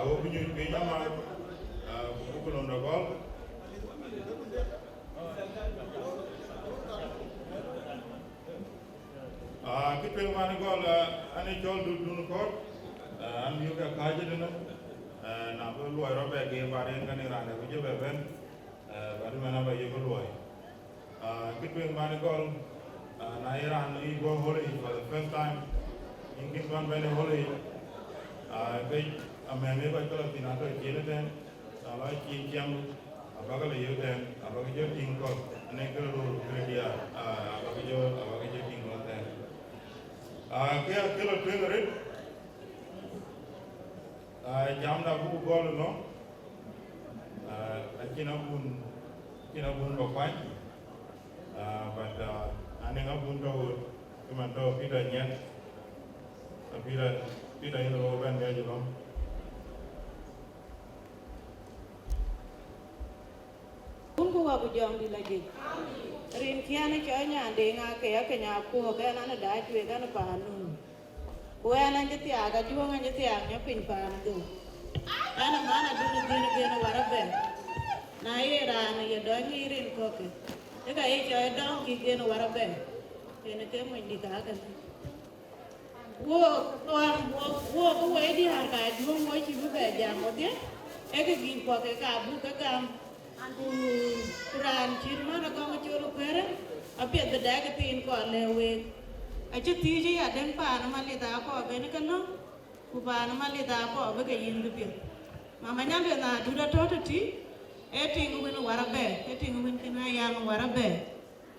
wo bunyu bi nyama bu ko londo gol kitwe mani gol ane jol dunu ko am yuga kaje dina na bo lo robe ge bare ngani rane bu jebe ben bare mana ba yugo lo kitwe mani gol na iran I go holy for the first time in this one very holy ge amene ba ko tina to jene den ala ki kiam abaga le yoden abaga jo ting ko ne ko lo kredia abaga jo ting ko den kilo twingere jamda bu gol no akina bun ba kwai but ane ngabun to kuma to pida nyet pida ilo ban dia jo Ungu wa bujang di lagi. Rin kiane chonya denga kaya kenya ko kaya nana da chwe kana panu. Kuya na jeti aga juwa nga jeti aga pin panu tu. Ana mana dulu dino Warrabek. Na ye rana ye dongi rin koke. Eka ye choy dongi dino Warrabek. Ene ke mo indika aga. Wo di harga juwa mo chibu be jam odie. Eka gin koke ka bu ka gam. Kuran chirma na kong churu pere apia the dagatin ko lewe acha tiji ya den pa na malita ko be ne kano ku pa na malita ko be ke yin bi mama nyambe na duda totati etingu win Warrabek etingu win kina yang Warrabek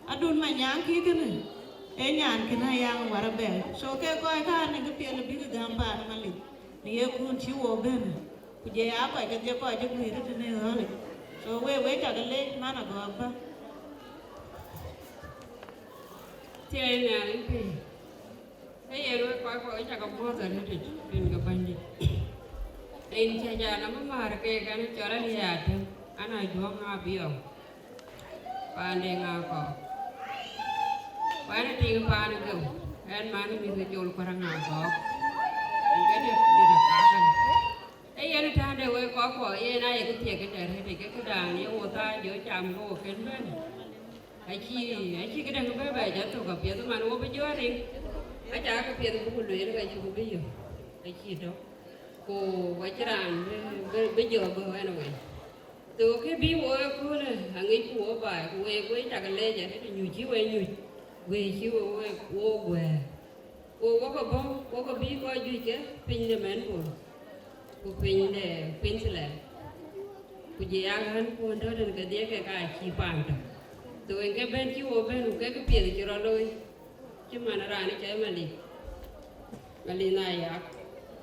adun ma nyang ki kene e nyan kina yang Warrabek so ke ko ka ne ke pia le bi ga gamba na malit ni ye kun chi wo be ne ku je ya ko ke je ko je ku ri ne hale so we ka le mana go ba Tiada lagi. Saya kau cakap buat ada di sini kebanji. Ini saja nama marke kan cara lihat. Anak jual ngabiong. Pandai ngapa? Pandai tinggal pandai tu. Kan mana bisa jual korang ngapa? Ini dia dekat. Ini tanda kau ini naik ke tiga dari tiga ke dah ni otak jual jambu kan mana? Aci kadang kebebai jatuh ke piatu mana mau berjuaring, aja ke piatu buku dulu ya kaji buku yo, aci itu, ko wajaran berjual bawa nawe, tu ke biwa ko le, hangi ko ba, ko cakap leja, itu nyuci, nyuci ko ko bi ko jual pinjaman ko pinjaman, ko jangan ko dah dan kerja ke kaci pantai. Tu engkau benci oben, engkau kepiye cura loi, cuma narani cai mali nayak.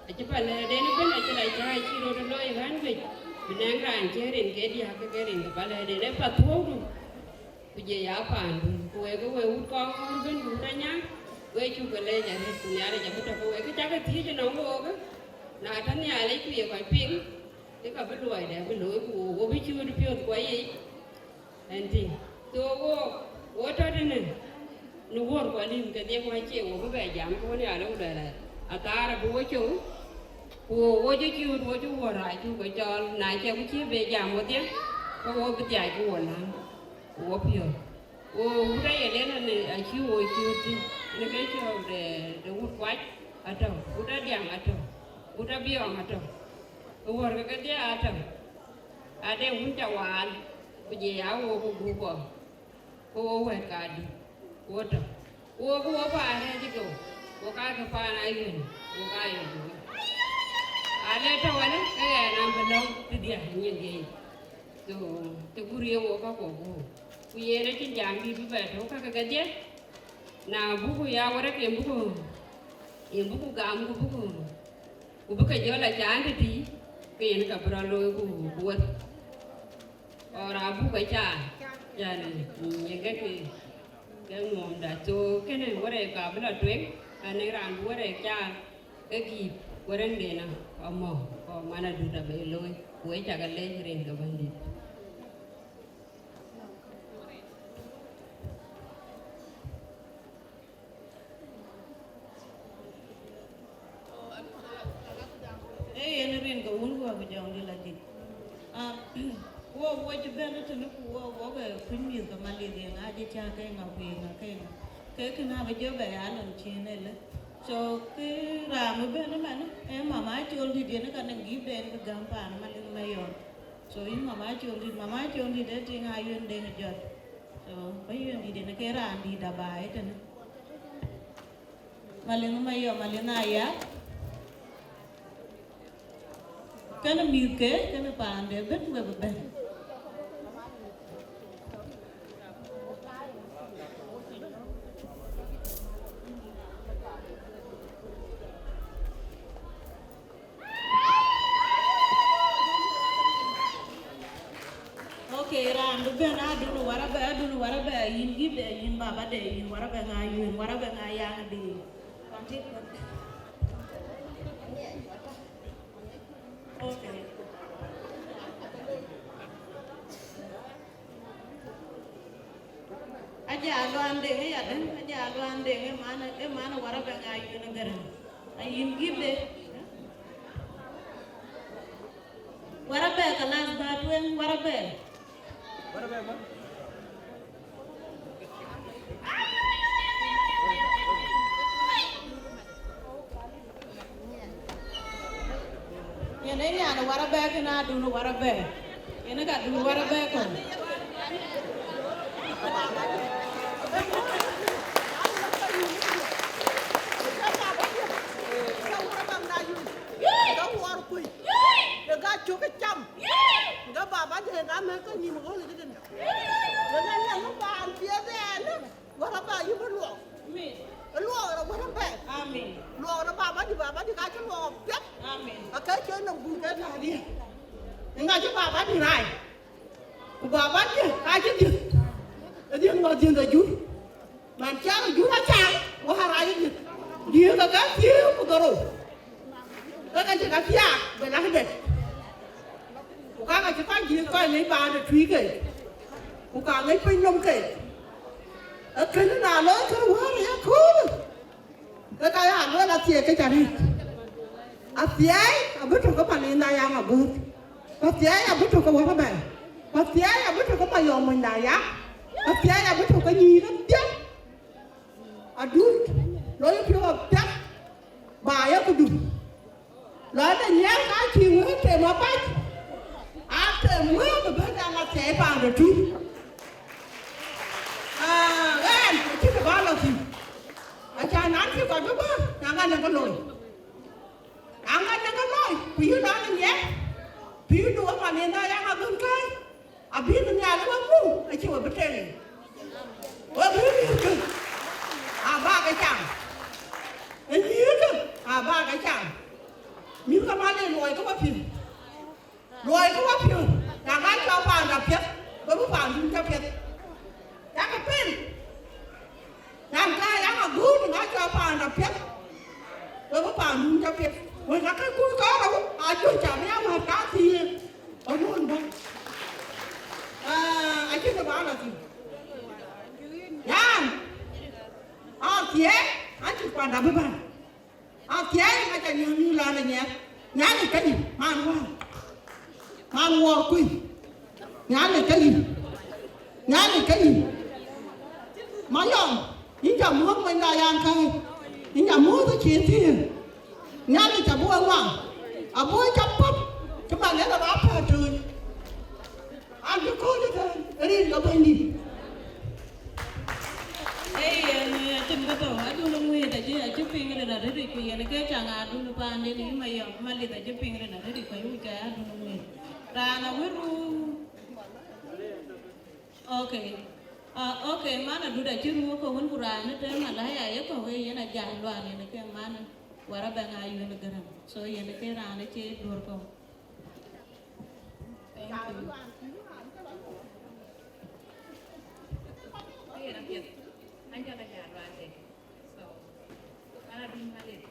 Cepat le, dene ben acara cai ciro loi kan be, benang ran cerin ke dia ke kerin kepala dene patuh. Puji apa? Kue ut kau ben gunanya, kue juga le jadi punya ada jadi tak kue kita tiada nonggo ke, nak tanya lagi kue kau ping, kita berluai dah berluai kue bicu berpiot kue nanti. Tu wo tadi ni, nuwar kualim kerja kuaci, wo berbeza jam kau ni ada udah lah. Atara wo cu, wo ju warai tu kau nak cakap kuaci beja mudia, wo berjaya ku lah, wo pio, wo udah ya lena ni aci wo tu, ni kau de wo kuat atau udah diam atau udah biang atau, wo kerja atau ada uncawan, kerja wo berubah. Ko wet kadi woto wo pa ne jigo wo ka pa na yin wo ka yin ale to wala ka na balo tidia nyenge to guri wo ka ko ku yere tin jambi bi ba to ka ga je na buku ya wara ke buku gam buku buka jola jande ti ke yen ka bralo ku buat ora buka cha jadi nyenge ke ngom da to kene wore ka bla tweng ane ran wore cha ke gi wore ndena amo ko mana du da be loy we cha ga le ren ga bandi yen ren ga un wa jong di lagi. Wo je bene to nuku wo ga kunmi ga malide nga je cha ke nga wi nga ke na ba jo ba ya non chine le so ke ra mo bene man e mama chol di de ka nang gi ben ga gam pa Malith Mayom so in mama chol di de ti nga yun de nga jot so ba yun di de na ke ra di da ba e tan Malith Mayom malina ya kana mi ke kana pa ande bet ba ben Randu ben adunu warabe yin gibde yin baba de yin warabe nga yang di konti okay aja lo ande ya den aja lo ande mana warabe nga yin garan yin gibde warabe kalas batwen warabe Yene nyana Warrabek na dunu Warrabek. Yene ka dunu Warrabek ko. Amin. Luộc nó bà đi cái chứ luộc tiếp. Amin. Ở cái chơi nó bùn cái này đi. Ngay chứ bà đi này. Bà bắt đi cái chứ gì. Ở đi ngồi trên đời chú. Mà cha là chú nó chàng. Có hai ai gì. Đi cái phía của tôi rồi. Cái chuyện cái phía. Vậy là cái đẹp. Cái chứ có gì coi lấy bà để truy kì. Cái lấy pin nông kì. Ở cái nào lớn cái quá là cool. Cái hàng nữa là tiền cái chả đi. À phía à bữa trước có bạn lên đây ăn à bữa. À phía à bữa trước có quá các bạn. À phía à bữa trước có bao giờ mình đại á. À phía à bữa trước có gì lắm chứ. À đúng. Nói phiếu hợp chắc. Bài á có đúng. Nói là nhớ cái chiều hết trời mà bắt. À trời mưa mà bắt ra là trẻ vào rồi chú. À em chứ phải bao lâu gì. Cha nán chứ còn bữa nàng ăn đừng có nổi nàng ăn đừng có nổi ví đó là nhé ví đũa mà nên đây ăn ăn cái à ví nó nhà nó ngu ai chịu ở bên trên này ví chứ à ba cái chẳng anh nhớ chứ à ba cái chẳng miếng cái má này rồi có bao phiền nàng ăn cho bạn đạp chết với bố bạn chúng cho chết đã có pin làm cái ăn mà gút thì nó cho bạn đạp chết với bố bạn chúng cho chết với cái cuối có đâu à chưa chả mấy mà cá thì ở luôn đâu à anh chưa bảo là gì nha à thế anh chỉ bạn đạp với bạn à thế anh chỉ như là nhé nhá thì cái gì man hoa quỳ nhá thì cái gì mà nhom những nhà mua mình là ăn khai những nhà mua tôi chiến tiền nhá thì chả mua ngoằng à mua chắp bắp các bạn lẽ là bắp phải trời ăn cho cô chứ thôi đi là bên đi Tim ka to adu no ngwe da je a chuping re na re ko yene ke changa adu no pa ne ni Mayom Malith da chuping re na re ko yu ka adu no ngwe ra na wiru okay okay mana du da chiru ko won qur'an te ma la ya ko we yena jan lo ne ke mana Warrabek nga yu ne garam so yene ke ra ne che dor ko thank you anh cho đại gia đoàn thì so ana bin Malith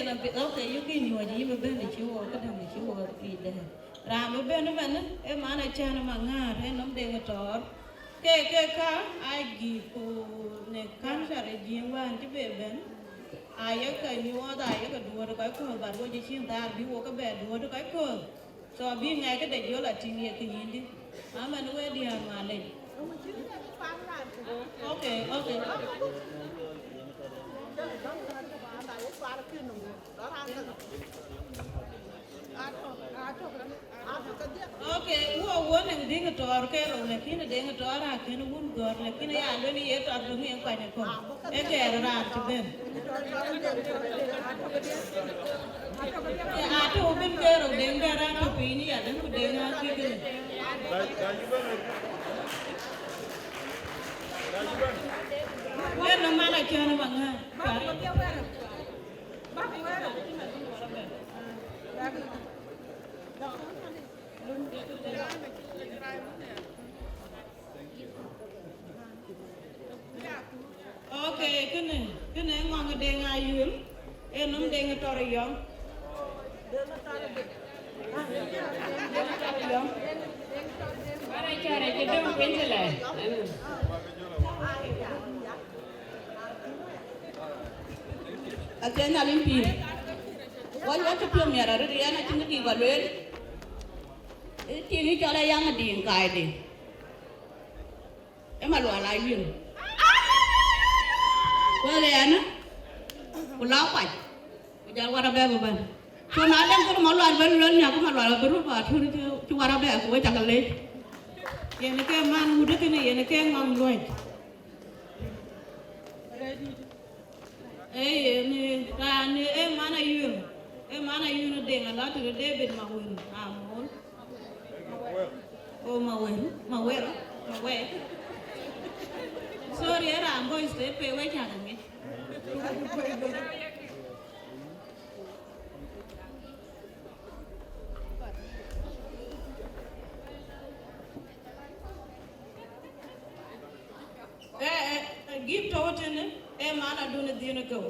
na bi okay you can you ji ba ben chi wo ka dam chi wo bi de ram ben ben e mana chana mangar e nom deng tor ke ka ai gi ko ne kan sa re jingwan ti be ben aya ka nyuo da aya ka duo ka ko ba wo ji chin da bi wo ka be duo ka ko so bi ngai ka de yo la tin ye ki yindi ama no we di ha ma le okay okay wo nang ding tor ke ro le kin ding tor ha kin bun gor le kin ya lo ni ye tor dum yen kwa ne ko e ke ra ti ben a to ben ke ro ding ga ra to pi ni ya ding ding ha ki ke no mana chana banga okay kene ngong de ngayul e nom de ngator yong Para cara que deu pensela. Aten alimpi wa to pio mera re ya na tin ki balwel e ti ni chola yang din kai de e ma lo ala yin wa le ana ula pa ja wara be ban so na len ko ma lo ar ben lo nya ko ma lo ar beru ba thu ti wara be ko ja ka le ye ne ke man mu de ne ye ne ke ngam loy ni rani mana yun de ngala to de bet ma win amol o ma we sorry era am boys de pe we cha ngi give to tene mana dun dina go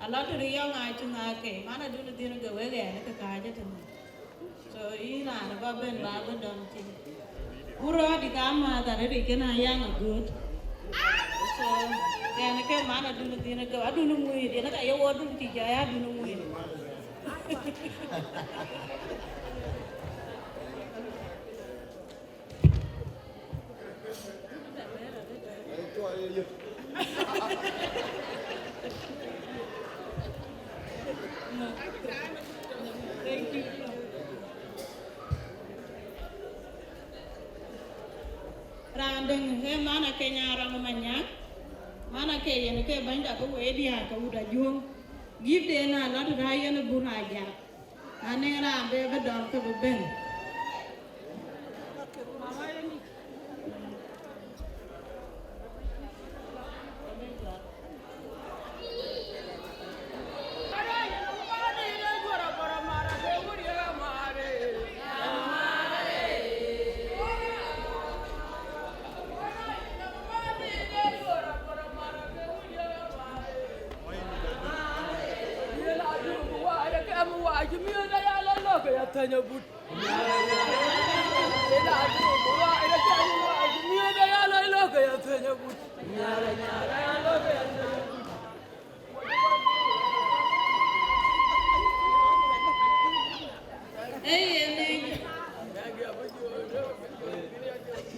a lot of young I to ke mana dun dina go we ne ka ka ja tene so ina na ba ben ba ba don ti uro di kama ta re ke na yang good so ne ke mana dun dina go adun mu ide na ka yo dun ti ja ya dun mu ide Thank you. Randeng he mana ke nyara manyak mana ke yen ke banda ko wedi ha ko uda jung give de na lot ra yen buna ja ane ra be be dom ko ben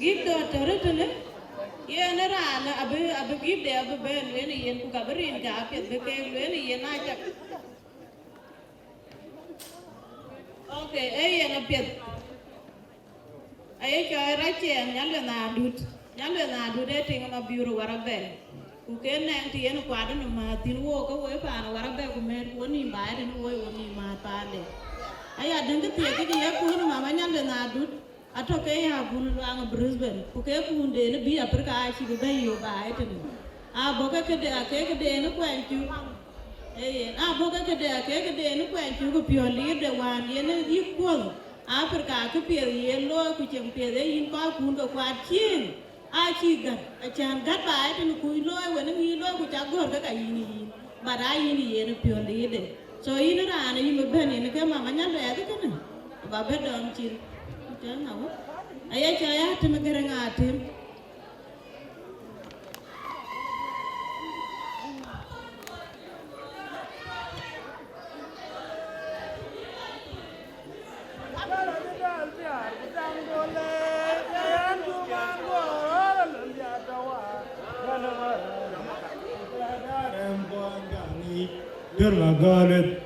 give the territory ye na ra na abe give de abe ben le ni yen ku ka berin ga pet be ke le ni yen na ja okay ye na pet ay ka ra chen nyal na dut de ting ma biuro Warrabek ku ke nang ti yen kwa de ma tin wo ko we pa na Warrabek ku me wo ni ba de wo ni ma pa de aya deng ti ke ye ku ma ma nyal na dut Athok ya bun lang Brisbane ku ke bun de ne bi Afrika chi be yo ba etene a boga ke de ne kwen chu a boga ke de ne kwen chu ku pyo li de wan ye ne yi ko Afrika ke pye ye lo ku chem pye de yin ko kun ko kwa chin a chi gan a chan gat ba etene ku lo we ne yi lo ku cha gor ka yin ba da yin ye ne pyo li de so yin ra ne yi me ben ne ke ma nya le de ke ne ba bedon chin jangan apa ayah caya tim gereng atim Dermagalet,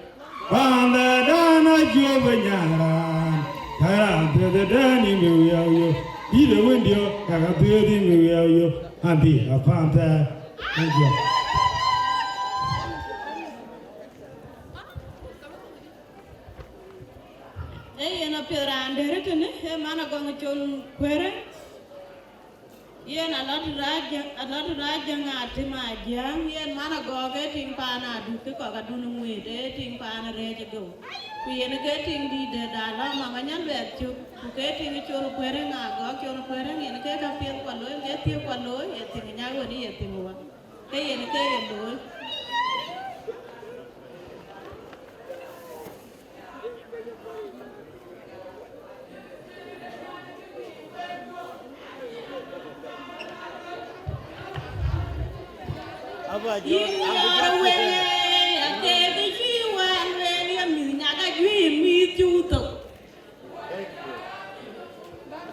Pandadana Jobanyaran, Taran to the Danny Muriel, either window, Kakapudi Muriel, and be a panther. Thank you. Hey, and up here and there, hey, man, I'm going to query. Yen a lot of rajang atima jang yen mana go getting pana du ke ko ga dunu we dating pana reje go ku yen getting di de da la ma nyan be chu ku getting choro kwere nga go choro kwere yen ke ka pien kwa lo ke tie kwa lo ye tin nya wo ni ye tin wa ke yen ke ye lo you are away, I gave the you and really a minute, dream me too.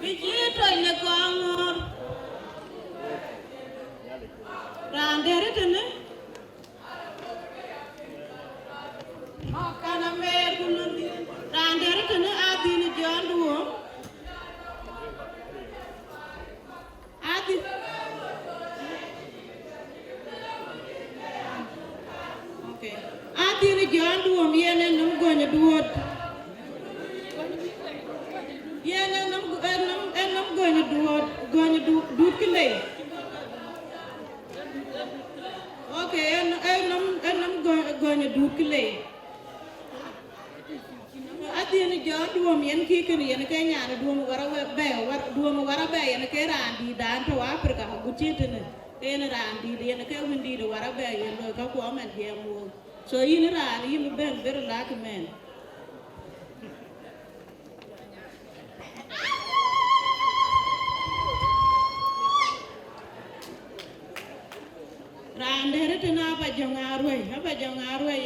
With you to the corner, round there, isn't it? Can I make round there, isn't it? I've been a John Doe. I think John do me and I'm going to do it. Yeah, and I'm going to do it. Going to do today. Okay, and I'm going to do today. I think John do me and kicking in Kenya and do what I bear, do what I bear and a carandi down to Africa, which is in it. And a Kevin did what I bear and look up woman here more. So you know, you been very lucky man. Ran there to know about young Arway,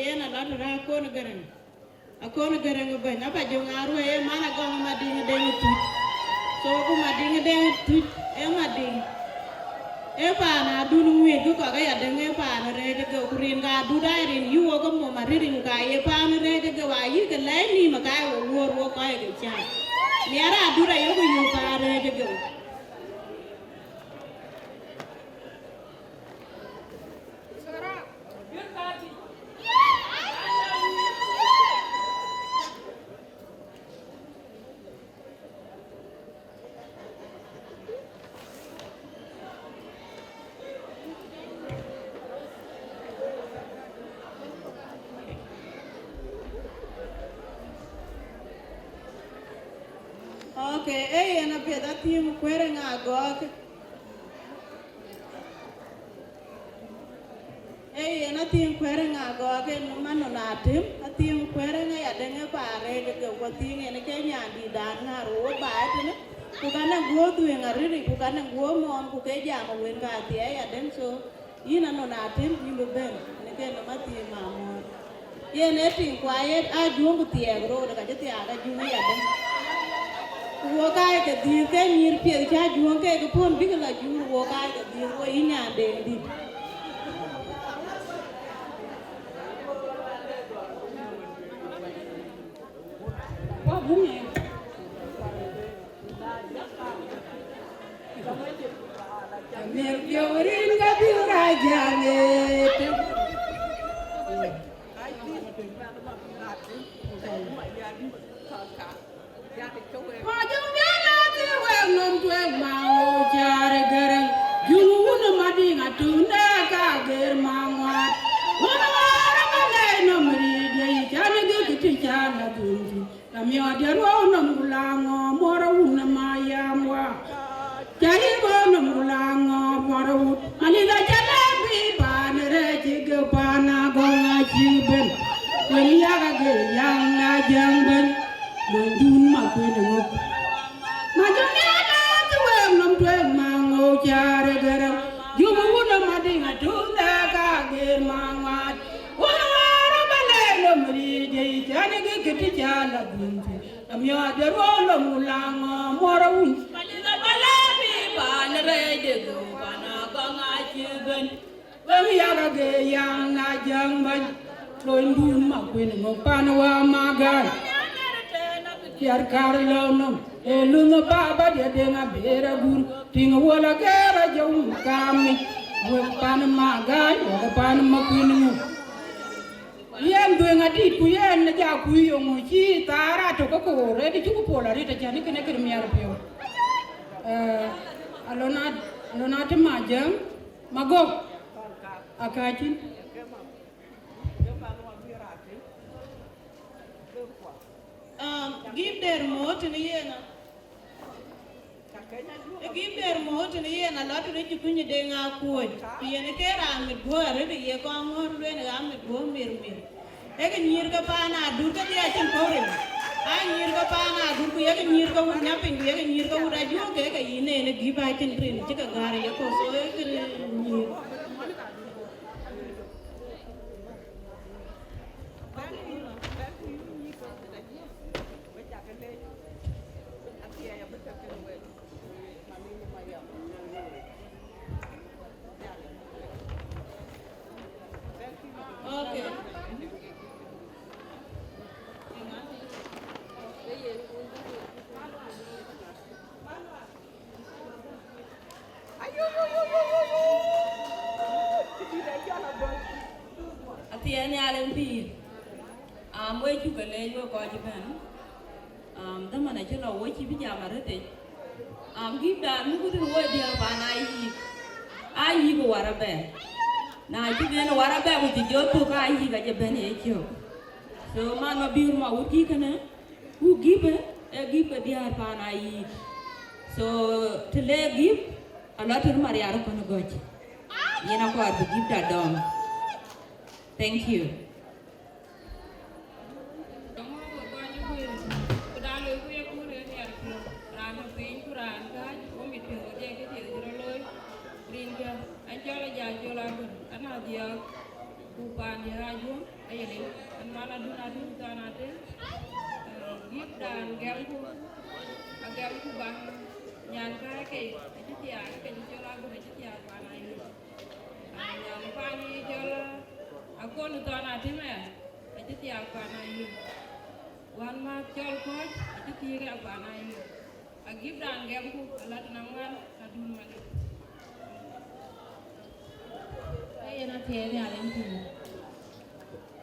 and a lot of our corner getting. A corner getting a ben, about young Arway, man, I got my ding a day too. So go my ding a day too, and my ding. If I do no way, go I don't have a ready to go green guard, do that in you or come my reading guy, if I'm ready to go, you can let me, a guy will walk by a child. Near do that you are ready to go. Okay, eh, and a bit that team wearing a gog. Eh, and a team wearing a gog and man on a team, a team wearing a dang parade, what thing in a Kenya did that road by it. Who can go doing a really, who can go on who can jam when got the air, then so you know not team, you will bend, and again, a Matthew Mamma. Yeah, nothing quiet, I do with the road, I just the other junior. Walk I get the 10 year period, you won't take a poem bigger like you walk I get the way in your day. What woman? You're in the right. When ti jala buntu amya de rolo mulang mora un palila balabi banare de go bana ganga chiben bang yaga ge yang na jang ban loin dun ma kuin mo panwa magal Tiar karlo no eluno baba dia denga bera gur tinga wala gera jom kami wo pan magai wo pan makwinu yen duenga dit ku yen na ja ku yo mo chi tara to ko re di ku pola ri ta jani kene ker miar pio alona te majam magok akachi give their moat in yena give their moat in yena lot of rich kunya denga kuoj yene kera mit gore de ye ko ngor le na mit go mir e ke nyir ka pana dur ka dia chen kore a nyir ka pana dur ku ye ke nyir ka nya pin ye ke nyir ka ura ju ke yine ne give ba chen prin che ka gare ye ko so e ke nyir Tiene alempi we chu kale yo ko jiban da mana chelo we chi bija marete give da mu gudu wo dia bana ayi go warabe na chi ben warabe mu ti joto ka ayi ga je ben e kyo so man ma biur ma wuti kana who give dia bana ayi so tele give ala tur mariar ko no gochi yena ko ar give da dom. Thank you. Aku nu tona time, aja tiap apa naik. Wan ma jol koj, aja tiap apa naik. Agib dan gemku, alat nangan, adun malik. Ayah nanti ada yang tu.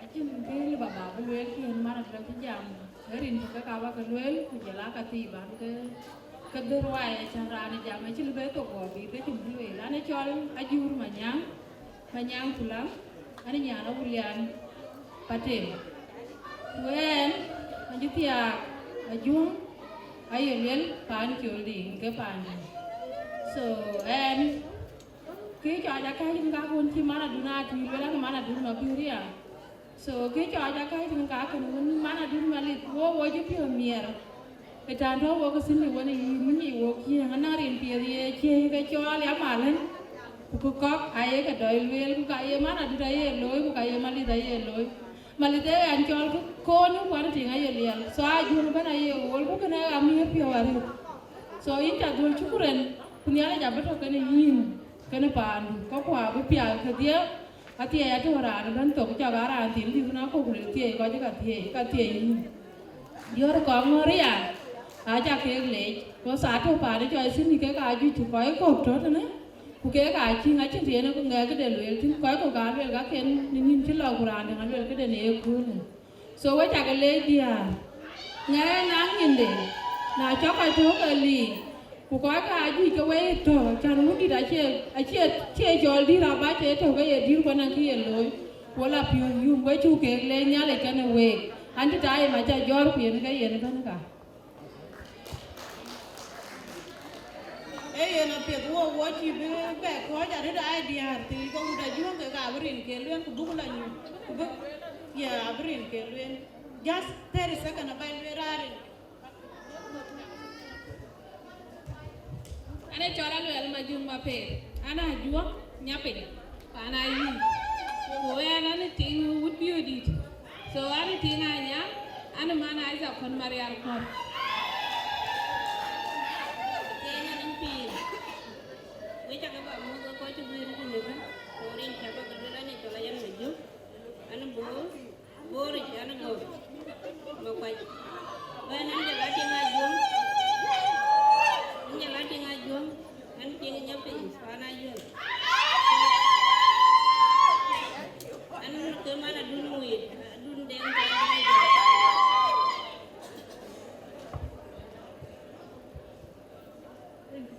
Aja mungkin bapa keluar kian mana kerja jam. Herin kita kawa keluar, kujala katiba ke kedurway cara ane jam aja lebih tu kau, lebih cumbuwe. Ane jol ajur manyang pulang. Ani nyana ulian patem wen anjutia ajung ayelel pan kyoldi ke pan so en ke jaja kai nga kun ti mana duna ti wela mana duna piria so ke jaja kai nga kun mana duna malit wo je pio mier etando wo ko sinni woni yimi wo ki ngana rin pirie che ke chol ya malen ku kok aye ka doi wel ku ka ye mana du aye loy ku ka ye mali da ye loy mali de an chol ku ko nu wan ti aye liel so a jur ban aye wol ku kana ami pi wari so in ta gol chukuren kunya la jabato kana yin kana pan ko kwa bu pia ka dia ati ya to ra ban to ku cha ga ra tin di na ko ku ti ko ja ka ti yin yor ko ngori ya a ja ke le ko sa to pa de cho sin ni ke ka ju chu ko ko to na ku ke ka chi nga chi tiene ku nga ke de lwel tin ko ko ga lwel ga ken nin chi lo ku ran nga lwel ke de ne ku ne so wa ta ke le dia nga na ngin de na cho ka to ka li ku ko ka ji ke we to chan mu di da che jol di ra ba che to ga ye di ko na ki ye loy wala pio yu we chu ke le nya le ke ne we an ti dai ma cha jor ku ye ga ye ne ban ka na pet wo chi be ko ja de idea ti ko da ju ke ga brin ke luen ku bu la nyu ku bu ya brin ke luen just 30 seconds ba luen rare Ane chola luen ma jum ma pe ana juo nyape ana yi wo ana ne ting would be odit so ana ting anya Ana mana Isaac kon Marial kon. Kenya nimpi. Wecha kaba mungo ko tu biru tu neba. Korin chaba kadula ni tola yan meju. Anu bor anu go. Makwai. Ban anja lati ngajum. Anja lati ngajum. Anu tinga nyapi sana yun. Anu ke mana dun muid. Dun deng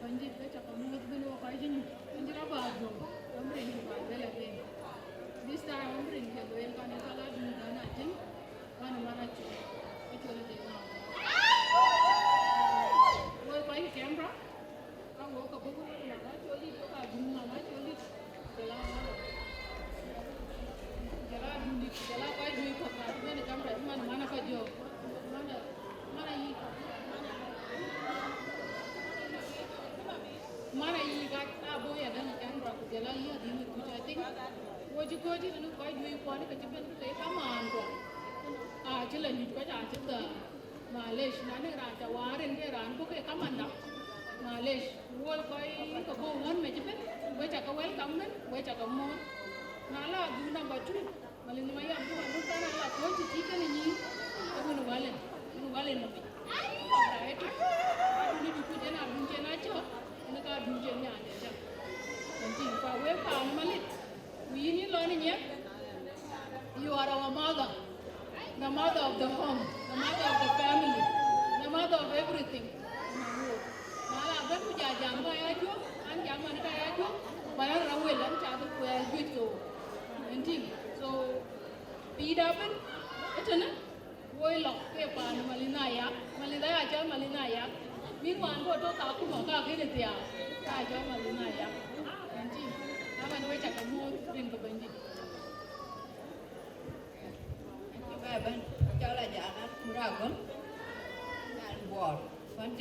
Banjir ke cakap mulut dulu apa aja ni? Banjir apa aja? Memberi juga bela bela. This time memberi juga bela kan kalau dulu dan aja, mana tu, itu ada dia. Woi pakai kamera, kamu kau buku mana? Coli, kau guna mana coli? Jalan kau duit kau kan? Mana kamera? Mana kau jauh? Mana ini? Mana ini kat abo ya dan kamera tu jalan ia di ni kucing ting. Wajib anu kau duit kau ni kecil tu saya kaman kau. Jalan ni kau jangan cerita. Malaysia nana raja warin ke ran kau ke kaman dah. Malaysia, wal kau kau wan macam ni. Baca kau welcome kan? Baca kau mau. Nala guna baju. Malith Mayom tu anu kan nala kau cici kan ini. Aku nu balen nabi. Right? Aku ni buku jenah bunyi nacho. Naka bunyi ni ada. Nanti kau welcome Malith. We ni learning ya. You are our mother. The mother of the home, the mother of the family, the mother of everything. Malah abang punya jamba ya jo, an jamba ni kaya jo, bayar rawel an cakap kuya duit tu, nanti. So, pida pun, itu na, woi lok ke pan Malith aja Malith. Mingguan ko tu tak aku makan ke dia, aja Malith. Nanti, apa ni cakap mu ring ke banjir. Ben, cho là dạ nó ra con, nhà bò, quan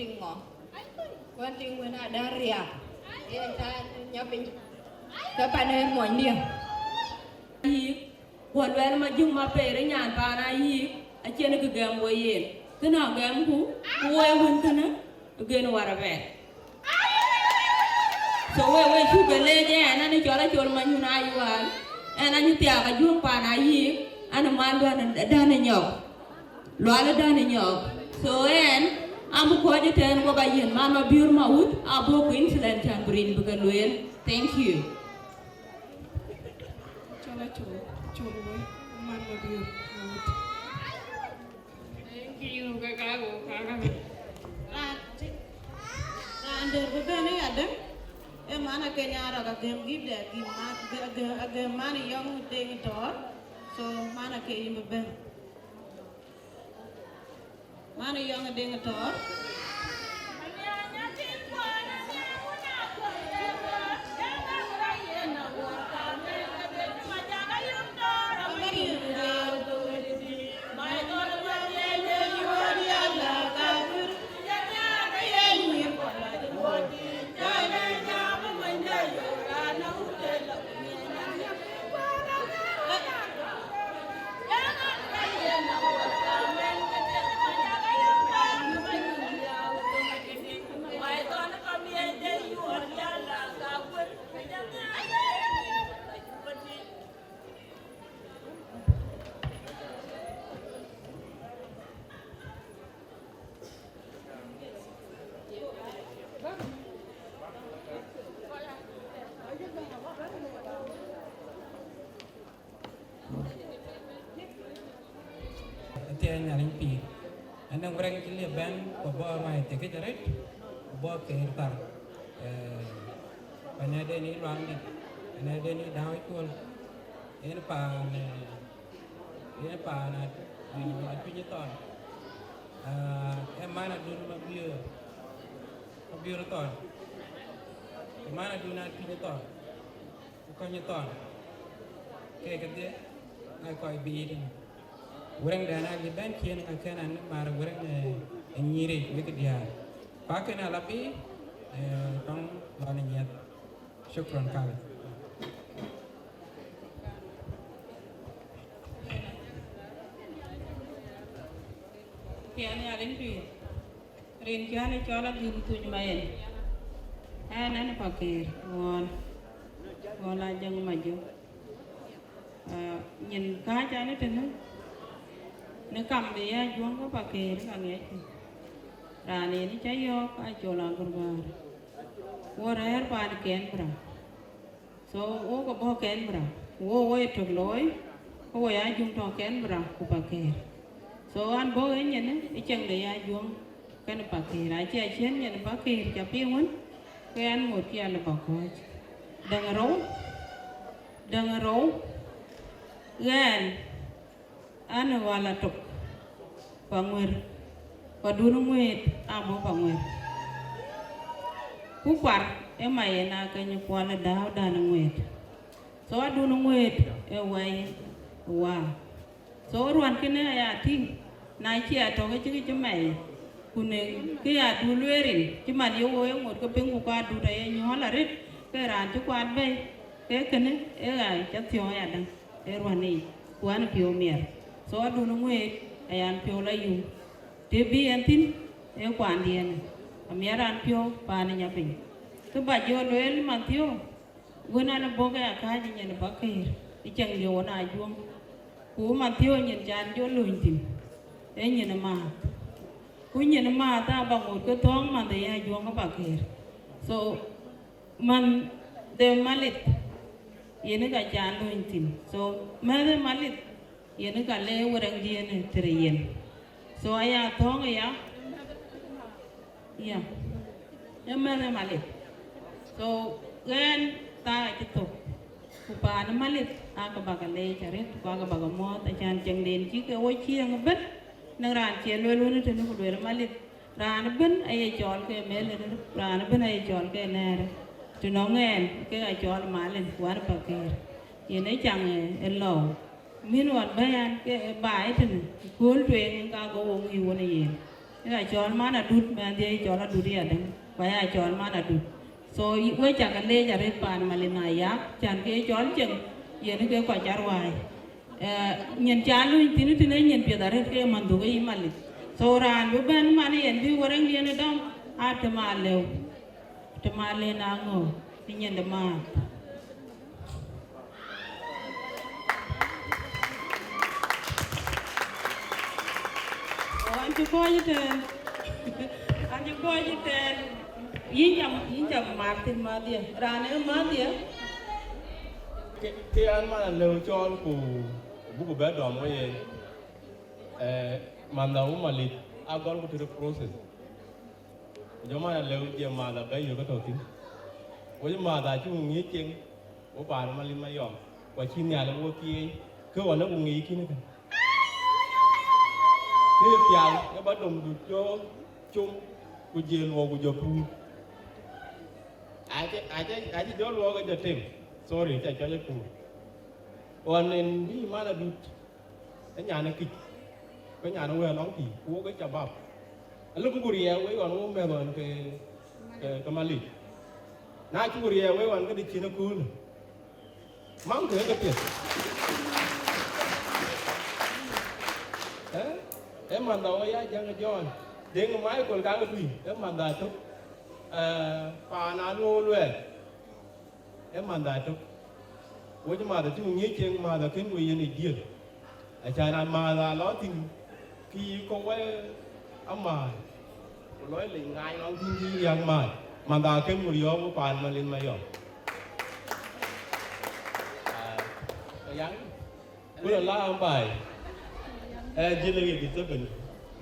trình when I daria, em ta nhớ bình, các bạn em mọi niềm. Quần ven mà dùng mà bể đấy nhàn bà này hi, ở trên cái gam quay yên, cái nào gam cũ, quay quên cái nữa, cái Ayak Warrabek. So we chú cái lê chứ, anh ấy cho là cho mà như này vậy, anh ấy tiệt cái dùng bà này hi. Ana mandu ana dana nyok loala dana nyok so amu ko jeten ko bayen mama biur maut abo ko insulent tan brin bukan luen. Thank you. Chola boy, mama biur maut. Thank you kakak. Under the ni ada. Mana Kenya ada game give that game mana yang Deng tor. So mana ke ini beben, mana yang ada yang tor? Tiang nyaring pi, anang orang kili ban bawa mai teke jaret, bawa ke irtar, panade ni luang ni, panade ni dah ikut, ini pan, aku nyetor, mana dulu biar tor, mana dulu nak nyetor, bukan nyetor, kayak kerja, nak kau biar. Orang dana liban kian akan mar orang nyiri begitu dia. Pakai nalapi tong lawan niat. Syukron kali. Kiani alin pi. Rin kiani chola din tuny mayen. An pakir won la jang majo. Nhìn cái cha nó trên nó cầm đi juang có pakir ka nge. Rani ni chayo ka chola kurbar. Wo rer pa ken bra. So wo ko bo ken bra. Wo tok loy. Wo ya jung to ken bra ku pakir. So an bo ấy nhìn ấy chân để juang cái nó pakir. Ai che chen nhìn pakir cha pi won. Cái ăn một kia là bảo coi đằng rấu gan ăn vào là trục bằng nguyệt và đun nguyệt bố bằng nguyệt cú quạt em mày na cái như qua là đào đàn nguyệt số đun nguyệt em quay wow số ruan cái này à tin nay chia cho cái mày kune kia du luerin cuma dia wo ngot ko pengu ka du dai nyo la rit ke ran tu kwan be ke kene e ga cha thio ya dang e rwani kwan pio mier so du no ngwe ayan pio la yu te bi antin e kwan dien amier an pio pa ne nya pin to ba jo luel man tio wona na bo ga ka ji nya ba ke i chang yo na juông ku man tio nyen jan jo luin tin e nyen ma punya nama ta bangun ke tuang man de ya juang apa kir so man de Malith ini ka jan lo intin so man de Malith ini ka le orang dia ne terien so aya thong ya man de Malith so gan ta kitu kupa na Malith aka bagale charet ka bagamo ta chan chang den chi ke wo chi ang bet nang ran chia lue luôn trên nó đuổi Malith ran bên ai chọn cái mẹ lên ran bên ai chọn cái nè tụi nó nghe cái ai chọn mà lên quá bạc kề vậy nấy chẳng em lầu miếng hoạt bayan cái bài trên cuốn truyền ca có ông yêu này gì cái ai chọn mà là đút mà đi chọn là đút đi à đấy phải ai chọn mà là đút rồi với chẳng cái lê chả biết bàn mà lên này á chẳng cái chọn chừng vậy nó cái quả chả hoài nhìn cha luôn tin nhìn phía đó cái màn đồ cái Malith so ran bu ben mani en bi warang dia na dam temale na ngo nhìn de ma anh chú coi như thế yin chậm mát thì mà đi ran em mát đi cái anh mà lâu cho của buku bé đòn cái gì mà đâu mà lịch agon go through the process जो mà lâu giờ mà là bây giờ có đầu tiên với mà đã chung nghĩ chuyện của bạn Malith Mayom và chi nhà là mua kia cứ vào nó cũng nghĩ kia nữa cái việc cái bắt đồng được cho chung của gì luôn của giờ phu ai chứ đó luôn cái giờ tìm sorry chạy cho phu còn nên đi mà là được cái nhà này kịch cái nhà nó về nóng thì cua cái chả bắp lúc cũng bùi với còn nó mẹ còn cái Malith nãy chúng bùi với còn cái đi chơi nó cool mắm thế cái tiền em mà đâu ấy chẳng cái John đến cái máy còn cái gì em mà đại chút phà nó luôn em mà đại chút với chúng mà để chúng nghĩ chuyện mà là cái người này điên cha này mà là nói thì khi có cái âm mà nói là ngay nó thiên nhiên mà đã cái người yêu của bạn Malith Mayom bây giờ là ông bài chỉ là cái gì đó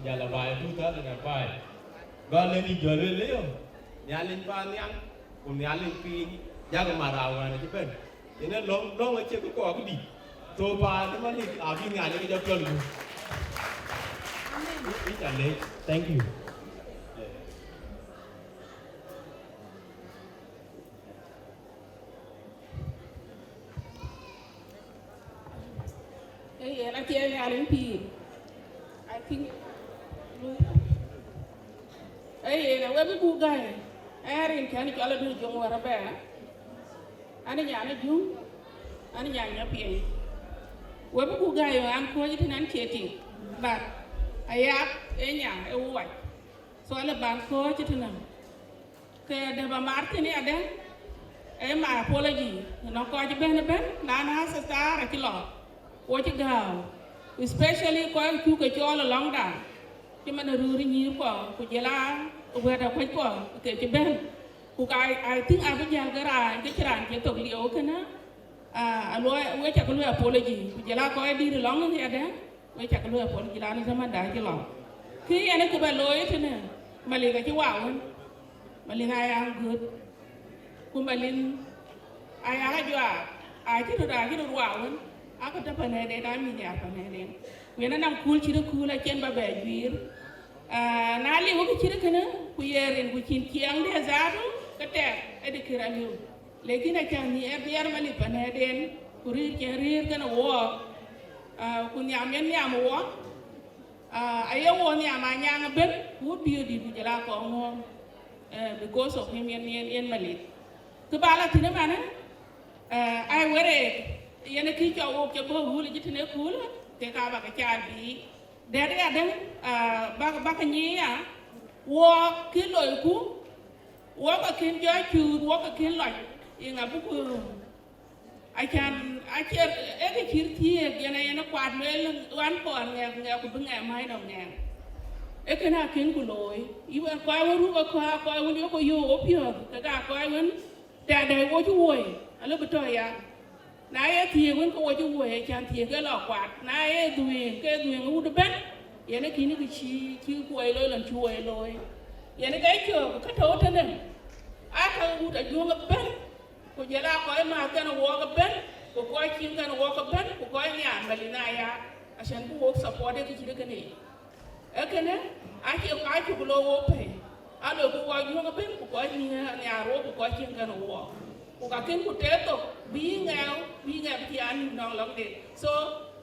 nhà là bài thu thập là bài gọi lên đi chơi lên lấy không nhà lên ban nhang cùng nhà lên pin nhà cái mà đào này chứ bên thế nên lông ở trên có cái gì tôi bà nó mà đi ở bên nhà cái cho luôn ý trả lời thank you Hey, I tell you, I think. Hey, now where we go, guy? I ain't can't call it Ayak Warrabek. Ani nyane jung, ani nyane pieng. Where we go, guy? I'm calling it an antiquity, but Ayak enya uwai. So ala ban ko chituna. Ke de ba Martin ada. My apology. No ko ben na na sa star kilo. What you go? Especially ko ku ke chola long da. Ki man ruri ni ko ku jela we da ko ke ben. Ku I think I be jal gara ke chiran ke to li o kana. Alo we cha ko apology. Ku jela ko di long ni ada. We cha ko apology la ni sama da kilo. Ki ene ko ba loy tene. Mali ga ci waaw. Mali na ya good. Kumalin ay ala jwa ay ci do waaw aka tapane de da mi ya panene wena nam kul ci de kula ken ba be bir na li wo ci de kana ku yerin ku cin ci ang de zaatu ka te e de kiraliw legi na kan ni e biar mali paneden ku rir ke rir kana wo ku nyam yen nyam wo ayo wo nyam anya ben ku bi di bu jala ko ngom because of him yen mali Kubala tina mana? I wear yana ki chawo ke bo huli jitine kul te ka ba ka chabi. Dere adan ba ka nyiya wo kilo ku wo ka kin jo chu wo ka kin lo inga buku I can e ke kirti yana kwad mel wan por nge ku bunga mai no nge. E kana kin ku loy. Iwan ko ru ko woni ko yo opio ka ko won da wo ju woy ala beto ya na ye tie won ko wo ju woy chan tie ke lo kwat na ye duin u de ben ye ne kini ki ko lo lan chu woy loy ye ne kai ko ka to tane a ka u da ju ga ben ko je la ko ma ka no wo ga ben ko kin ka no wo ga ben ko nya mali na ya a shan ku wo support de ki de kane e kane a ki ko lo wo pe alo ko wa ñu nga ben ko ni aro ko kin kan wo ko ka kin ku teto bi nga bi an no long de so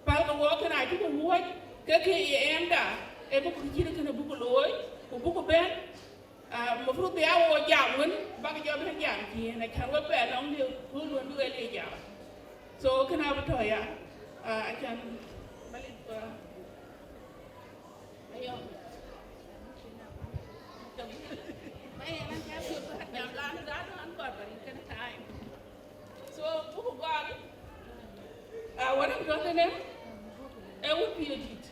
pal ko wo kana ji ko wo ke enda e bu ko ji kana bu ko loy ko bu ko ben mo fru be awo jamon ba ko jobe jam ki na kan wo be long de ko lo ndu le jam so kana bu to ya I can Malith Mayom So, who got what I'm going to name? I would be a deed.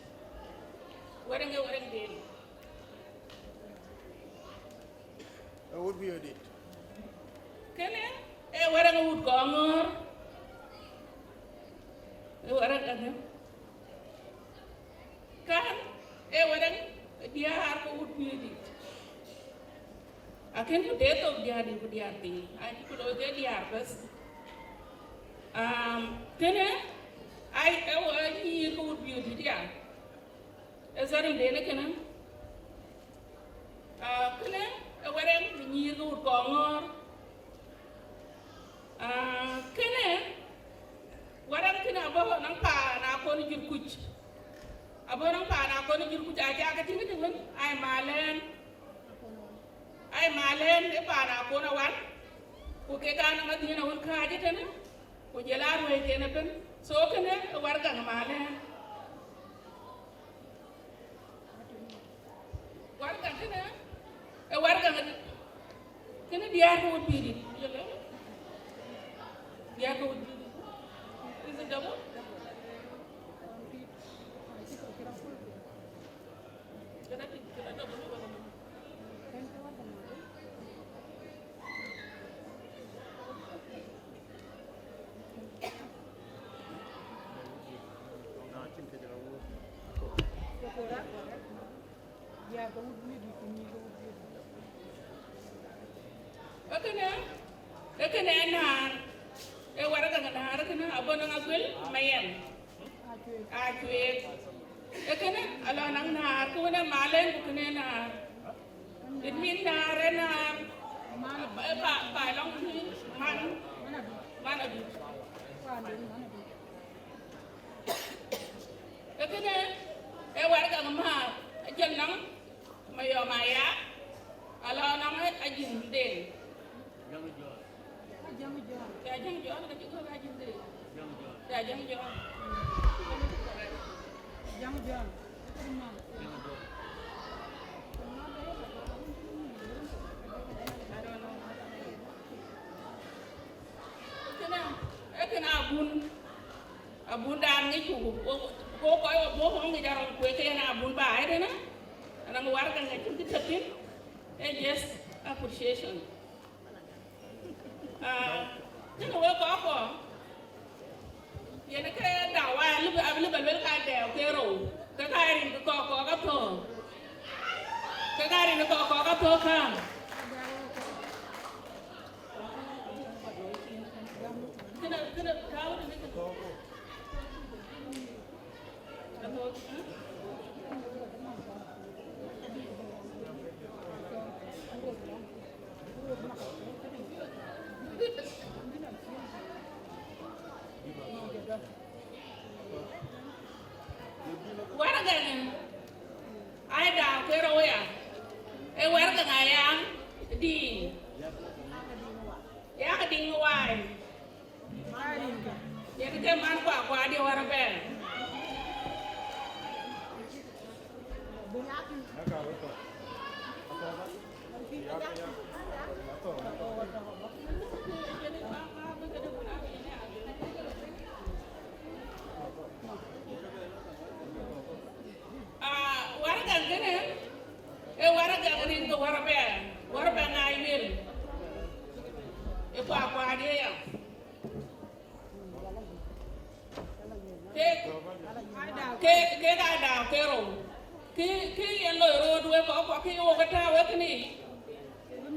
What I'm going to do? I would be a deed. Can I? What I'm going to go on? What I'm going to Can I? What I'm would be a deed. Akan ku deto dia di budiati, ai ku do dia bas. Kene ai ni ku budiati dia. Ezari dene kena. Kene wareng ni ku kongor. Kene wareng kena abo nang pa na ko ni jur kuch. Abo nang pa na ko ni jur kuch aja ka tingi tingi ai malen e para ko na wan ko ke ga na dina won ka je tan ko je la ro ke na ben so ke ne war ga malen war ga ne e war ga ke ne dia ko bi di je le dia ko bi is it double Ekene na e waraga na harakana abona ngagwel mayem atwe ekene ala nang na ko na malen ko ne na idmin na rena ba long man adu ekene e waraga ma jeng nang mayo maya ala nang ajin den Jang John ka juga rajin deh. Jang John. Jang John. Itu rumah. abun dan ngi ku ko ko ngi jaral ko ke na abun ba ay dena ana ngi war ka nga ci tapin and just appreciation you know ko yene ke da wa lu ba ka de ke ro ka rin ko ka to ka rin ko ka to kan kena tahu ni ke warga ai đào cái rồi à ai warga ngayang di ya ka ding wai ya ka man kwa di Warrabek warga gene warga rin ko Warrabek ngai wil kwa dia ya ke ga da ke ro ke ye lo ro duwe ko ke o ga ta we kini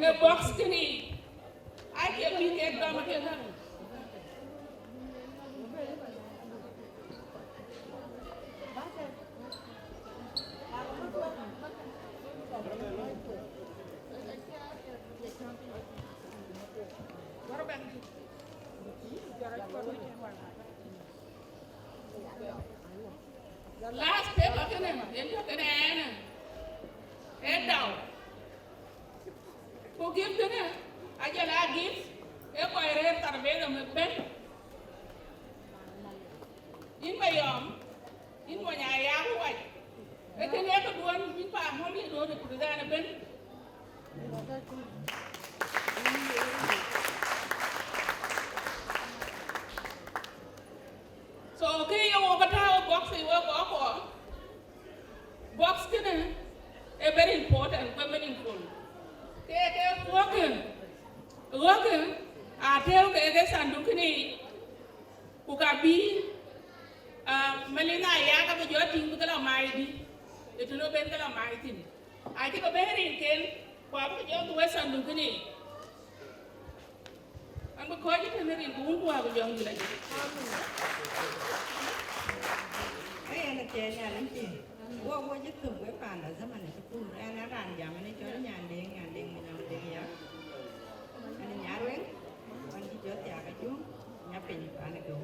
e box kini ai ke bi ke da ma ke ha last paper kene ento kene ene daw ko give kene ajala give e ko re tarbe no me ben in mayom in mo nya ya ko e kene ko duan in pa mo li do de kudana ben so okay yo bata box box kene a very important and meaningful ke working ateo ke sandu kini ukabi melina ya ka be joti ngala mai di itu no ben kala mai tin ai ti ko berin ken kwa be joti we sandu kini an ko ji tenerin ko unwa be jongi la ana kenya nanti wo jitu we pana zaman itu pun ana ran zaman ini cho nyandeng Mayom Deng ya ana nyarwen an ji jot ya ka ju nyapin ana go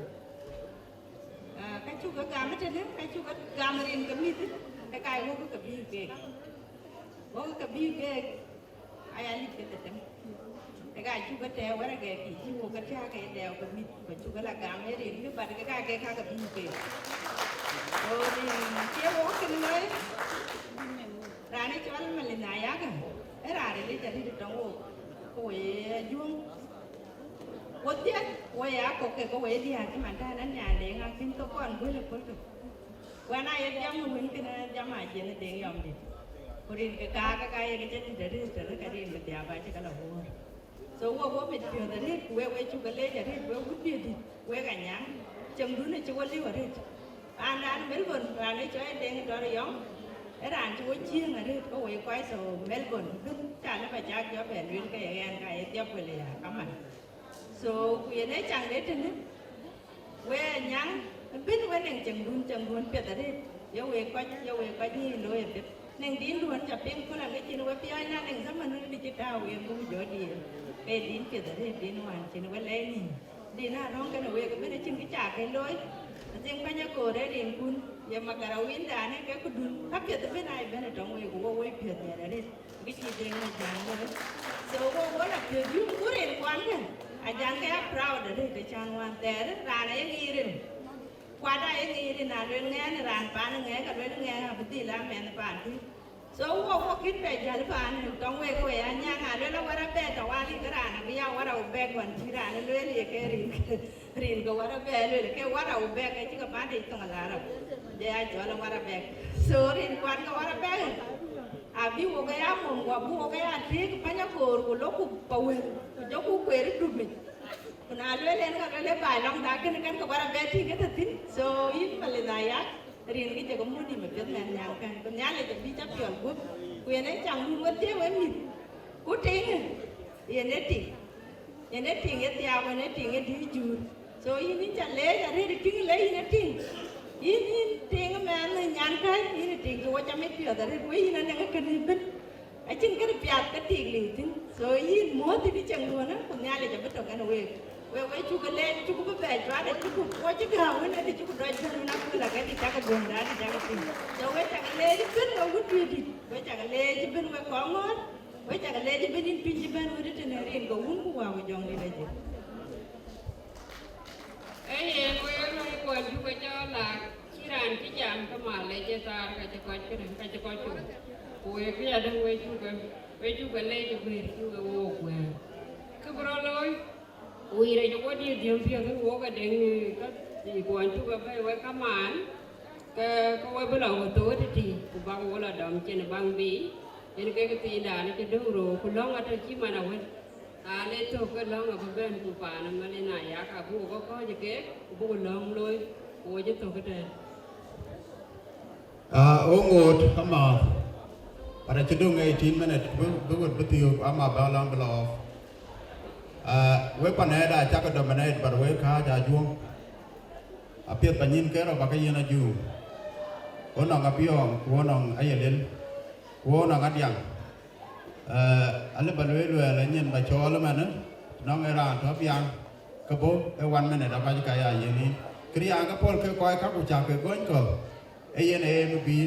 ka chu ka gam te ne ka chu ka gam rin ka mi te ka kai wo ka bi ke aya li ke te tem ka chu ka te wa ra ke ki chu ka cha ke de ka mi ka chu ka la gam rin ni ba ka ke ka bi ke rồi chia bố kinh mới ra này cho anh mình lại á cả ấy ra để đi chơi đi trong hồ quỷ vuông quất tiết quỷ á cục cái quỷ đi hàng cái màn ra đến nhà để ngang tin tôi còn với lực quất được qua nay em jam mình cái jam ai chơi để yom đi quỷ cái cá cái chơi đi cái đi cái tiap aja kalau hồ so wo mình chưa tới hết quê chú cái lê chơi hết quê quất đi quê cả nhà chồng đứa này chú quất đi vào hết anh Melbourne là lấy cho anh đen đó rồi giống cái đàn chú chiên là đi có quay quay số Melbourne cứ trả nó phải trả cho về luyện cái tiếp về là cắm mặt số quyền ấy chẳng đấy trên đấy quê nhang biết quê nàng chẳng luôn biết ở đây yêu quay đi rồi biết nàng đi luôn chập tiếng có làm cái chuyện quay phía anh nàng sắp mà nó đi chơi tàu em cũng giỏi đi về đi biết ở đây đi hoàn chuyện quay lên đi na rong cái quê cái biết đấy chừng cái trả cái lối riêng bây giờ cô đấy điền kun giờ mà cả đầu yên đàn ấy cái cô đun hấp dẫn tới bên này bên này trong người của cô ấy phiền nhà đấy cái gì riêng là chàng rồi số cô là phiền dữ cô điền quán kìa chàng cái proud đấy để chàng hoàn té đấy ra này nghi rồi qua đây nghi thì là lên nghe là ràn phá nó nghe cả lên nghe là bất tỷ làm mẹ nó phản thì So wo kit be jal pan tong we ko ya nya ga le la wara be to wa li gra na bi ya wara u be kon ti ra le le ke rin ko wara be le ke wara u be ke ti ka ba de tong la ra de ya jo la wara be so rin kwan ko wara be a bi wo ga ya mo wa bu wo ga ya ti pa nya ko ko lo ku pa we jo ku kwe ri du mi na le ka le ba long da ke kan ko wara be ti ke tin so yin pa le na ya riêng cái chỗ có mua đi mà biết là nhà cái con nhà này được đi chấp nhận quốc quyền ấy chẳng luôn mất tiêu với mình quốc tiền yên đấy tiền cái tiêu cái này tiền cái đi chùa rồi yên chẳng lấy ra đây được tiền lấy yên tiền tiền cái mà anh nhàn cái yên tiền cái quan trọng mấy tiêu đó đấy quý yên anh cái gì bên ấy chính cái bịa cái tiền liền tiền rồi yên mua thì đi chẳng luôn á con nhà này chẳng biết được cái nào we chú cái lên chú có về cho đấy chú có chứ gạo cái này thì chú đòi cho nó là cái gì chắc cái buồn đá thì chắc cái gì rồi we chắc cái lên biết đâu có chuyện gì we chắc cái lên chứ bên we có ngon we chắc cái lên chứ bên in pin chứ bên we đi trên này riêng có uống của vào cái dòng đi đây chứ ấy we nói quan chú cái cho là chỉ ran chỉ giảm cái mà lấy cho ta cái cho coi chú we cái ada we chú cái lên chú cái ô que cái bro lôi ui rồi chúng có đi tiêm phiêu cái uống cái đèn cái quan chú cái phải với cam án cái với bữa đầu tối thì của bang uống là đầm trên bang bì trên cái tiền đà nó trên đường rồi của lông ở trên chim mà nào vậy lên thôi cái lông ở bên của bà nó mà lên này giá cả bố có gì cái bố lông lôi bố chứ thôi cái này ngột ama pada cenderung 18 minutes betul ama balang belof we paneda chắc ada menit baru we kah jajuang apiat panjin kero pakai yana ju onong apiong onong ayelin onong adiang ale balwe lu ale nyen ba chol mana nong era top yang kebo 1 minute apa kaya yeni kriya ka pol ke koi ka ku cha ke gon ko ayene mu bi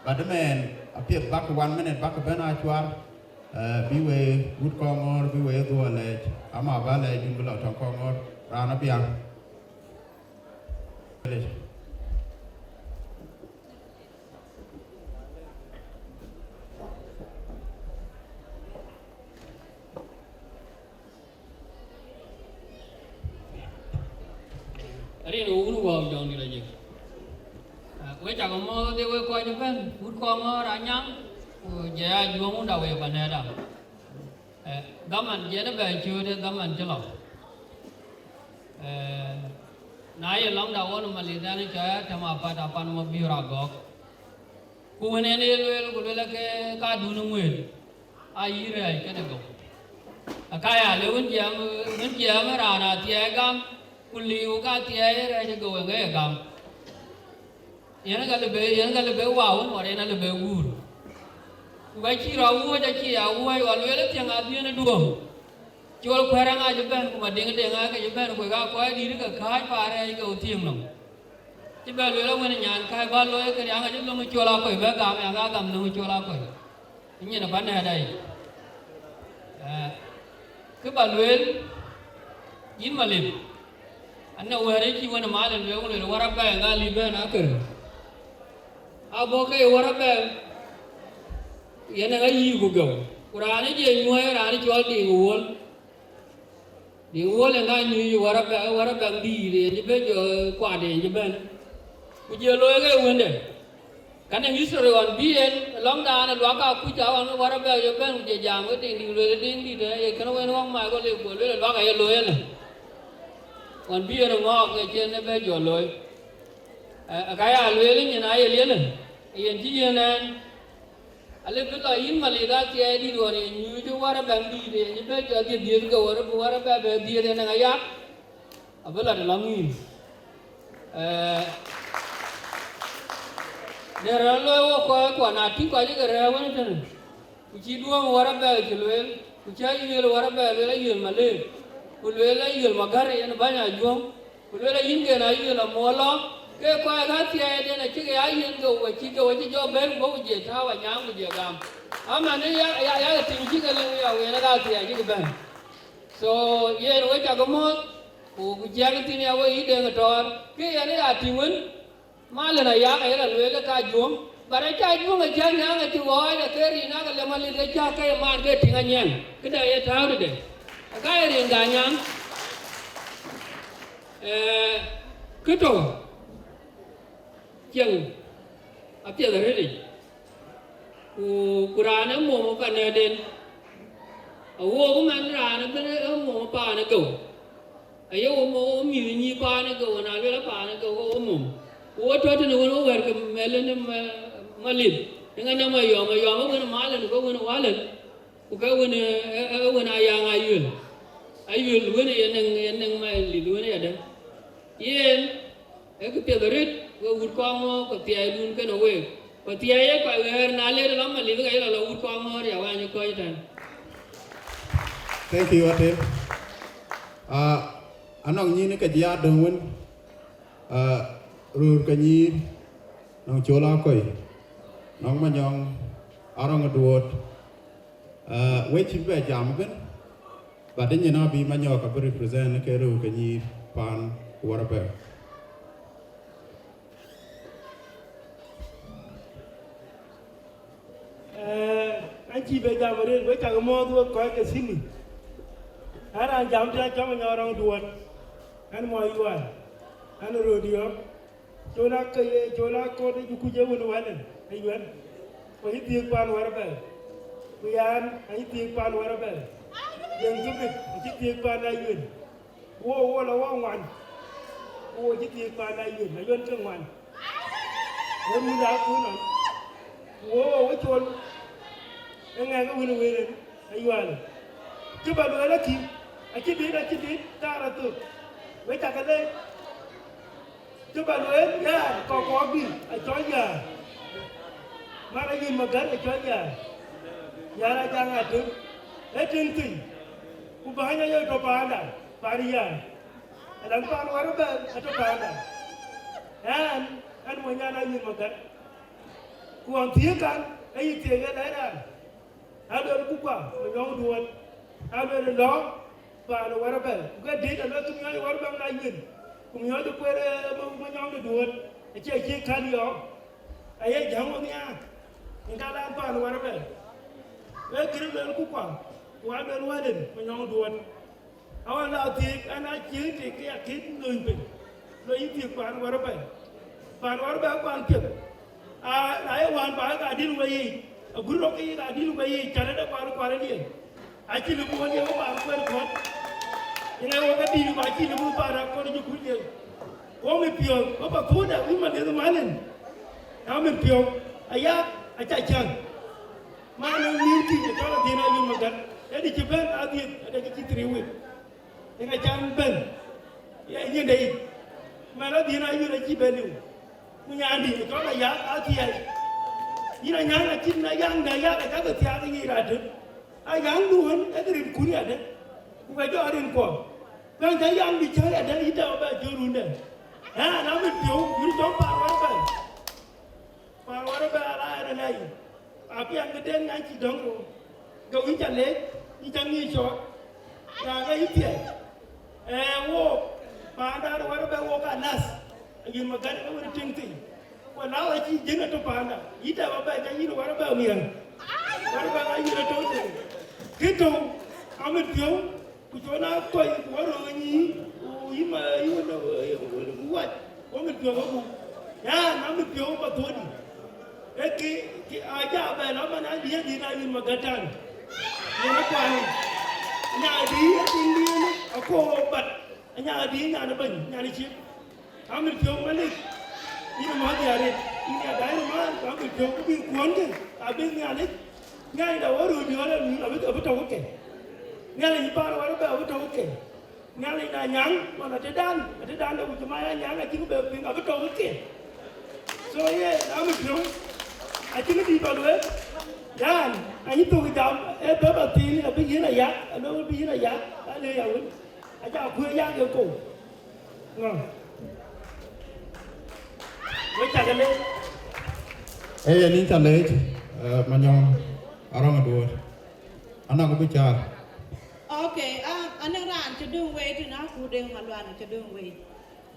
badamen apiat bak 1 minute bak bena chwar biwe wood kongor biwe duale ama bale jumlo tong kongor rana biang Ari nu wow jong ni lagi. We cakap mau dia we kau japan wood kongor anyang giờ juang unda we panera daman giờ nó về chưa thì daman chưa lắm nãy long đầu nó mà liền ra nó chơi tham apa tapan mà biar agak kuhen ini lu là cái du nó nguyên ai rồi cái đó cái à nếu vẫn giờ mà ra là tiệt gam kuliu cái tiệt rồi thì gọi cái gam yang cái lebih wow mà đây là lebih gur Wai kira uwa ja kia uwa wal wele tiang adiana duom chol kwarang aja ben kuma ding ka ben ko ga ko di ka khai pare ka utiang long ti ba wele wena nyan kai ba lo ka yang aja lo chola ko ba ga ya ga gam no chola ko ni na ban ha dai ke ba wele yin malim anna were ki wena malen we wara ba ga li ben akar abo ke wara ba yana yi gugo kurani je nyoy rani chol di wol nga nyi wara ba di de je be jo kwa de je ben ku je lo ge wende kan ngi sore on bien long da na lo ka ku ja on wara ba je ben je jam ko ting lo ding di de e kan wen wong ma ko le ko le lo ka ye lo ye on bien ngo ke je ne be jo lo ka ya lo ye ni na ye le ne yen ji ye nan ale betul ini malida tiada di luar ini itu wara bangdi deh, ini betul dia juga wara bangdi dia dengan ayak, apalah dalangi. Deralo ko nati ko aja kerawan itu, uci dua wara bangdi luel, uci aja wara bangdi luel malay, luel magar yang banyak jual, luel ini kena luel mola. Cái coi cái tiệt đây này chứ cái ai hiện đồ và chỉ cho bên bố về thao và nhám của về gam, mà nếu ya tìm chỉ cái lưng vào cái nó ra tiệt chứ cái bên, so ye rồi chắc có một, của cái tin nhau ý đừng có tròn, cái này là tìm vấn, mà lần này ya cái là lưỡi cái cá juông, Bara cha ju nga cha nga nga chu oi da ke ri na ga le mali de cha ke man ke tinga nyen ke da ye ta de ka ri nga nyang ke to cheng a pye da ri ku ra na mo ka ne den a wo ko man ra na ke mo pa na go a yo mo mi ni pa na go na le pa na go mo wo to te no wo wer ke mele ne Malith dengan nama Mayom mana malan ko wona walan ko ka wona wona yang ayul wona yeneng Malith wona yada yen e ko pedarit ko wur ko mo ko tiay dun ke no we ko tiay ko wer na le la Malith ga la wur ko mo ya wa ni ko yitan. Thank you Ate. Anong ni ka dia dong wen rur ka ni nong chola koi nong manyong arong aduot which be jam ben but then you know be manyo ka represent ke ru ka ni pan Warrabek. Anh chị bây giờ mới với cả mô đua có cái xin anh giảm ra cho mình orang duot anh mau yuan anh rodeo Jola ko de ku je wona wanen ay wan ko hitti pan Warrabek ku yan ay hitti pan Warrabek den jubit hitti pan ay yun wo la wo wan wo hitti pan ay yun ay yon ke wan wo mu da ku non wo chol nga ga wona wenen ay wan ke ba do la ki a ci bi tara to we ta ka de coba luar ya kau kopi aja mana ini magar aja ya jangan tu tinggi kubahnya ya itu pada paria dalam pan Warrabek atau pada kan menyana ini magar kuang tiakan tiaga daerah ada kupa menyong dua ada dong pan Warrabek bukan dia ada tu yang Warrabek lain cùng nhớ tôi quên mà nhau được đuổi chơi chơi khá nhiều ấy chẳng có nha người ta làm toàn là vậy lấy cái lớn cũng quảng quá đơn quá đình mà nhau đuổi ông nào thì anh ấy chiến thì cái kít người mình rồi ít việc quản quá vậy quản việc lại hoàn bảo cả đi luôn vậy guru đó cái cả đi luôn vậy chả đã quản đi ai chỉ lúc muốn nhiều bạn quên thôi yang awak kati ni baci ni pun para kau ni jukul dia. Kau mempion, apa kau dah lima dia tu mana? Kau mempion, ayah acak cang. Mana mimpi ni kalau dia nak lima kan? Jadi cepat ada kecil teriwet. Yang cang ben, ya ini dah. Mana dia nak lima kecil ben ni? Punya andi kalau ayah ayah. Ina nyang kecil na yang daya ada kata tiada ni rada. Ayang duan ada rim kuri ada. Bukan jauh rim kau. Kan saya yang bicara ada ida apa jurunda. Namun dia juru jompa Warrabek ada lagi. Apa yang gede ngaji dongro. Kau ini jalek, ini jangan short. Yang itu wo pada Warrabek wo kanas. Ingin makan kau ini tinggi. Walau aji jengat tu pada. Ida apa yang ini Warrabek mian. Warrabek lagi ada tu. Kita amat dia. Kujona koi waro ni ima buat kami pio kamu ya kami pio patoni ki aja apa nama dia di dalam magatan yang apa ni nyadi tinggi ni aku obat nyadi nyana ban nyani chip kami pio Malith ini mah dia ini ada mana kami pio kubi kuande abis nyani dah waro dia ni abis tahu ke Ngali ni para Warrabek aku tahu ke. Ngali na nyang mana ada dan aku cuma nyang aja aku berping aku tahu ke. So ye, kami bilang, aja ni di bawah. Dan, ini tu kita berarti ni apa ini ayat, apa ini ayat, ada yang ni. Aja aku ayat yang kau. Macam mana? Ni challenge manyong orang dua. Anak aku bicara. Okay, anang ran chadung way to na kudeng malwan chadung way.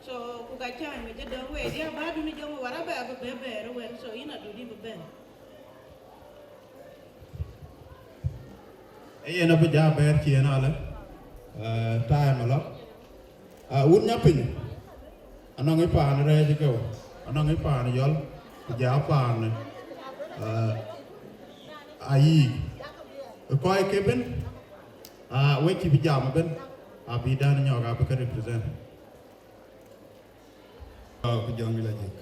So kukacha me je do we dia ba du ni jo Warrabek be be we so ina do di be. Ena be ja ber chi na le time lo un nya pin anong I pa na re ji ko anong I pa na yol ja pa na ai ko ai ke ben we ki bi jam ben abi dan nyo ga be ka represent ku jong la jik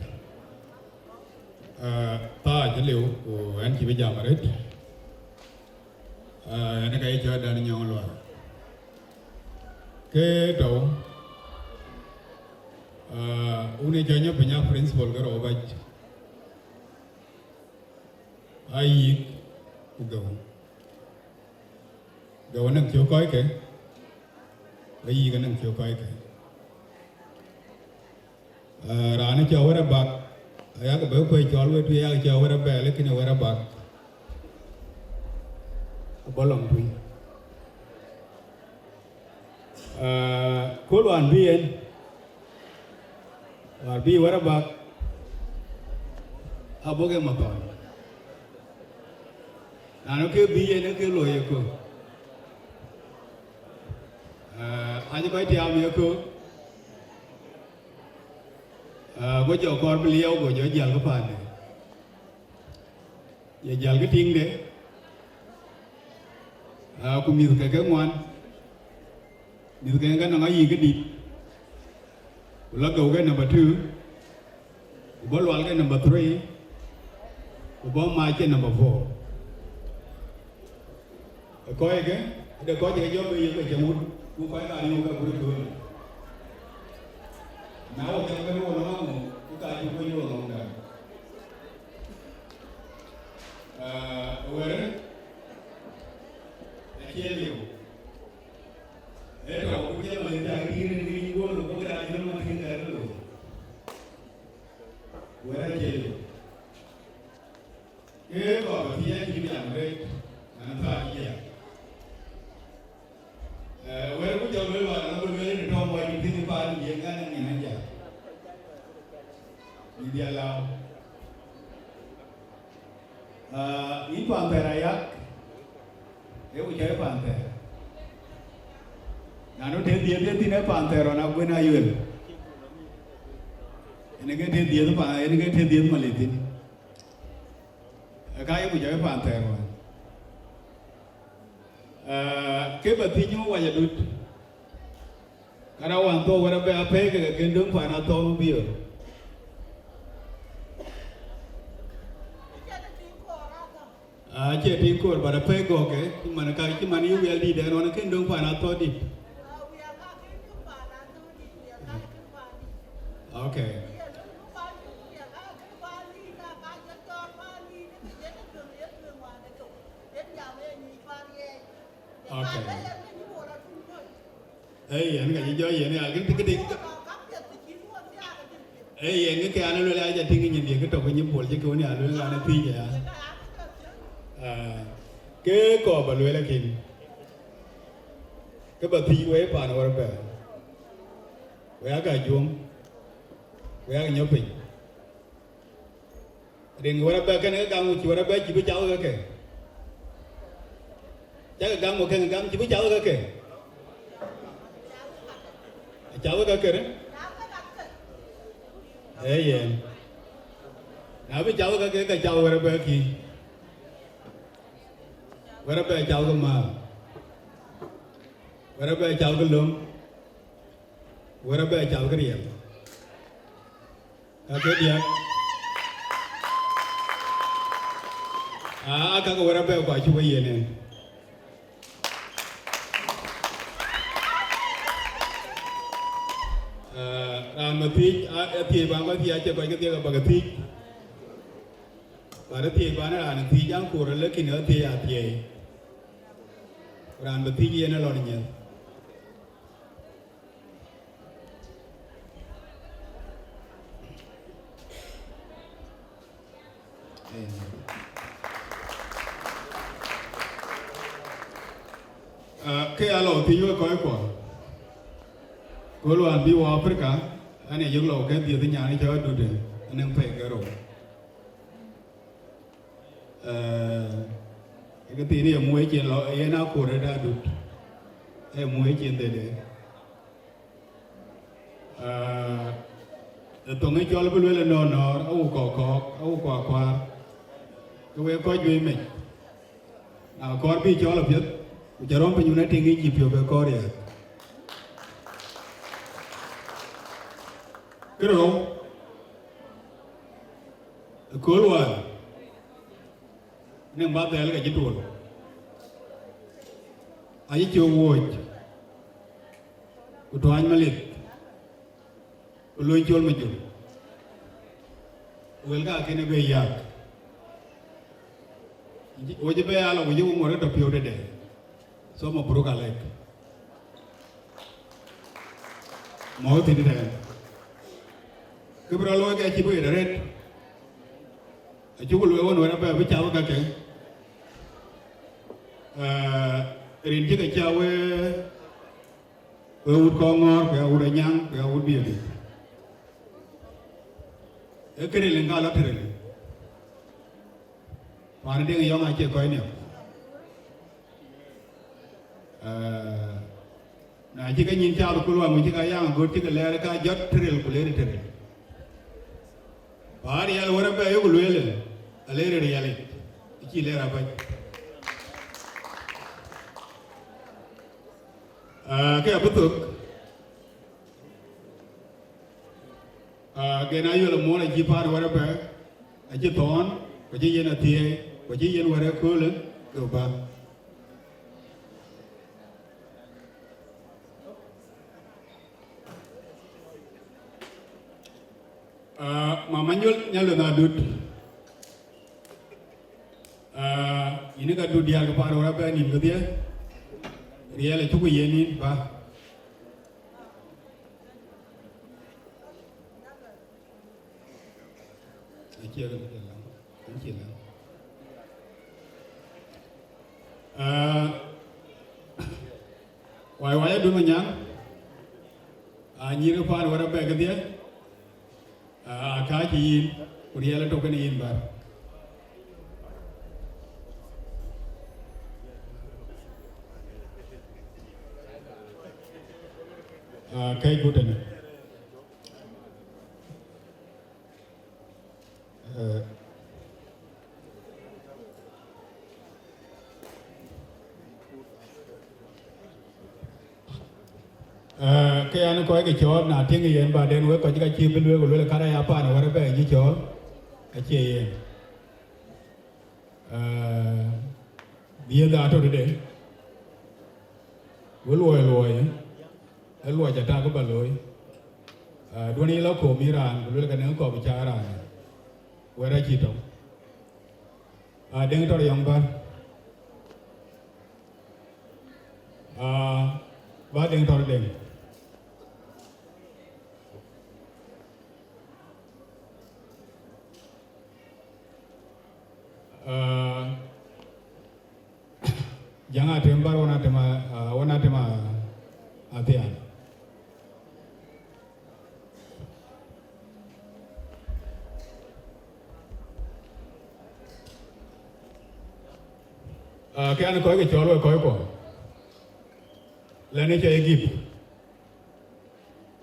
ta je liu ku an ki be jam re ne ka I cho dan nyo lo ke do uni cho nya punya principal ga ro ba ai ku go nang chiếu coi cái gì cái nang chiếu coi cái ra nó cho Warrabek ya cái bữa quay cho luôn tuy ya cho Warrabek lấy cái nào Warrabek bao lòng tuy cố đoàn biên bi Warrabek abo cái mặt còn nó kêu bi nó kêu lôi cô anh có thể làm gì cô? Có cho con beli áo của cho giờ cái phần này, giờ cái tiếng đấy, cũng nhiều cái ngoan, nhiều cái nói gì cái đi, là cầu cái number 2, bỏ loạn cái number 3, bỏ mai cái number 4, coi cái, để có cái job bây giờ cái chồng ku phải là yêu các bữa cơm nào trong cái đồ nó ku ta yêu cái đồ lòng đàn rồi chia liều để rồi cũng như mình đang đi vô rồi có cái gì nó thiên cái rồi rồi chia liều cái còn thì anh chỉ làm đây anh phải gì where would you live? I don't know where to talk about it. This part of the young and India. India Lao. In Panther Ayak, they would have Panther. Now, don't take the other thing a Panther on up when I will. And again, take the other Panther, and again, take the other Malith. A guy would have Panther one. Cái bậc thi nhau vậy được, cái nào hoàn toàn là về áp cái đường phải là to bây giờ. Chỉ tiếng cồn và áp cái nhưng mà cái mà yêu về đi để nó cái đường phải là to đi. Okay. Okay. Hey, anh cái gì cho vậy nè, cái tiếng. Hey, cái anh nói là giờ tiếng nhìn cái trâu cái nhím bùn chứ cô nè, nói là nó phi vậy cái cò bà nói là kìm, cái bà thi quế bà nó Warrabek, quế cái chuông, quế cái nhóc bình, đừng Warrabek cái này cái một Warrabek chỉ biết cháu cái chắc là gam một cái gam chỉ biết cháu cái kì cháu cái kì đấy đấy vậy nào biết cháu cái cháu Warrabek kì Warrabek cháu cái mà Warrabek cháu cái lúm Warrabek cháu cái điểm cái điểm các Warrabek phải chú ý này mà thì bạn có thì cho coi cái tiếng là thì và thì bạn là thì giang cổ là cái nữa thì thì bạn thì gì nó lo nhỉ cái alo thì vô coi quả cô luôn đi vào Africa anh ấy dùng lẩu cái điều thứ nhà này cho đủ được anh em phải cái rồi cái tí này mua chuyện lẩu ấy nào cổ ra đủ em mua chuyện đấy tụi ấy cho nó bên là nó âu quả cái về coi duy mình con bị cho là biết giờ đó bây giờ nó tiếng gì biểu về coi đấy cái đó cố luôn nên bắt đầu cái gì đó ai chịu ngồi của đoàn Malith lôi chôn mà chôn vậy cái này bây giờ ôi chứ bây giờ là ôi chứ ngồi đó phiêu đấy so mà bro cả lại máu thì đấy cái bro lôi cái chi bây giờ đấy chú lôi ngồi đó bây giờ cháu cái riêng chứ cái cháu út con ngor cái út nhang cái út bia đi cái này là ngã lắm thế này mà nó đang yong ai chơi coi nhiều nãy chỉ cái nhìn chào được luôn mình chỉ cái yang gột chỉ cái lẽ cái giật thế này và đi al Warrabek yêu lùi lên lẽ rồi đi chỉ lẽ ra vậy cái Athok cái này là mua là chỉ phá Warrabek chỉ toán có chỉ yên là thiê có chỉ yên Warrabek cố lên được ba mà mình nhớ là đứt ini kan đứt dia kepada Warrabek ni betul ya dia là chúc yên ni ba chia cái cũng chia Wai dulu manyang, nyiri fan Warrabek ke dia, kaji, kuriya la token in bar. Kai gutan. Cái anh có cái chỗ nào tiếng Yên và đến với có cái chi bên của là cái apa nó Warrabek như chỗ cái chi bây giờ thôi đấy với lùi chả ta có bà lùi đôi này là cổ miran của cái nướng cỏ bị chả ra với ra chi đâu đừng thôi yang ban và đừng thôi đừng jangan tembar wana tema atian cái anh có cái chỗ rồi có là nên chơi gip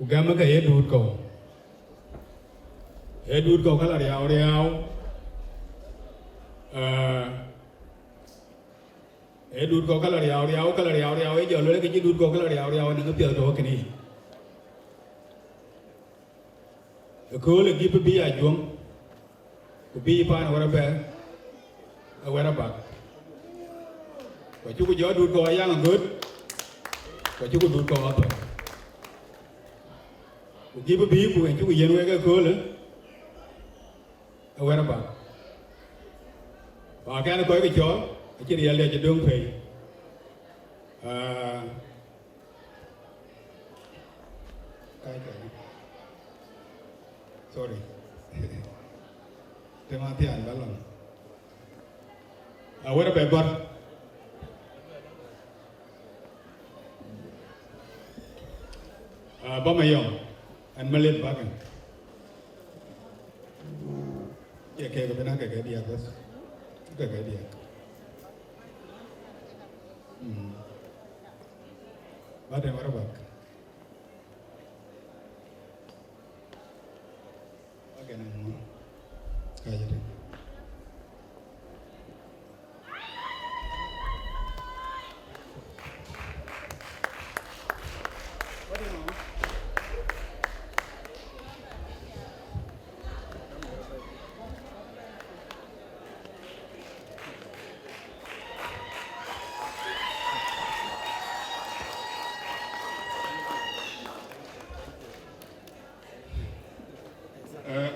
ugama cái edut kau kalau riau đút có cái là riau ấy giờ lấy cái gì đút có cái là riau đừng có tiêu thụ cái này cứ là cái bia chuông cái bia pan Warrabek và chú có gió đút có yang good và chú có đút có Athok cái bia của anh chú có yên với cái cứ nữa Warrabek và cái nó có cái chó chỉ đi lên cho đường thủy sorry tema tian balon Warrabek bar Mayom and Malith Bagan. Yeah, okay, but I can get the others. Get the idea. But I'm Warrabek. Again, I'm Kajari. What do you know?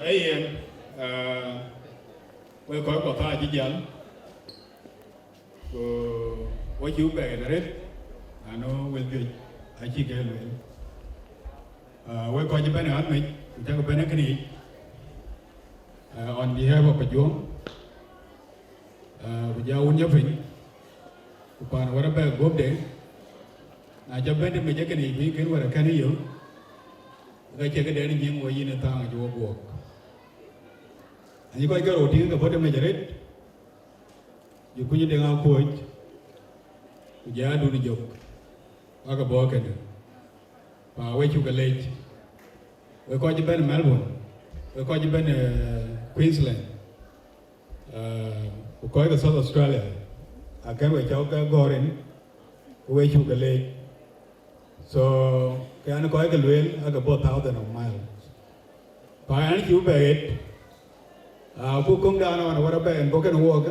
Ian, we có một vài chỉ dẫn của chú bè là rất nó will be I chỉ cái luyện we có những bên ở mình chúng ta có bên cái gì on behalf of the John bây giờ uống nhớ phình còn what about gốp đến cho bên mình cái gì vì cái là cái này cái chơi cái đấy những người gì nữa ta cho buộc anh coi cái đầu tiên cái bữa mình giải thích dù có những điều ngao khôi giá đủ đi dục và cái bữa cái nữa và quay chụp cái lệch quay coi như bên Melbourne quay coi như bên Queensland coi cái South Australia cái quay cháu cái Gorin quay chụp cái lệch so cái anh coi cái luyện cái bữa tháo từ nòng mile và anh chịu về phụ công đa nó là Warrabek and broken work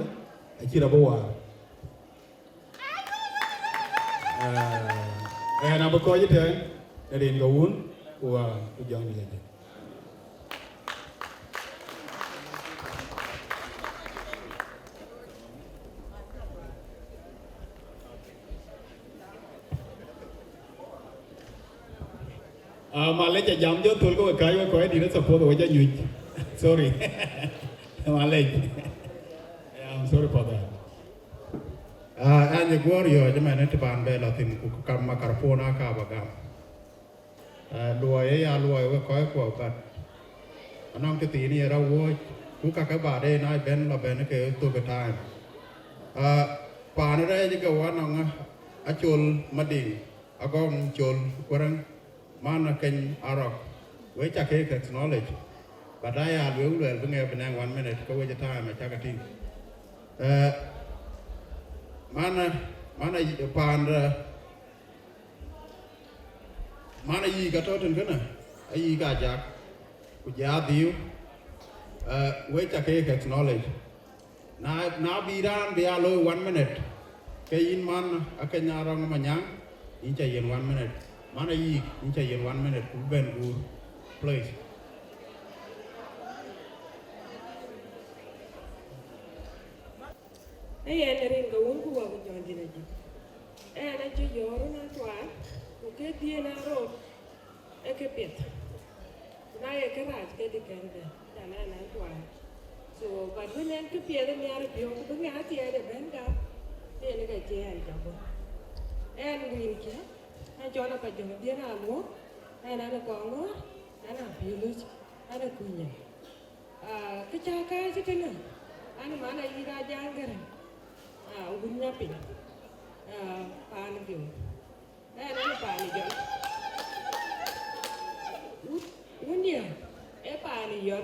chỉ là bao and I'm coi như thế để đến cái uốn của dòng như thế mà lấy cho giảm cho tôi có cái mà đi nó support với cho nhụy sorry mà lấy I'm sorry for that anh vừa rồi cho mình cái bàn bè là tìm cầm mà carbona cả bagam đuôi ya đuôi với coi của bạn anh ông cái tí này ra vui cũng các bà đây nói bên là bên cái tôi cái time bàn đây cái quan ông chôn mà đi agom chôn quăng mana kênh Athok với chắc cái knowledge và đây là lưu luyện với nghe bên anh 1 minute có với time mà chắc cái tin mana pan mana yi cái đó trên cái này yi cái chắc của giá điêu với chắc cái knowledge na bi ran bi alo 1 minute cái in man cái nhà rong mà nhang in chạy in 1 minute mana yi in chạy in 1 minute cũng bên của place anh rin cái uống của vợ chồng gì này chứ anh cho gió nó tỏa cái tiền nó rồi cái bẹt này cái rác cái đi cái này là nó tỏa so và cái này cái bẹt nó nhà rồi cái nhà thì ai để bên cả thì nó cái chơi anh cháu anh rin kia anh cho nó phải dùng tiền nào mua anh nó còn nó anh là phiêu anh là cunya cái cha cái chứ cái này anh mà này đi ra giang cái này ugunya pin pan kiểu nó pan này ugunya pan này giờ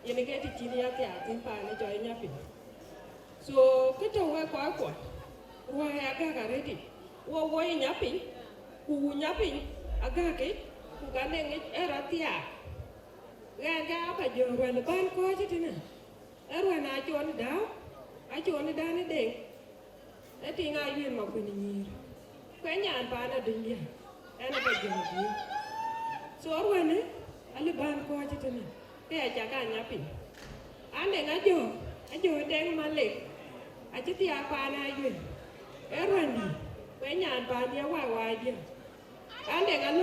ini cái thì ya cái pan này cho nya pin so cái trâu quá aga ready wo nya pin ku nya pin aga cái ku cái này era tia ga apa giờ rồi là ban coi chứ thế nào rồi na cho nó đáo cho nó đá nó đen thì ngay viên mà quên nhiều cái nhà anh bán ở đường nhà anh phải dùng nhiều số rồi nữa anh bán coi chứ thế nào cái chả cả nhà pin anh để anh cho đen mà lệ anh chỉ thì anh bán ai viên cái rồi này cái nhà anh bán nhiều hoài đi anh để anh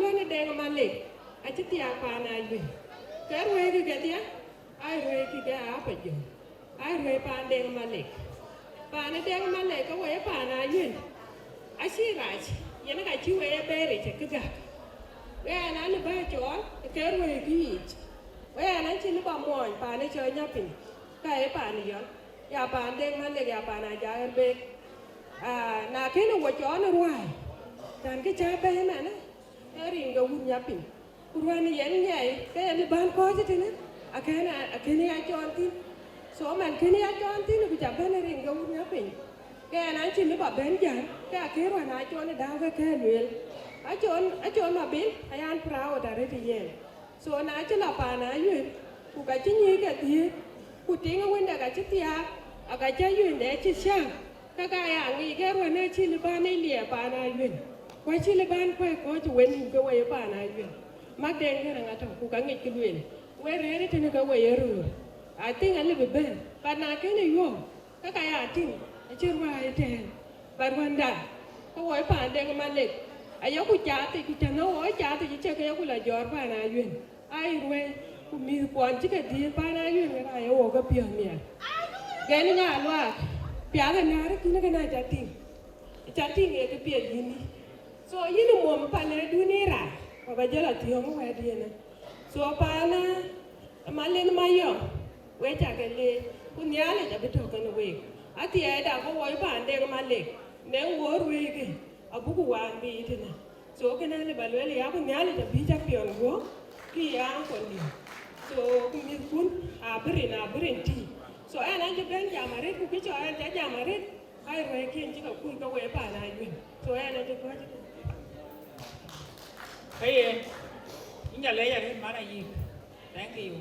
luôn nó đen mà lệ anh chỉ thì anh bán ai viên cái rồi cái gì ai rồi cái áo phải dùng ai rồi bán đen mà lệ bạn đen mà lệ có vậy bạn ai vậy ai xí lại vậy nó cái chú ấy bé thì cái gà we ana ni ba chol ke we ki we ana chi ni ba mo pa ni cho nyapin ka e pa ni yo ya pa Deng man le ya pa na ja be na ke no wo cho no ruai tan ke cha be na na e ring ga wun nyapin kurwa ni yen nyai ke ni ban ko chi tin akene ya cho tin so man kene ya cho tin ku cha be na ring ga wun nyapin ke ana chi ni ba ben jan ka ke ro na cho ni da ke lwel achon ma bin ayan prao da re yen so na chi la pa na yun ku ka chi ni ka ti ku ti nga wenda ka chi tia aka cha yun de chi sha ka ka ya ngi ke ro na chi li ba ni lie pa na yun kwa chi li ban kwa ko chi wen ni ko we pa na yun ma den ke nga to ku ka ngi ki lwen we re re ti ni ka we ru a ti nga li be ben pa na ke ni yo ka ka ya ti a chi ro ai te ba wanda ko we pa den ma le ayo ku cha ti ku cha no o cha ti che ke ku la jor pa na yun ai ruwe ku mi kwon chi ke di pa na yun ga ayo wo ga pion mia ge ni nya lwa pia ga na re ki na ga na cha ti nge ke pia yini so yini mo pa na du ni ra ko ba jela ti ho mo di na so pa na Malith Mayom we cha ke le ku nya le ja bi to ka no we ati e da ko wo pa Deng ma le ne wo ruwe ke abuku wan bi itina so kana le balwele ya ku nyale da bi ja pion go ki ya ko ni so ku mi kun abrin ti so ana je ben jamare ku ki cho ja jamare ai ro ken ji ka ku ka we pa na yun so ana je ko ji hey inya le ya ma na yi thank you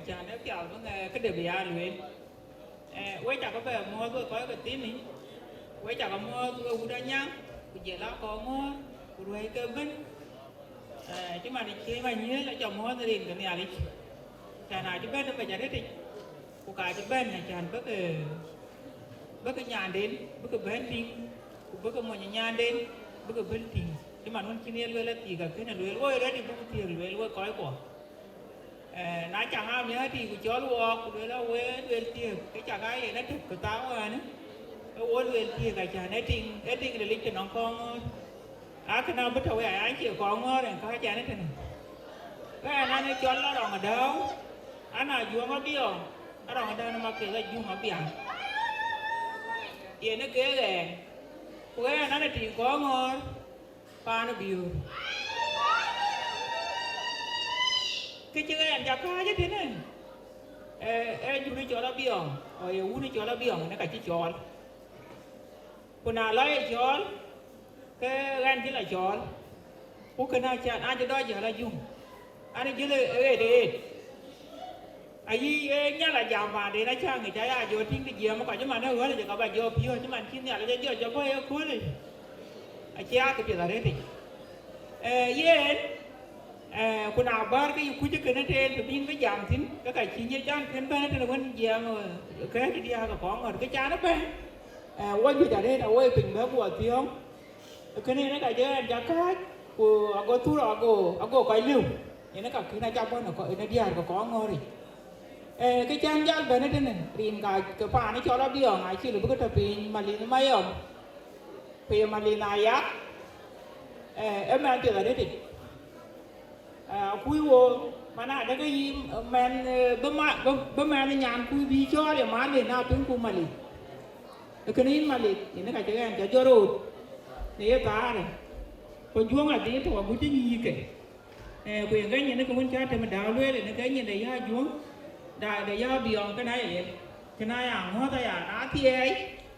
cha nó chào nó cái đề bị ai luyện quay chào các bạn mua tôi có cái tin này quay chào các mua tôi udah nhang bây giờ là có mua udah cái bên chứ mà đi chơi mà nhớ là chồng mua thì cái này đi cha nào chứ bên nó phải trả đấy của cả chứ bên này chàng bất cái nhà đến bất cái bên đi bất cái một nhà đến bất cái bên thì chứ mà nó chỉ nên là thì cái này luyện ôi đấy thì bất cái tiền luyện ôi coi của nãy chẳng ai nhớ thì của chó luôn của đứa đâu quên tiền cái chẳng ai vậy nó thực của tao rồi nữa nó quên tiền cái chả nó tiền là lịch cho nó con cái nào biết thôi ai chịu con ngơ này có chả nó thế này cái này nó chó nó đòn ở đâu anh nào vuông ở biếng nó đòn ở đâu nó mà kêu là vuông ở biếng tiền nó kế rồi cái này nó tiền con ngơ pa nó biểu cái chữ em chả có chứ thế này em chú đi cho nó biếng rồi u đi cho nó biếng nó cả chỉ choคนน่ะร้อยจอลก็กันที่ละจอลพวกคนน่ะจะอาจจะได้จะละยุ่งอันนี้จะเลยเด็ดไอ้ยี่เนี่ยละยาวมาเดี๋ยวนะช่างไอ้ใจอ่ะโยทิ้งที่เยี่ยมมาก่อนจะมาเนี่ยหัวเลยจะกับว่าโยพิวจะมันคิดเนี่ยเราจะโยจะพ่อเอาคู่เลยไอ้เจ้าก็เป็นอะไรดิเย็นคนน่ะบ้านก็อยู่คุยจะกันนั่นเองแต่บินไปยามทิ้งก็ไก่ชิ้นเยอะจังเพื่อนบ้านนั่นเป็นคนเยี่ยมแค่ที่เดียวก็ของเงินก็จ้านั่นไปวันที่จะได้เอาไว้เป็นแบบว่าที่ห้องcái này nó cái chứ giá khác của ago thu rồi ago cái liu vậy nó cả khi này trong nó có đi ăn có ngon đi cái trang gian về nó thế này tiền cái pha nó cho nó đi ở ngày xưa là bữa cái tiền Malith Mayom tiền Malith Ayak em ăn tiền là đấy thì quý vô mà nãy đó cái gì men bữa men nó nhàn quý bi cho để má để nào tiếng của Malith cái này Malith thì nó cái chứ ăn cho rồi này ta này còn vuông là tí thôi cũng chứ gì kể quyền cái gì nó cũng muốn cha thì mình đào lên để nó cái gì này ha vuông đại để do biong cái này hóa tay đá thì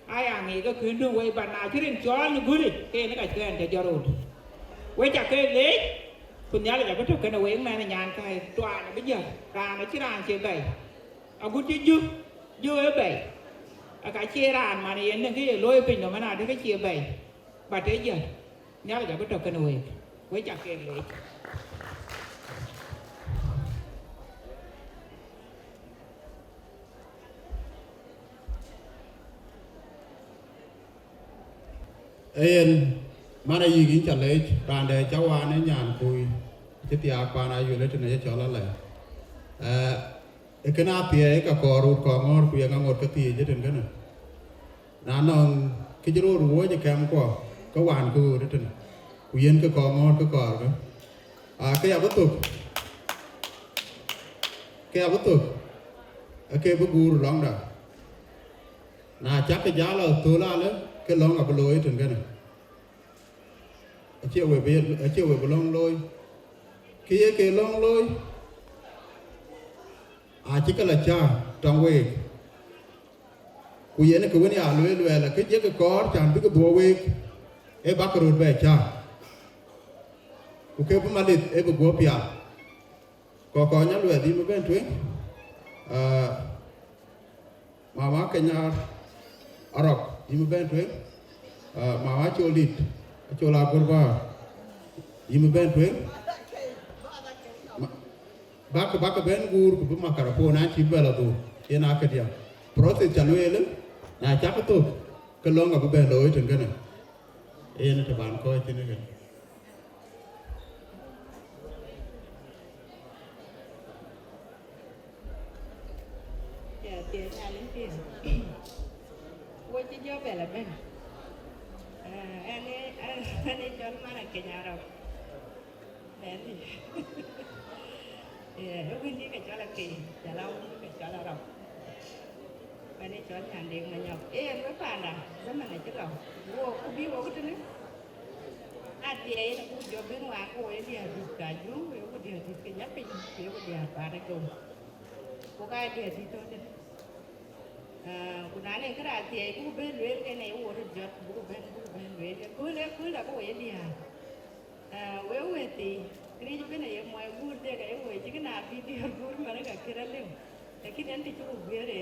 ai nghĩ cái khuyến đường quay bạn nào chứ đến chó nó vui cái nó cái ăn cho rồi quay chặt cái lấyคุณย่าเลยจะก็ถูกกันเอาไว้แม่ในงานใครตัวเนี่ยไม่เยอะร้านที่ร้านเชียร์ใบเอากูจะยืดใบcáiเชียร์ร้านมาเนี่ยนึงที่ลอยไปหน่อยมันอาจจะcáiเชียร์ใบbà thế giờ nhớ là có trò cái nồi với chặt kèn lệ em mà đây gì chặt lệ bàn đề cháu anh ấy nhàn cùi chứ tiệt qua nàyอยู่เลยnày cho nó lại cái nào tiệt cái cò ruột cò ngor cùi ngang ngột cái tiệt chứ đừng cái này nãy cái chỗ ruột ruột cho kem qua có hoàn cứ đó trên, yên cái cò ngon cái cò đó, Kaya betul. Kaya betul. Kaya berguru long dah. Nah cak jala tu lah le. Ke long apa loy tu kan? Aje we belong loy. Kaya ke long loy. Aje kalau cah tang we. Kuya ni kau ni alu lah. Kerja ke kor jangan pergi dua we. Bakarut baik cah. Kuke pemalit bergua pia. Kokonya lu di mana tu? Mama kenyar Athok di mana tu? Mama colit, cola kurba di mana tu? Bak ben gur kubu makar pun nanti bela tu. Ia nak dia. Proses jalu elem. Nah cakap tu kelong aku ben loy tu kan? Ia nak teban kau itu ni kan? Tiền nhà lên tiền quay chứ gió về là bên anh ấy cho nó là cái nhà rồi mẹ thì lúc đi cái cho là kỳ nhà lâu cái cho là rồi anh ấy cho nhà điện mà nhọc em mới phàn à giống mà này chứ rồi vô cũng biết vô cái thứ thì ấy là cũng cho bên ngoài cô ấy đi được cả chúng rồi có điều thì cái nhất cái điều cái điều bà đây cùng có cái điều thì thôi kuna ne kara ti ku be lwe ke ne wo ro jot ku be lwe ku la ko ye dia we ti kri ju ne ye mo gur de ga we ji na bi di gur ma ga kira le ki den ti ku be re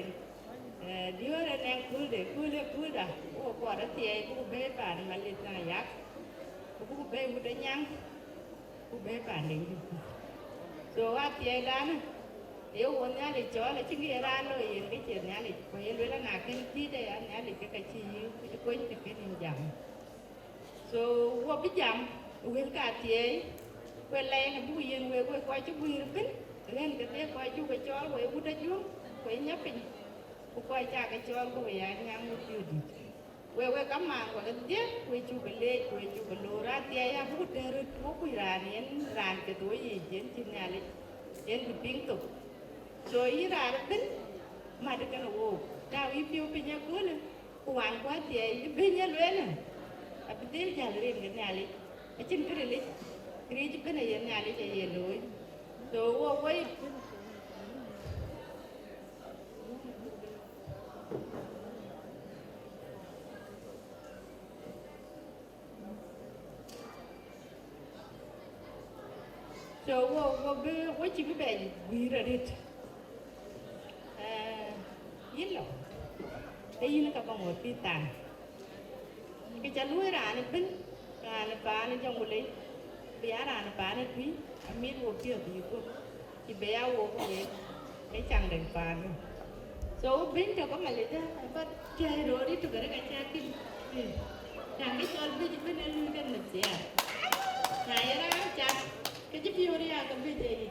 dio re ne ku da o ko ra ti ku be pa ma le na yak ku be mu de nyang ku be pa ne so a ti da na yêu quân nhà lịch chó là chính cái ra rồi cái chuyện nhà lịch quay lưới là ngã cái chi đây anh nhà lịch cái chi cái quên cái niềm giảm so qua biết giảm quên cả chị quên lên là bùi yên quên quay chú bùi biết lên cái té quay chú cái chó quay bút đất xuống quay nhấp mình quay cha cái chó quay anh ngang một điều gì quay cắm màng quay cái té quay chú cái lê quay chú cái lô ra té ya bút đất rồi bút quay ra nên ràn cái túi gì trên nhà lịch trên cái tiếng tục so ira bin ma de kana wo da wi piu pinya ko le wan kwa tie binya lwela abdil jalre ngi nyali achin kire le kire ji kana yen nyali je ye loy so wo wai so wo be wo chi be wi ra dit yilo đây nó có một pi tàn cái chân nuôi ra này bên ra này phá này trong một lấy bé ra này phá này quý miết vô kia thì cô thì bé vô cái chẳng đành phá nữa số bên cho có mà lấy ra bắt chơi rồi đi tụi cái chơi kim chẳng cái con bên này lui cái mình sẽ này ra chặt cái chiếc phiêu đi à cầm bây giờ gì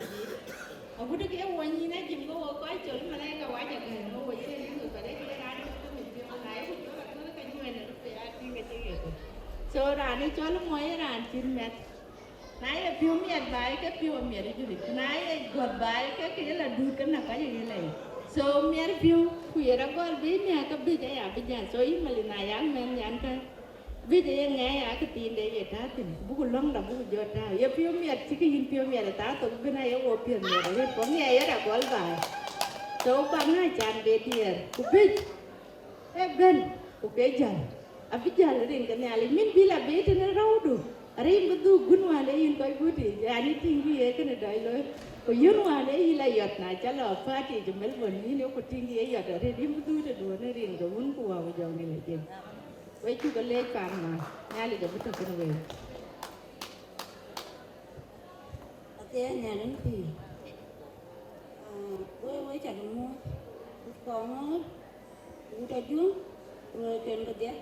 aku dah kira wangi na jim ko ko ai chol mana ka waja ka no waje ni ko kare ke ra ni ko mi ko na ai ko ko ka ni na pe a ti ke ti ko so ra ni chol moi ra tin met na ai piu miet bai ke piu miet ju ri na ai god bai ke la du ka na ka ye le so mier piu ku ye ra gol bi ne ka bi ja ya bi ja so i mali na yang men yan ka bi ja ye nge ya ka tin de ye ta tin bu ko long da bu ko jot ta ye piu miet ti ki yin piu miet ta to bi na ye wo piu miet re ko nge ye ra gol bai so ba na chan be tier ku bi e ben ku ke ja a bi ja le rin ka ne ali min bi la be te ne ro du ari bu du gun wa le yin ko bu ti ya ni tin ki ye ka ne dai lo ko yun wa le yi la yot na cha lo fa ti ju mel bon ni ne ko tin ki ye yot re di bu du te do ne rin ko mun ku wa ko jong ni le je wai chu ka le kan ma nya li ga bu ta ko we ate nya len pi we cha mo ko mo u ta ju rồi ken ka dia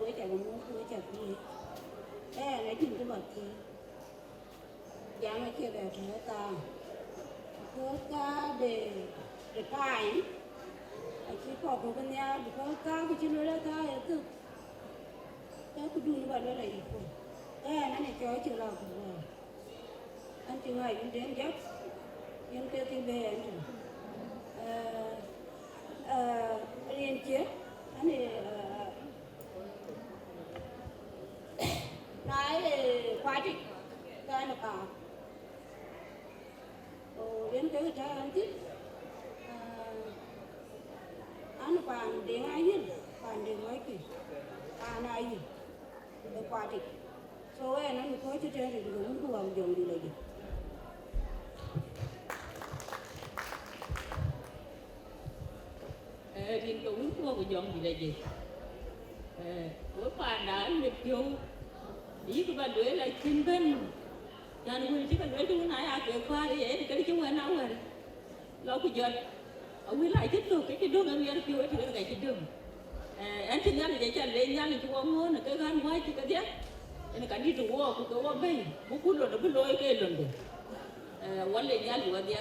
we cha mo we cha pi này tin cái vật gì giá mà kia đẹp nữa ta để cài chỉ có một cái nhà để có cá cái chuyện đó ta là cứ cái đun vào đó là gì cũng nó này cho chưa làm được anh chị ngài cũng đến giấc nhưng kêu thì về anh liên chết anh thì nói khoa trị cái là cả đến cái trái anh thích anh bàn đến ai hết bàn đến mấy kỳ bàn ai gì để khoa trị số em nó có chút trên thì cũng không bằng dùng gì lại gì riêng cũng không có dùng gì lại gì của bà đã được vô ý của bà đuổi lại kinh bên cho nên chứ bà đuổi chúng nãy à kêu qua đi vậy thì cái chúng nó rồi lâu cái giờ ông ấy lại tiếp tục cái đường anh nghe kêu ấy thì cái cái đường anh tin nhắn để cho lên nhắn thì chúng ông muốn là cái gan quay thì cái gì nên cái đi trụ của cái ông bay bố cún rồi nó cứ lôi cái lần đấy quán lên nhắn của gì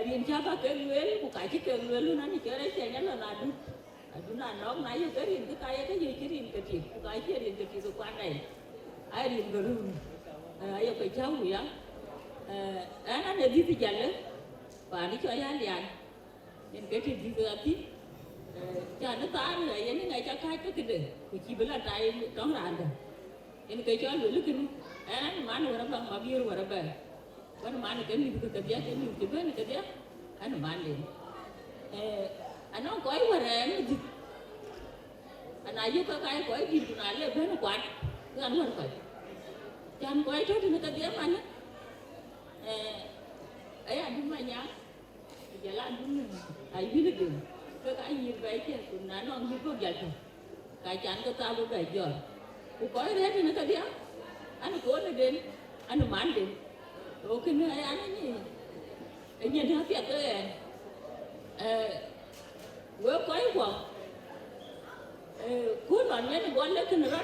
riêng cha bà cái người của cái chiếc cái người luôn anh chơi đấy chơi nhắn là đúng là nó nãy giờ cái riêng cái gì cái riêng cái gì cái gì riêng cái gì của quan này ai riêng cái luôn ai ở cái cháu gì á anh là đi thì chẳng đấy và đi cho anh đi ăn nên cái gì đi ra tí cha nó ta rồi vậy ngày cha khai cái gì của chị bên là trai đón làm rồi nên cái cháu lưỡi cái anh mà nó làm mà bia rồi vậyวันมันcái mình cái gì cái mình cái bên cái gì anh mà đi anh nó coi qua rồi anh ai giúp cái coi gì cũng nói là bên quán cái anh luôn coi chăm coi cho thì nó cái gì mà nhá ấy anh đúng mà nhá giờ là anh đúng ai biết được cái gì vậy chứ cũng nói nó không có giải thôi cái chán cái tao cũng phải giờ cũng coi đấy thì nó cái gì anh cố nó đến anh mà đến ok nữa anh ấy anh nhìn thấy việc đấy vừa quay qua cuối lần này nó lấy cái nữa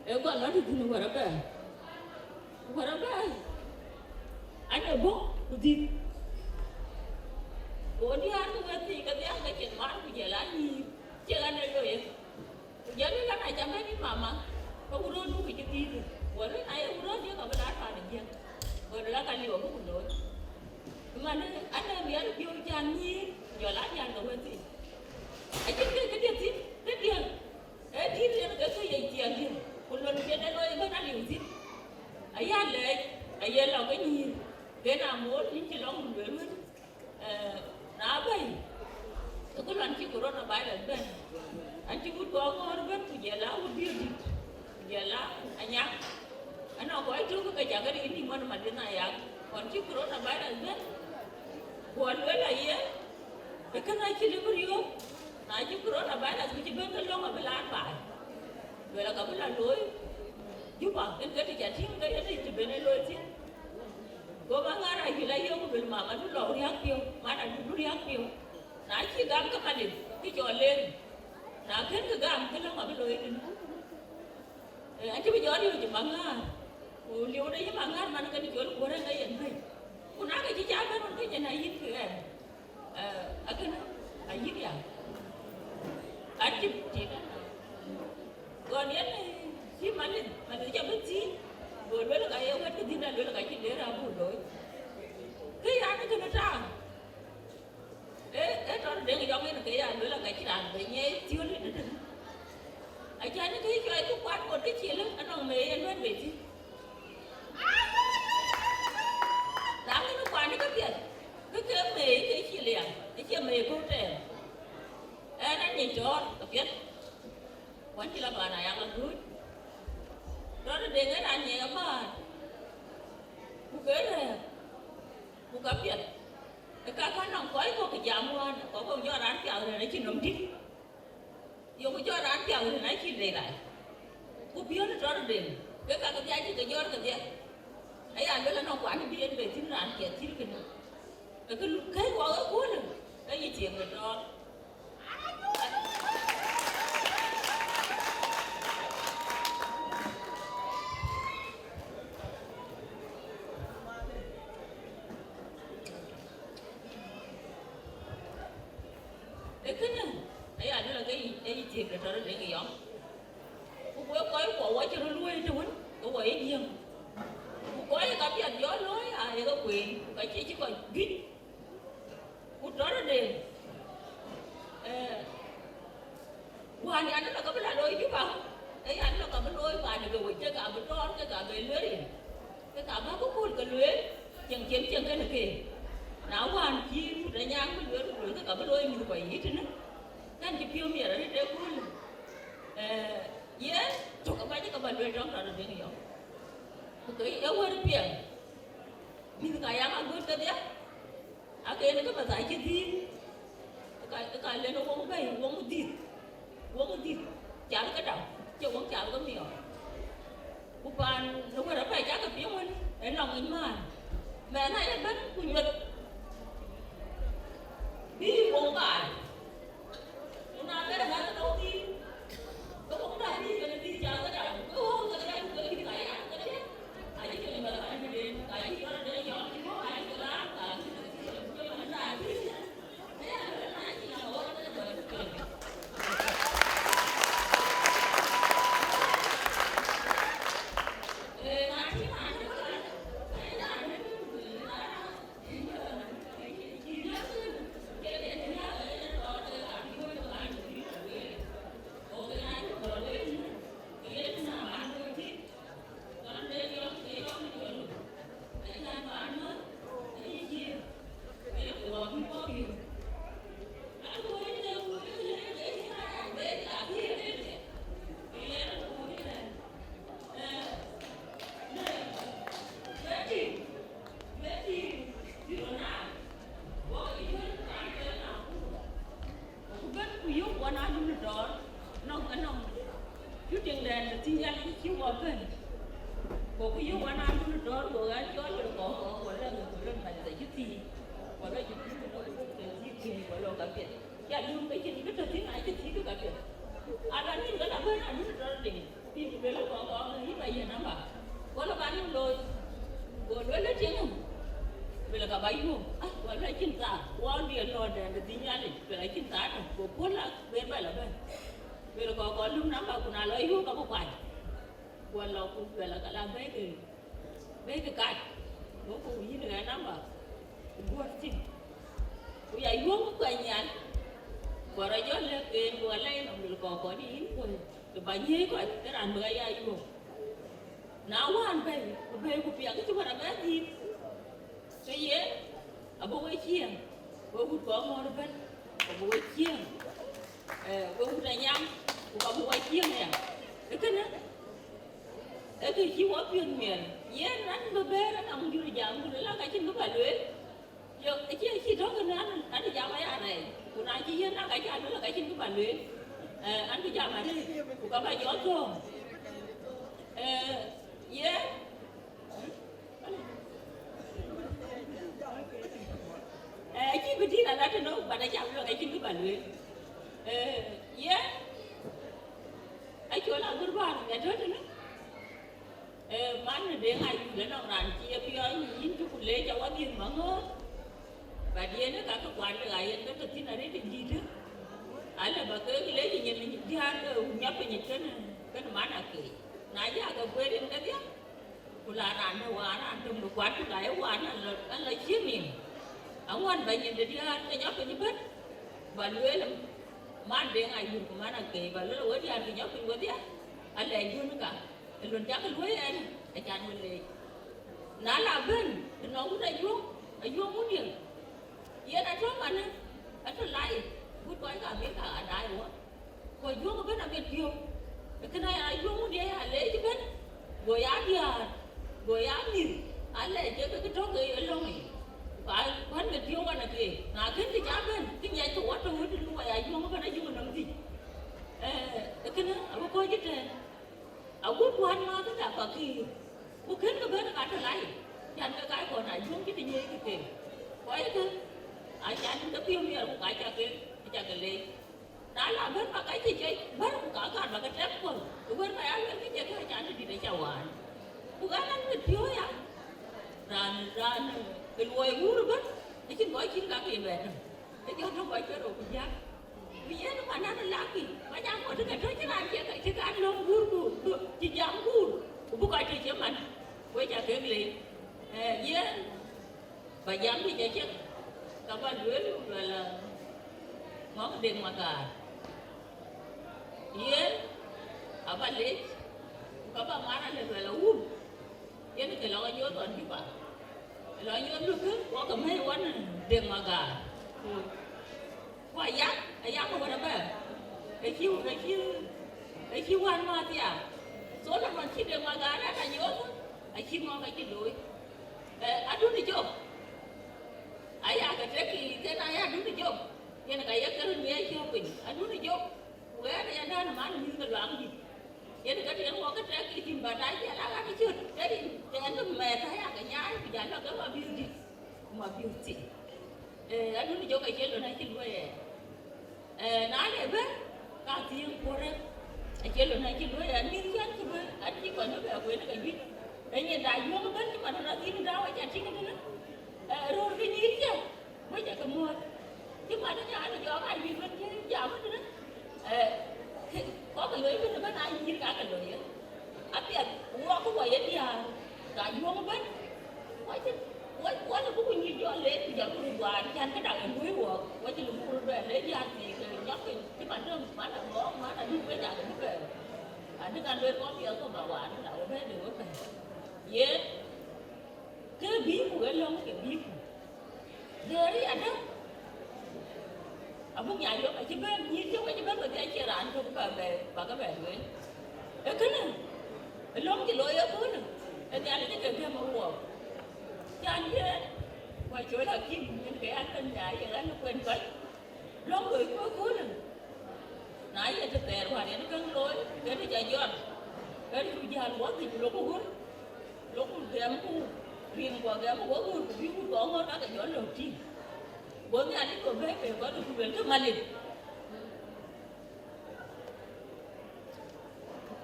em còn nói thì nó Warrabek anh ở bố gì bố đi ăn cái gì cái chuyện mát bây giờ là gì chưa ăn được rồi giờ đi cái này chẳng thấy đi mà có uống nó bị cái gì rồi cái này uống nó chứ còn cái đá phải được chưa rồi là cái liều cũng rồi mà anh ấy biết được vô chăn nhi giờ lá chăn rồi gì anh cái điều gì cái điều ấy thì cái gì chuyện gì một lần kia đây rồi cái nào điều gì ấy anh lại ấy là cái gì cái nào muốn những cái đó mình luôn ná bay cái lần chỉ corona bay là bên anh chỉ muốn có ngon bên giờ lá một điều gì giờ lá anh nhá anh nào có ai trước cái chả cái gì mà đến này à còn chỉ corona bay là bên buồn với là gì cái này chỉ lấy cái gì này chỉ corona bay là chỉ bên cái lông ở bên lá phải rồi là cả bên lá lối giúp bảo cái thì chả chính cái thì chỉ bên này lối chứ có bao ngày này thì lấy yêu bên mà nó lẩu đi ăn tiêu mà là nó đi ăn tiêu nãy chỉ gam cái mà cái trò lên nãy khiến cái gam cái lông ở bên lối anh chỉ bây giờ đi chỉ bằng à liều đấy chứ bằng à mà nó cái chỗ của nó đây vậy thôi cô nói cái chỉ cháu bên cái nhà này ít kìa ở cái này ít kìa anh chỉ còn nhớ này chỉ mà nó cho biết gì rồi đó là cái yêu cái gì là cái chuyện để ra buồn rồi cái ăn cái nó ra đó để cái giống cái ăn đó là cái chuyện làm vậy nhé chưa lên được anh cha nó thấy cho anh cũng quan một cái chuyện lắm anh nói mày anh nói về gì đáng cái nó quan cái việc cái mày cái chuyện liền cái chuyện mày không trẻ anh nhìn cho tập biết quán chỉ là bà này ăn là good đó là để cái anh nhẹ mà một cái này một cái việc cái khả năng quấy có cái giảm qua có con do đàn kẹo này chỉ nằm đít dùng cái do đàn kẹo này chỉ để lại cô biết nó cho nó đền cái giá chỉ cái do cái gì ấy anh biết là nó quản cái biên về chính là anh kẹt chính cái cái quả ở cuối này cái gì chuyện người đó cái chuyện là cho nó để cái giống cô quay quả cho nó nuôi cho nó có quay gì không quên cái chị chỉ còn gít một đó là để hoàn thì anh nó có cái là đôi chứ không ấy anh nó có cái đôi và thì rồi chơi cả một con chơi cả về lưới cái cả ba có côn cái lưới chẳng kiếm chẳng cái này kì não hoàn chi để nhang cái lưới cái cả cái đôi mình phải ít nữa cái chỉ phiêu miệt đấy để côn yes chụp cái bài chứ cái bài lưới trong là được gì không cái yếu hơn biển mình cái yang ăn bớt cái đấy cái này cái bài giải gì cái lên nó uống bay uống một thịt chả cái đầu chứ uống chả cái miệng cô bạn lúc đó phải chả cái tiếng luôn để lòng anh mà mẹ này là bắt cô nhật đi uống bài hôm nay cái là nó đâu đi có uống đại đi cái đi chả cái đầu cứ uống cái đấy cái đấy ai chứ mà anh đi cái gì đó để chọn chứ có ai cái lá cả nhưng mà nó là và dám đi chạy chết các bạn đuổi rồi là ngón đèn mà cả yên ở bên đấy các bạn má này rồi là yên cái lo nhớ toàn đi bạn lo nhớ nước cứ có cầm hay quán đèn mà cả qua dám mà qua đâu cái chiêu quan mà thì à số là mình chỉ đèn mà cả đó là nhớ thôi ai chiêu ngon cái đuổi anh đúng đi chưa Ayak cái cái này anh đúng đi chưa cái này cái cái nghe chưa bình anh đúng đi chưa quê này anh đang mà anh như cái loạn gì cái này cái chuyện qua cái cái tìm bà trái cái lá cái chưa cái anh nó mệt thấy cái nhái bây giờ nó cái mà beauty anh đúng đi chưa cái chuyện này chuyện quê nói này bé cả tiếng của đấy cái chuyện này chuyện quê anh biết chứ anh chỉ còn nó về quê nó cái gì cái nhìn đại vô cái bên nhưng mà nó tin đâu ai chẳng tin cái đó rồi cái gì chứ mới chả cầm mua chứ mà nó nhà nó cho ai biết bên chứ giờ mất rồi đó có cái lưỡi bên bên ai nhìn cả cái lưỡi á tiền qua cái quầy ấy đi à đại vô cái bên quá là cũng nhìn cho lấy thì giờ cũng qua chan cái đầu em quý của quá chỉ là mua về lấy ra thì nhóc cái mà nó má là ngó má là đi với nhà cái về nó ăn lên có việc không bảo quản nó đâu hết được về yes cái bí của cái lông cái bí giờ đấy anh đó ở vùng nhà vô phải chỉ bên nhìn chứ phải chỉ bên người ta chia ra không có về và cái về người cái này cái lông chỉ lôi ở cuối này cái nhà này cái kia mà uổng cho anh chứ ngoài chỗ là kim nhưng cái anh tên nhà giờ anh nó quên cái lông người cuối này nãy giờ tôi tè qua đến cân lối cái nó chạy vô cái nó giờ quá thì lông có hút lúc game cũng riêng qua game có hút cũng biết có ngon đó cái chỗ đầu tiên bố nhà đi có bé về có được quyền cái Malith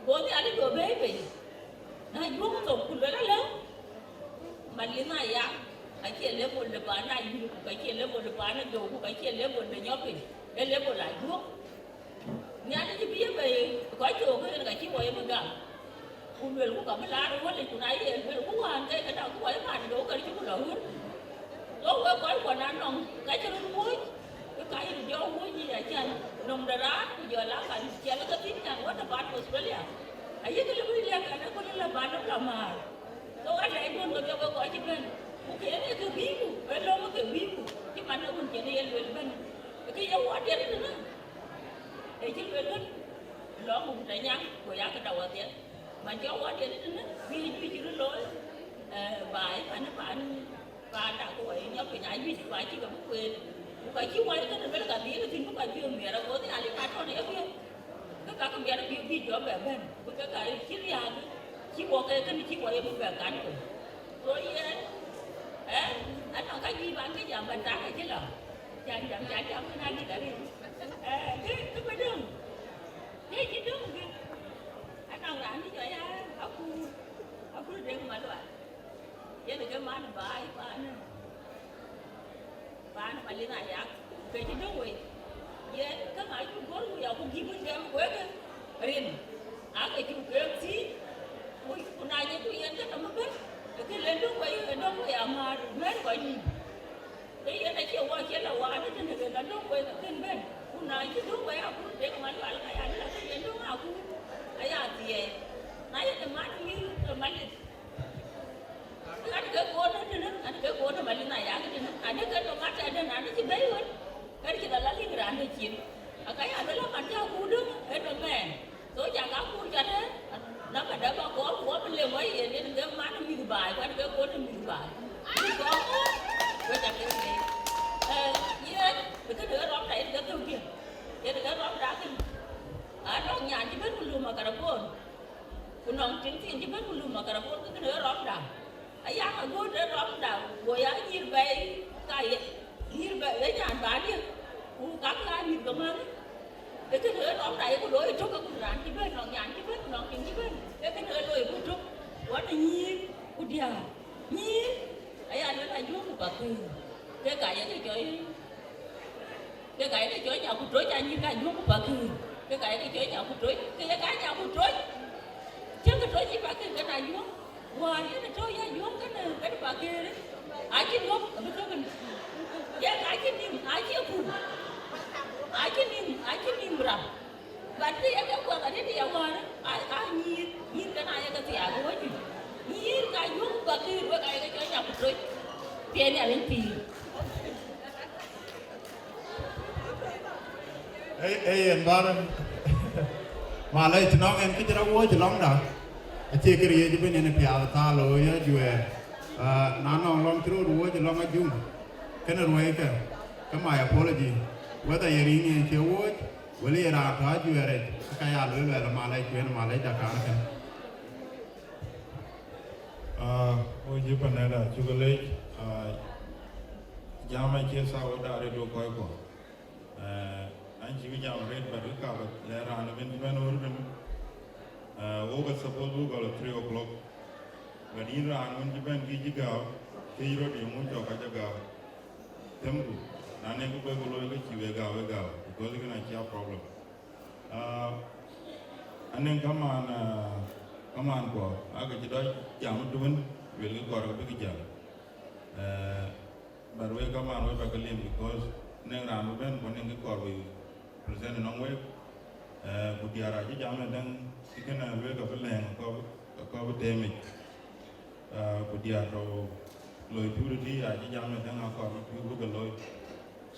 bố nhà đi có bé về này bố có tổng cũng lớn lắm Malith này à cái chuyện lấy một đứa bạn này cái chuyện lấy một đứa bạn này đồ cái chuyện lấy một đứa nhóc mình cái lấy một lại thuốc nhà đi biết về có chỗ cái chuyện của em gặpคุณเวลกูกับไม่ลาดูว่าเลยกูไหนเองเวลกูหานcái nàoกูไหวผ่านดูcái chúng nó hết lúc đó có quần áo nồng cái cho nó muối cái do muối gì vậy chân nồng đá giờ lá cảnh chè nó có tiếng nhàng quá là bạn của Australia ấy cái lúc đi làm cái nó có là bạn nó làm mà tôi anh lại luôn rồi cho gọi chị bên cũng kể cái bí của cái lông cái bí của cái mà nó còn chỉ đi ăn bên cái dấu quá đẹp nữa để chứ bên đó nó một đại nhang của giá cái đầu ở tiền mà cháu quá đi đến vì chỉ nó lối bài mà nó bạn đã có vậy nhóc cái nhảy vì bài chỉ có một quyền cái chiếu quay cái này là cái thì có bài phim mẹ nó có thế này phải cho này biết tất cả các mẹ nó biết cho bé bên cái chiếu ra chỉ có cái chiếu quay một bé cắn rồi anh nói cái gì bạn cái giờ mình trả cái chứ là chẳng cái này đi cả đi cái mấy đường cái chỉ đường anh nói là anh đi chơi aku dia kemana dia nak mana baik mana Malith Ayak ke jadi we dia kan aku baru ya aku gibun dia aku ke rin aku juga sih punanya tu yang kan sama kan ke lendung we amar men we ni dia nak cewa cewa ada dan lendung we kan ben punanya tu we aku dia kemana kayak ada lendung aku ayat dia nãy giờ má nó như Malith anh cái cô nó Malith này à cái anh cái nó mắt anh nó chỉ bé hơn cái kita lagi gerak ni cin cái anh đó mà cho cô đứng cái đó mẹ tối giờ các cô cho thế nó mà đã có bên lề mấy vậy nên cái má nó như bài cái cô nó như bài có cái chặt cái gì cái đứa đó này cái tiêu kia cái đứa đó đã cái nó nhà chỉ biết luôn mà cả con kunong tin chỉ biết luôn mà cả bốn cái đứa rót đào, ấy ăn ở ngôi đứa rót đào, rồi ấy nhìn về cái nhìn về lấy nhà bán đi, cắm lại nhìn cầm ăn, cái đứa rót này có đối chút cái cũng rán chỉ biết nòng nhàn chỉ biết nòng chỉ biết, cái đứa đôi cũng chút, quá là nhìn, cũng đià, nhìn, ấy ăn nó là vuông một bậc cái cái chơi, cái chơi nhau cũng trối cha nhìn cái vuông một bậc cái chơi nhau cũng trối, cái nhau cũng trối chứ cái trôi gì bà kia cái này vuông, ngoài cái trôi ra vuông cái này bà kia đấy, ai chứ vuông, tiền nhà lên pì em bảo mà lấy cho nó em cái cho nó vui cho nó đó chị cái gì chứ bên này phải ta rồi á chú nó long through vui cho nó chung cái nó rồi cái my apology whether you're in your word will you ra ta chú rồi cái gì là mà lấy cho cả cái ôi chú bên này là chú cái lấy Jama chia sao đã được đôi coi của anh chỉ biết jama rate but cái cả là ra nó bên bên ở bên over suppose we go 3 o'clock và đi ra nó bên bên cái gạo cái rồi thì muốn cho cái gạo tempo anh em cũng phải có lối cái chiều gạo because cái này chia problem anh em come on của cái chỉ đó jama tu bên về cái gọi cái jam but we come on we back again because neng ram ben ko neng ko we present nong we ku diara ji jam dan ikena we ka belen ko temi ku diara loy purity a ji jam dan ko bu ko loy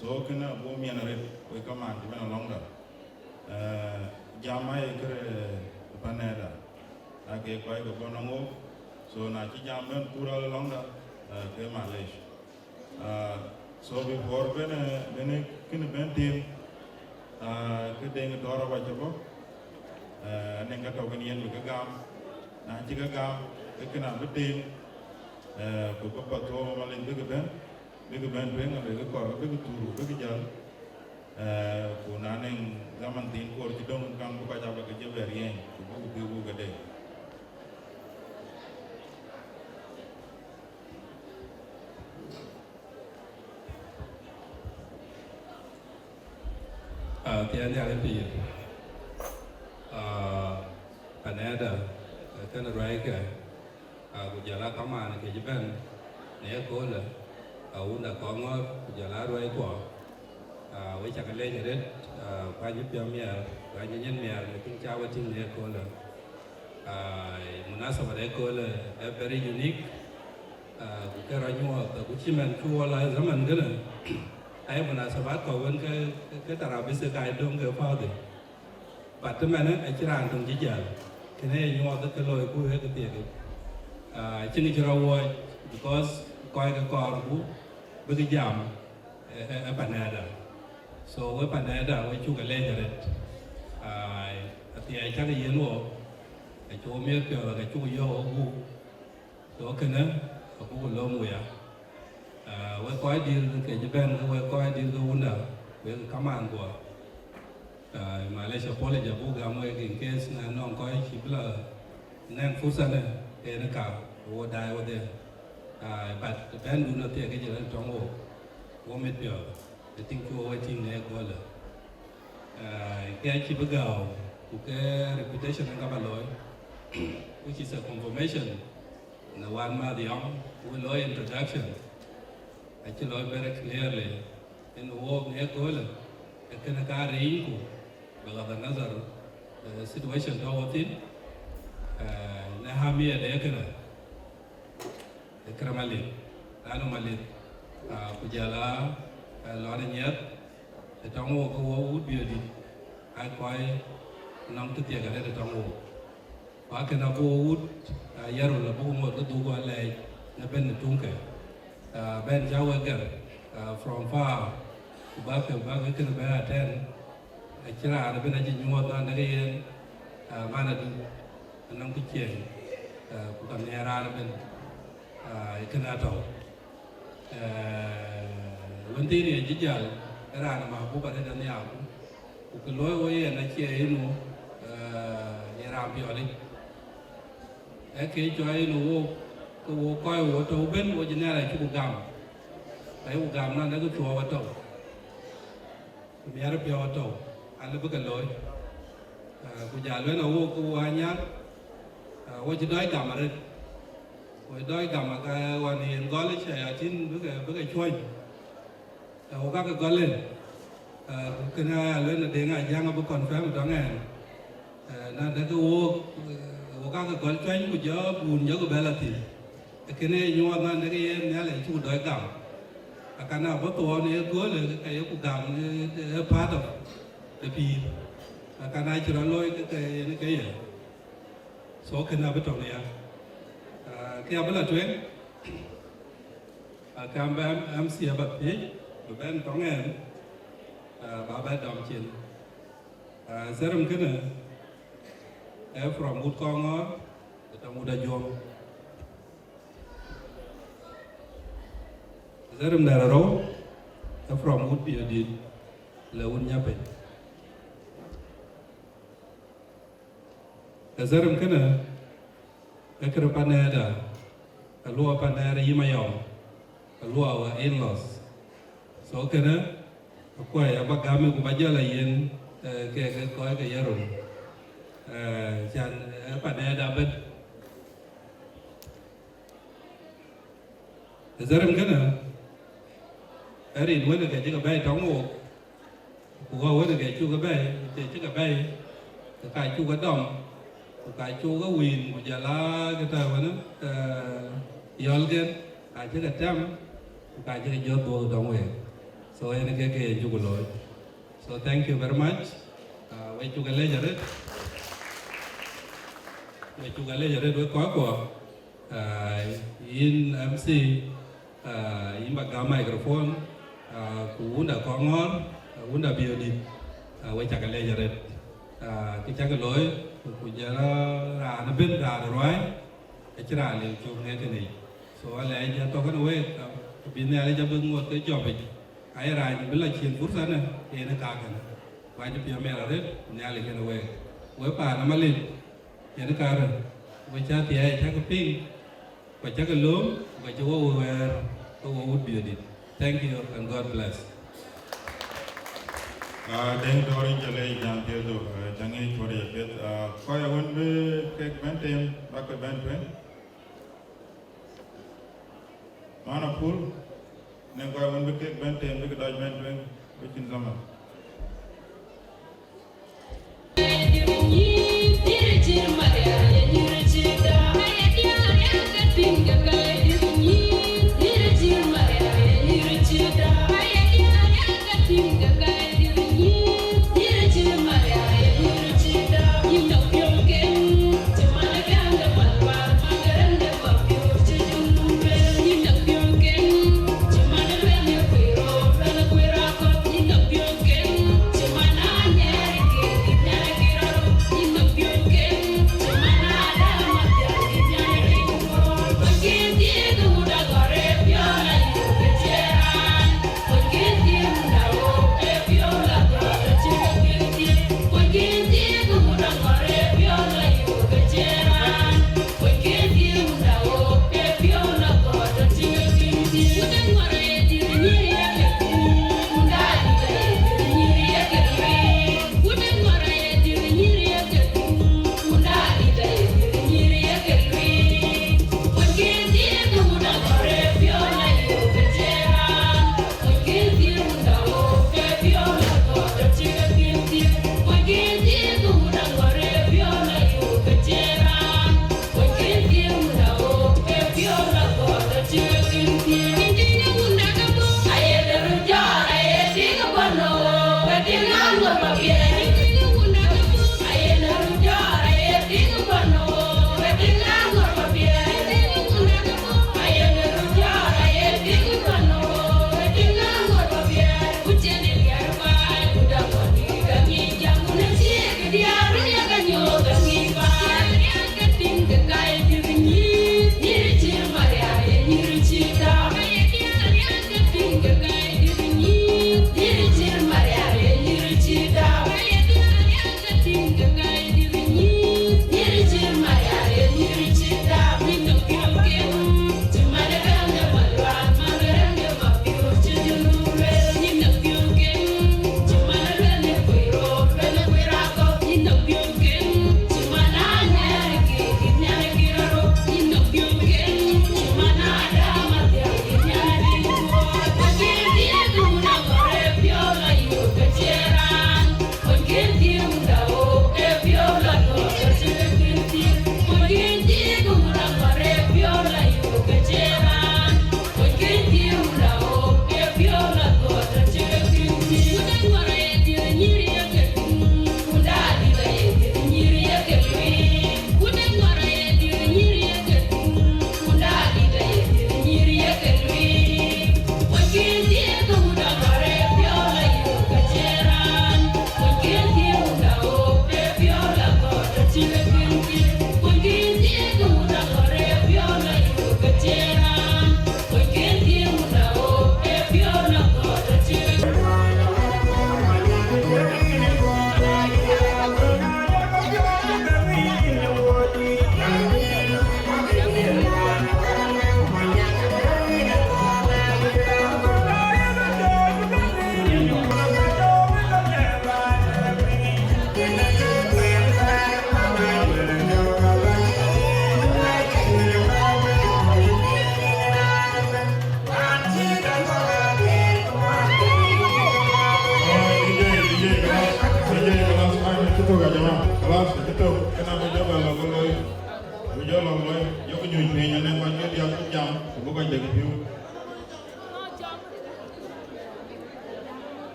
so kena bo mi na re we come on ben along da jama e kre paneda ake ko ko bonango so na ji jam ben pura along da ke Malaysia so before when kin ben team ke deng dora ba jabo neng ka to yen ka gam na ji ka gam ke kana be team ko ko pa to ma len be ben ben be ko be turu be jal ko na neng zaman tin ko ji dong kam ko ka ja ba ke je ber yen ko bu ga de tiền nhà lên bì anh ấy đó cái nó rồi cái bây giờ là có mà cái gì bên này có là uống đã có ngót bây giờ là rồi của với chắc cái lên như thế qua giúp cho mẹ qua nhân mẹ là cũng trao với chính này có là munasabah đấy có là very unique cái rồi nhau cái chỉ mình chua là zaman đó là ai munasabah kau kan ke tarabis ke dong ke faude but mana ai cirang tong jijal kene nyo ta ke loy ku he ke tie ke chini chira wo because koi ke kor bu be ke jam panada so we panada we chu ke le jare ai cha ke yen wo ai chu me ke ke chu yo bu so kene bu lo mu ya we coi đi cái Japan we coi đi cái unda we come on của Malaysia police bu gam we in case na non coi chipla nang fusan cái nó cả wo dai wo de but Japan do not take cái gì trong wo wo met bio the thing cho we thing ne go la cái chi bagao cái reputation ng kabaloi which is a confirmation na one ma diong we loy introduction actually very clearly in work ne goal ekana kari ku baga nazar situation to within na hamia de ekana ekramali anu malit kujala lore nyat etongo ko wo biodi ai koi nong tu tia gare etongo wa kana bo wut yaro la bo mo to du ko le na ben tungke Ben Jawagar from far back to attend a chira the benefit you want on the day manadu nong kitchen bukan era ben ikanato wanti ni jijal era nama bukan ada ni aku bukan loy oye na cie inu era bioli eke joy inu wo coi wo to ben wo jina la chu gam ai wo gam na na ko chu wa to mi ara pyo to an le bukan loy ku ja le na wo ko wa nya wo ji doi gam ara wo doi gam ka wa ni go le cha ya tin bukan choi wo ka go le ku na le na de nga yang bu confirm to nga na da ko wo ka go choi ku jo bun jo ko bela ti cái này nhiều anh này cái này là chú đói gạo cái nào bắtตัวnày có là cái cũng gạo part of the pea cái này chỉ là lôi cái gì số cái nào bắt đầu này cái apa lah tuan kami am siapa ni bukan tongan bapa dom chin serum kena from Woodkongor kita muda jual serum dararo from Wood Biodit lawan nyape serum kena kerana ada luar pandai Mayom luar in-laws so kena aku ya apa kami ku baca lah yen ke kau ke yarun jangan pandai dapat zaram kena hari dua negara juga baik tamu ku negara juga baik juga baik kai juga dom kai juga win ku jala kita mana yolgen aja ketam kai juga jodoh dong we so ini ke juga loy so thank you very much we juga lejaret we ko in MC in baga microphone ku unda kongor unda biodit we chaka lejaret ki chaka loy ku jara ra na ben ra roi ke ra le chu nge ke ni so ale ja to kan we bin ale ja bung ngot ke job ai ra ni bila chien fur sana e na ka kan wa ji pi me ra re ni ale ke we pa na malin ye na ka ra we cha ti ai cha ka ping wa cha ka lum wa cha wo would be it. Thank you and God bless. Deng dori jale jang ke do jangi chori pet ko ya won be ke bentem ba ke bentwen mana pul ne ko won be ke bentem be ke doj bentwen be chin zaman Okay.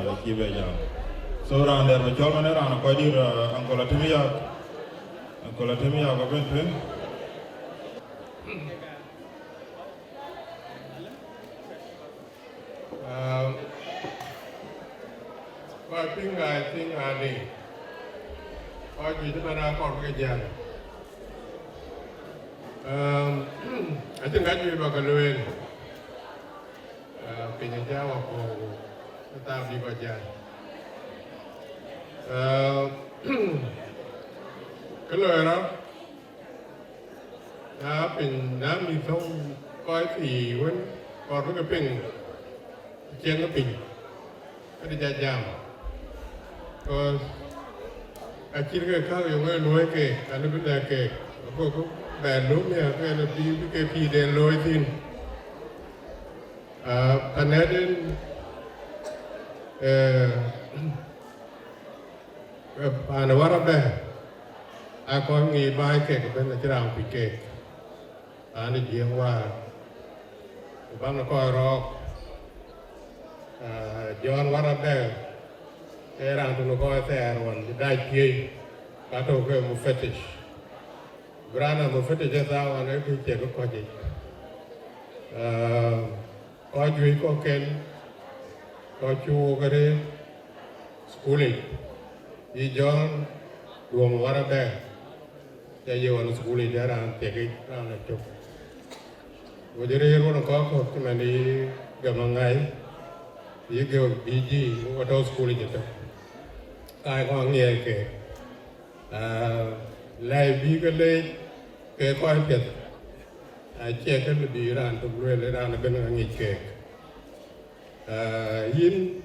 le ki be jam so ran der be chol mane ran ko dir ankola timia ko ben pen I think Adi. I think I think I do Bagaluin. Pinjawa for the Tabi Bajan. Colora. Up in Nami Song, quite the one or the ping. Ping. What did I jam? Because I think I can't even look at a little bit like a bad look here, and a BKP then Lloyd in. And then Ayak Warrabek, I call me by cake when the ground cake. And the young one, Banako Rock, John Warrabek. Erang tu nuko one the dai kato ke mu fetish grana mu fetish jasa wan e ku che ko ji ko ju ko ken ko chu gare schooling I John Mayom Warrabek ya ye wan schooling ya ran te ke ran chok wo jere ro ko ko mani gamangai ye ge biji wo to schooling jeta ai có nghe kể lại bí cái lấy cái coi thiệt che cái là bị ran tụi người lấy ran là bên nghịch kể yên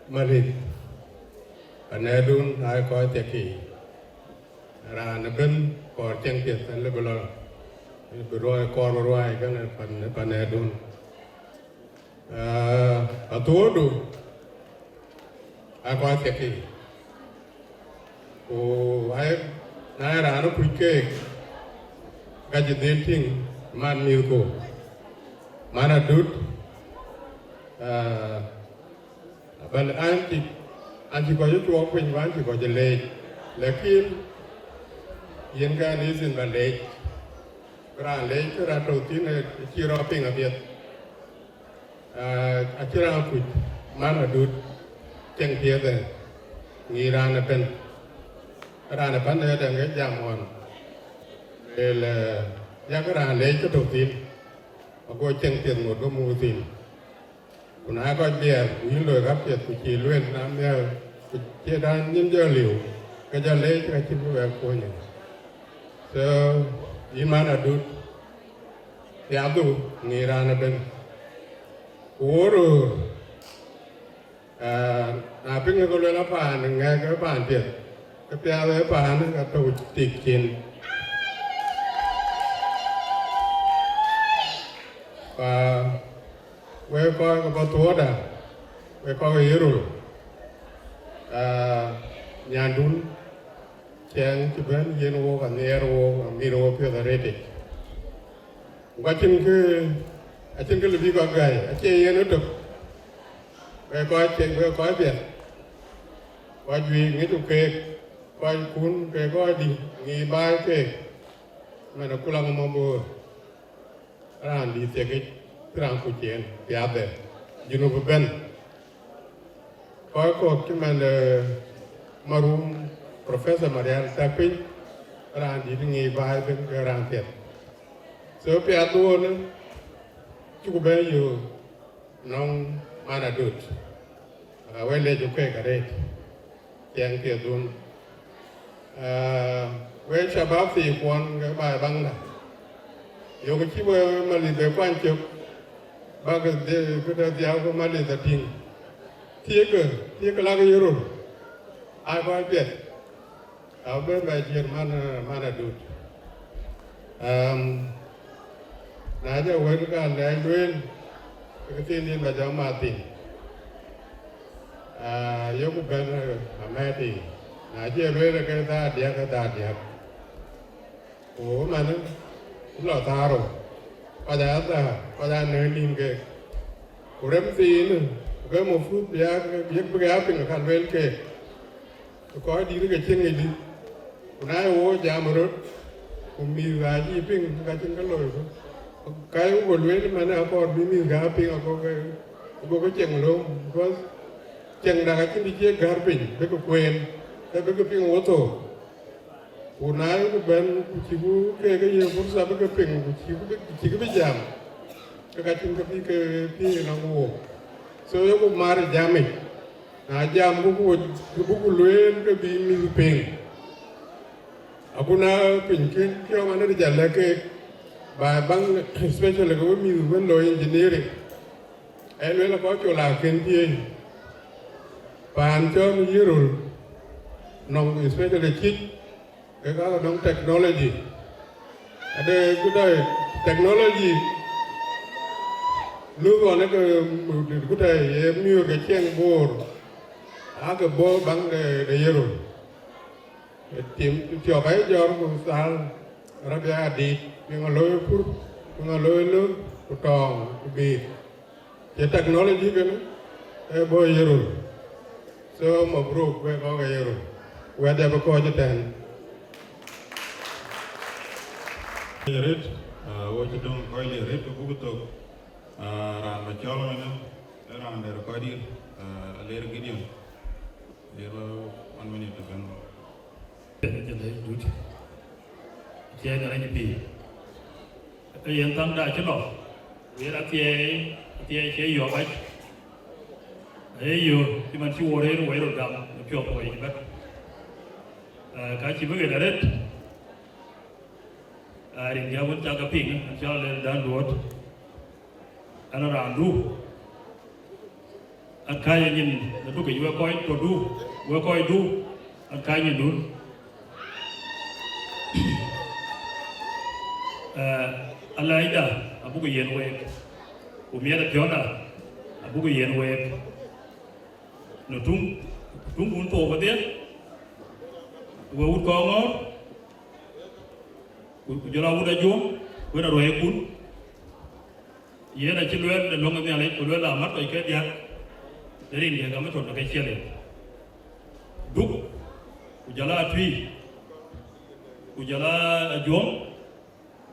Malith anh ấy đun ai coi thiệt kỹ ran là bên còn chân thiệt anh lấy bờ rồi còn rồi cái này phần này đun ở tua đủ I got the key. Oh, I ran a quick cake. Got the dating man milko. Man a dude. But auntie got you to walk when you want to go the lake. Lakin, Yengan is in the lake. Grand lake, Ratotin, a chiroping a bit. A chirapit, man a dude. Chân kia thế, nghĩ ra là bên đây là cái giảm hoàn, về là giá cái ra lấy cái đầu tiên, và coi chân tiền một cái mua tiền, còn ai coi bia, những lời gấp tiền của chị Luyện làm theo, chị đang những giờ liều, cái giờ lấy cái chim về coi nhỉ, so iman adut, thì áp dụng nghĩ ra là bên, ủa ping ko le pa nga ka pa tiet ka pya le pa na ka to tik chin pa we ko ko to da we ko yiru nyan dun chang chi ben yen wo ka ne ro mi ro pya da re ti wa chin ke le bi ko gai a che yen to về coi chuyện về coi việc coi duy nghĩa tục kê coi cuốn kê coi đi nghỉ bài kê mà nó cũng làm một bữa ra đi xe cái trang phụ chuyện đẹp đấy you know bên coi có cái mà marum professor Marian tapi ra đi nghỉ bài bên cái ra tiền số phía đua nữa chụp bé nhiều nông mana dut wele juke kare yang kia dun we shabab si kwon ga ba bang da yo ki we mali de kwan chuk ba ga de ko da dia ko mali da ting tie ka la ga yoro ai ba pet au be ba jer mana dut na ja we ka la luen cái tin liên là cho mà tin yếu cũng bên mẹ thì nãy giờ nói là cái ta đẹp ủa mà nó cũng là ta rồi có giá nơi lim cái của đám tin cái một phút bây giờ pin khăn vel ke có đi cái chân này đi nãy ô giờ mà rồi mi gà gì pin gà chân cái lồi cái của vel mà nó còn mi gà pin có cái chân luôn có chân đang cái đi chơi gà pin cái quên cái pin ô tô nãy cái bên chỉ cái gì cũng sao cái pin chỉ cái jam cái chân cái nó ngủ so yo ko mari jami na jam buku luen ke bi mi ping akuna pinkin kyo mana de jalla ke ba bang especially ko mi wen lo engineering el la ko la ken tie pan cho mi yirul nong especially chit ke ka nong technology ade good technology lúc còn nó cái này mua cái chiên bò cái bò bằng để rồi tìm cho cái cho nó sao nó ra đi nhưng mà lối phút nhưng mà lối lớn của tròn của bì cái technology cái nó bò rồi so mà bro về có cái rồi về đây có coi cho tiền Red, what you don't call it red to go ran ma chol mana ran der ko dir ler gideon der 1 minute to gan jadi dut je ga ni pi yen tam da chlo we ra tie che yo ba yo ti man chi wo re ro ro dam pyo ko yi ba ka chi bu ga ret rin ga won ta ka ping cha le dan duot ana randu akaya nhìn du cái vừa coi du akaya nhìn du alaida abu cái yen we umia da piona abu cái yen we no tung un to ba dia we ut ko ngor ku jora u da jom we na roe kun yena ci luel de longa mi ale ko luel la mat ko ke dia dari ni ga mato daga chele duk ujala tui ujala jom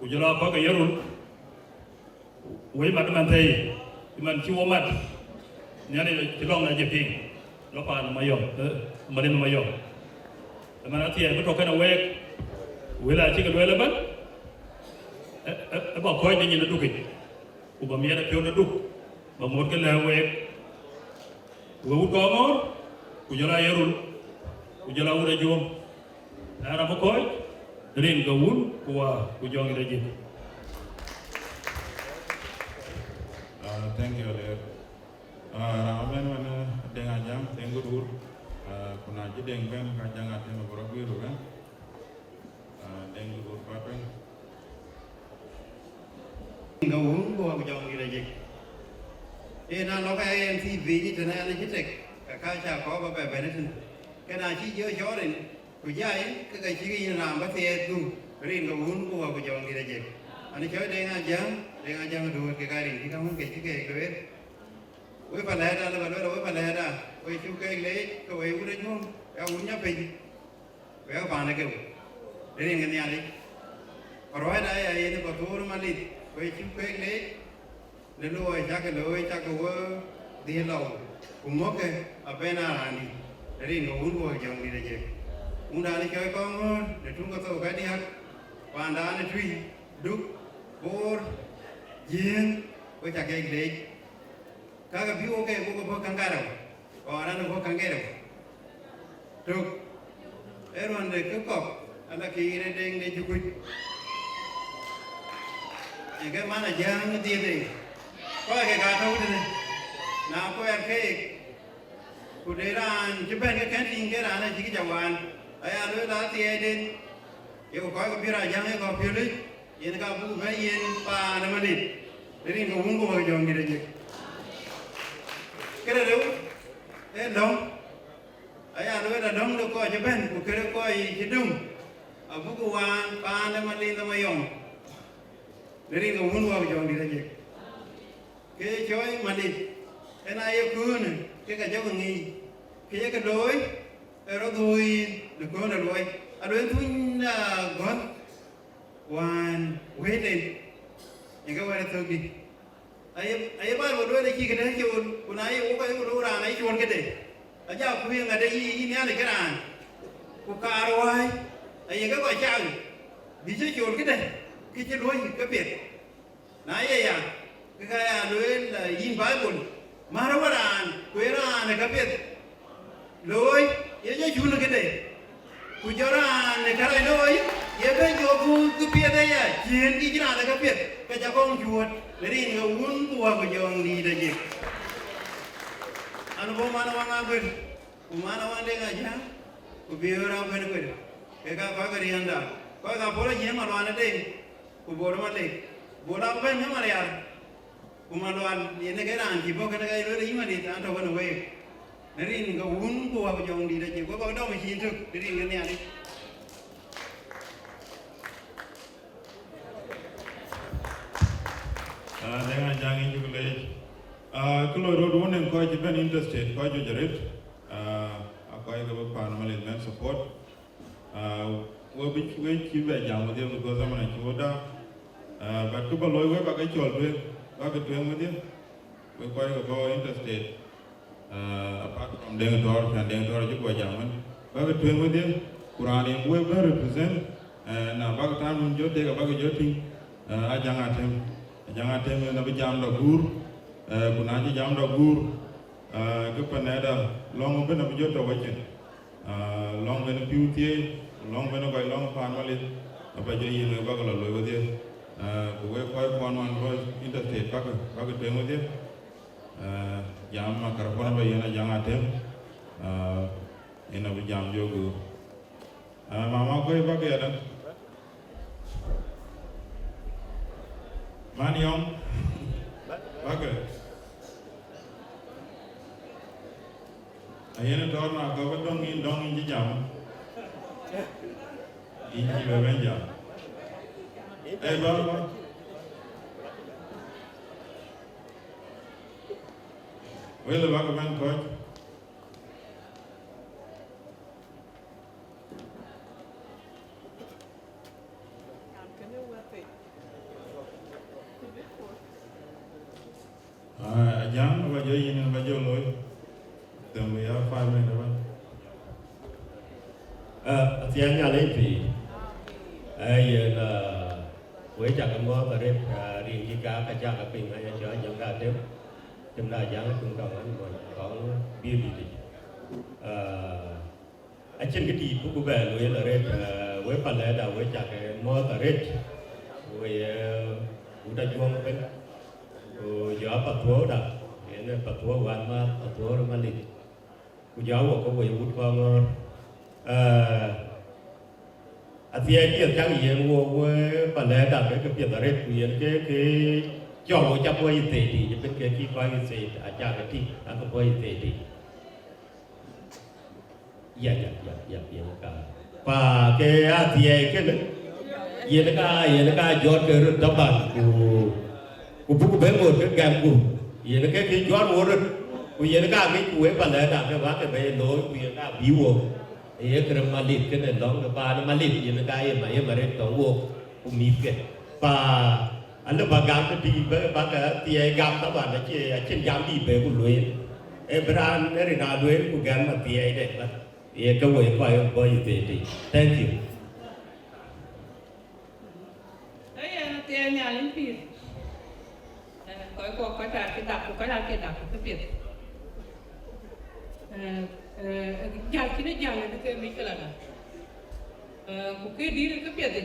ujala ko ga yarul way mat man tay man ci wo mat ñane ci longa je ping lo pa na mayo ma len mayo man atiye ko kana wek wela ci ga luel ban ba ko ni na dukki uba mi ada pion duk ba mor ke lawe wo ko mor ku jala yarul ku jala wura jom ara ba koy rin ga wul ku wa ku jongi da jib thank you le ramen wana denga jam tengu dur kuna jideng ben ka janga teno boro biru ben dengu dur papen nga uống bò của chồng gì là gì? Thế nên nó cái em thi vì như thế này là chết tiệt, cả cái cha có bà bè này thế, cái nào chỉ nhớ chó này, của giai cái chỉ ghi làm cái xe tu, riêng nga uống bò của chồng gì là gì? Anh chơi đây nga jam đùa cái này thì không cái cái đấy, với phần này là với phần này là với chú cái lấy cái với uống đấy không, cái uống nhấp bình, với cái bàn này kêu, riêng cái này đi, còn rồi đây là có tour mà đi. Với chú quên đấy nên lôi chắc cái vợ đi lâu cùng mất cái ở bên nào đi để đi ngủ uống rồi chồng đi là gì uống đá đi chơi con để chúng có tàu cái đi học bàn đá đi truy đúc bor giếng với chắc cái đấy các cái view ok cũng có căng cái đâu còn anh có căng cái đâu được everyone để cứ cọc anh là khi để chụp cái mana jang ti đi có cái gà thâu đi nào có cái cụ đề ra chụp cái tin cái là chỉ cái jawan ai ăn đôi đá ti đi yêu có cái bira jang cái có phiêu đi yên cái bu mấy yên pa nó mà đi để đi ngủ ngủ cái dòng gì đấy chứ cái đó đâu cái đông ai ăn đôi là đông đâu có chụp cụ cái đó có chỉ đông ở bu cái wan pa nó mà đi nó mà dùng dari ngomong wa jong di raje ke joy mandi en ai kun ke ka jago ngi ke ka loi ero dui de ko na loi a loi tun na gon wan wele en ga wala togi ay ba lo loi ki ka da ke un ai o ka yo lo ra na ki won ke de a ja ku nga de yi ni ale karan ku ka arwai ay ga ba chang bi che chon ke de ki che loi ka pet na ye ya ka ya loi la yin bible marawaran kueran ka pet loi ye je jun ke de ku joran ne kara loi ye be jo bu ku pie de ya jin ki jina ka pet ka ja kong juot le rin ga un ku wa ko jong ni de je anu bo mana wanga ben ku mana wande ga ja ku bi ora ben ko ke ka ba ga rianda ko ga bola je ma wana de ku bola ma le bola ben ma ya kumaluan ini keran kibo kena kaya lori ima di tanah wana wae, nari ni kau un ko apa jong di daje, ko kau dah mesin tu, nari ni ni ani. Dengan jangan juga leh, kalau road one yang kau jadi interested, kau juga jerit, kau yang kau pan Malith Mayom support, kau bicu ciba jangan dia berkuasa mana ciuda, but tu kalau kau pakai jual tu. Bagi tuang mudi, berkuai kau interested. Apart from dengar dan dengar juga jangan. Bagi tuang mudi, Quran yang gue represent. Na bagi tahan munjut dia bagi joting. Jangan tem nabi jam dagur. Kunaji jam dagur. Kepenada long ben nabi jot tawajen. Long ben beauty, long ben kau long pan Malith. Apa jadi yang bagi lalu dia. Kuwe koi kuan wan koi interstate bagi temu dia, jam makar pun apa yana jangan tem, ina berjam juga. Mama koi bagi ada, Mayom, bagi. Ayana tor nak kau dongin jam, ini bebenjam. Baba. Well, bagaimana kau? Jangan baju ini baju loy. Temu ya 5 minit apa? Tiangnya lebih. Là với chặt cái mỏ và đến riêng chỉ cả cái chặt cái pin hay cho những cái đêm chúng ta giảng trung tâm anh còn có bia gì anh trên cái gì cũng về rồi là đến với phần lẽ đầu với chặt cái mỏ và đến với cũng đã chuông bên rồi gió bật thua đó nên bật thua hoàn mà bật thua rồi mà lịch cũng gió của cái hút con thì anh biết chắc gì mua phần lẽ đặt cái việc là rất quyền cái cho một trăm quay tệ thì bên cái kia quay tệ à cha cái gì anh có quay tệ thì dạ cả và cái thì cái này cái giọt cái đập bàn của bố bé một cái game của cái giọt một rồi của cái cuối phần lẽ đặt cái bác cái bé nói quyền cái biểu ये करम मालिक के ने लॉन्ग बार मालिक ये ना ये मरे तो वो उम्मीद के पा अन्य बागान के टी बागा तीये गाम तब आना चाहिए अच्छे जाम टी पे को लोये ब्रांड ने रिना लोये को गाम में तीये इधर बस ये कवो ये कोई ये T thank you ấy là tiền nhà lên pin có trả cái đặt cái việc jal ci ne jall ne ke mi kala na ku ke dir ke pede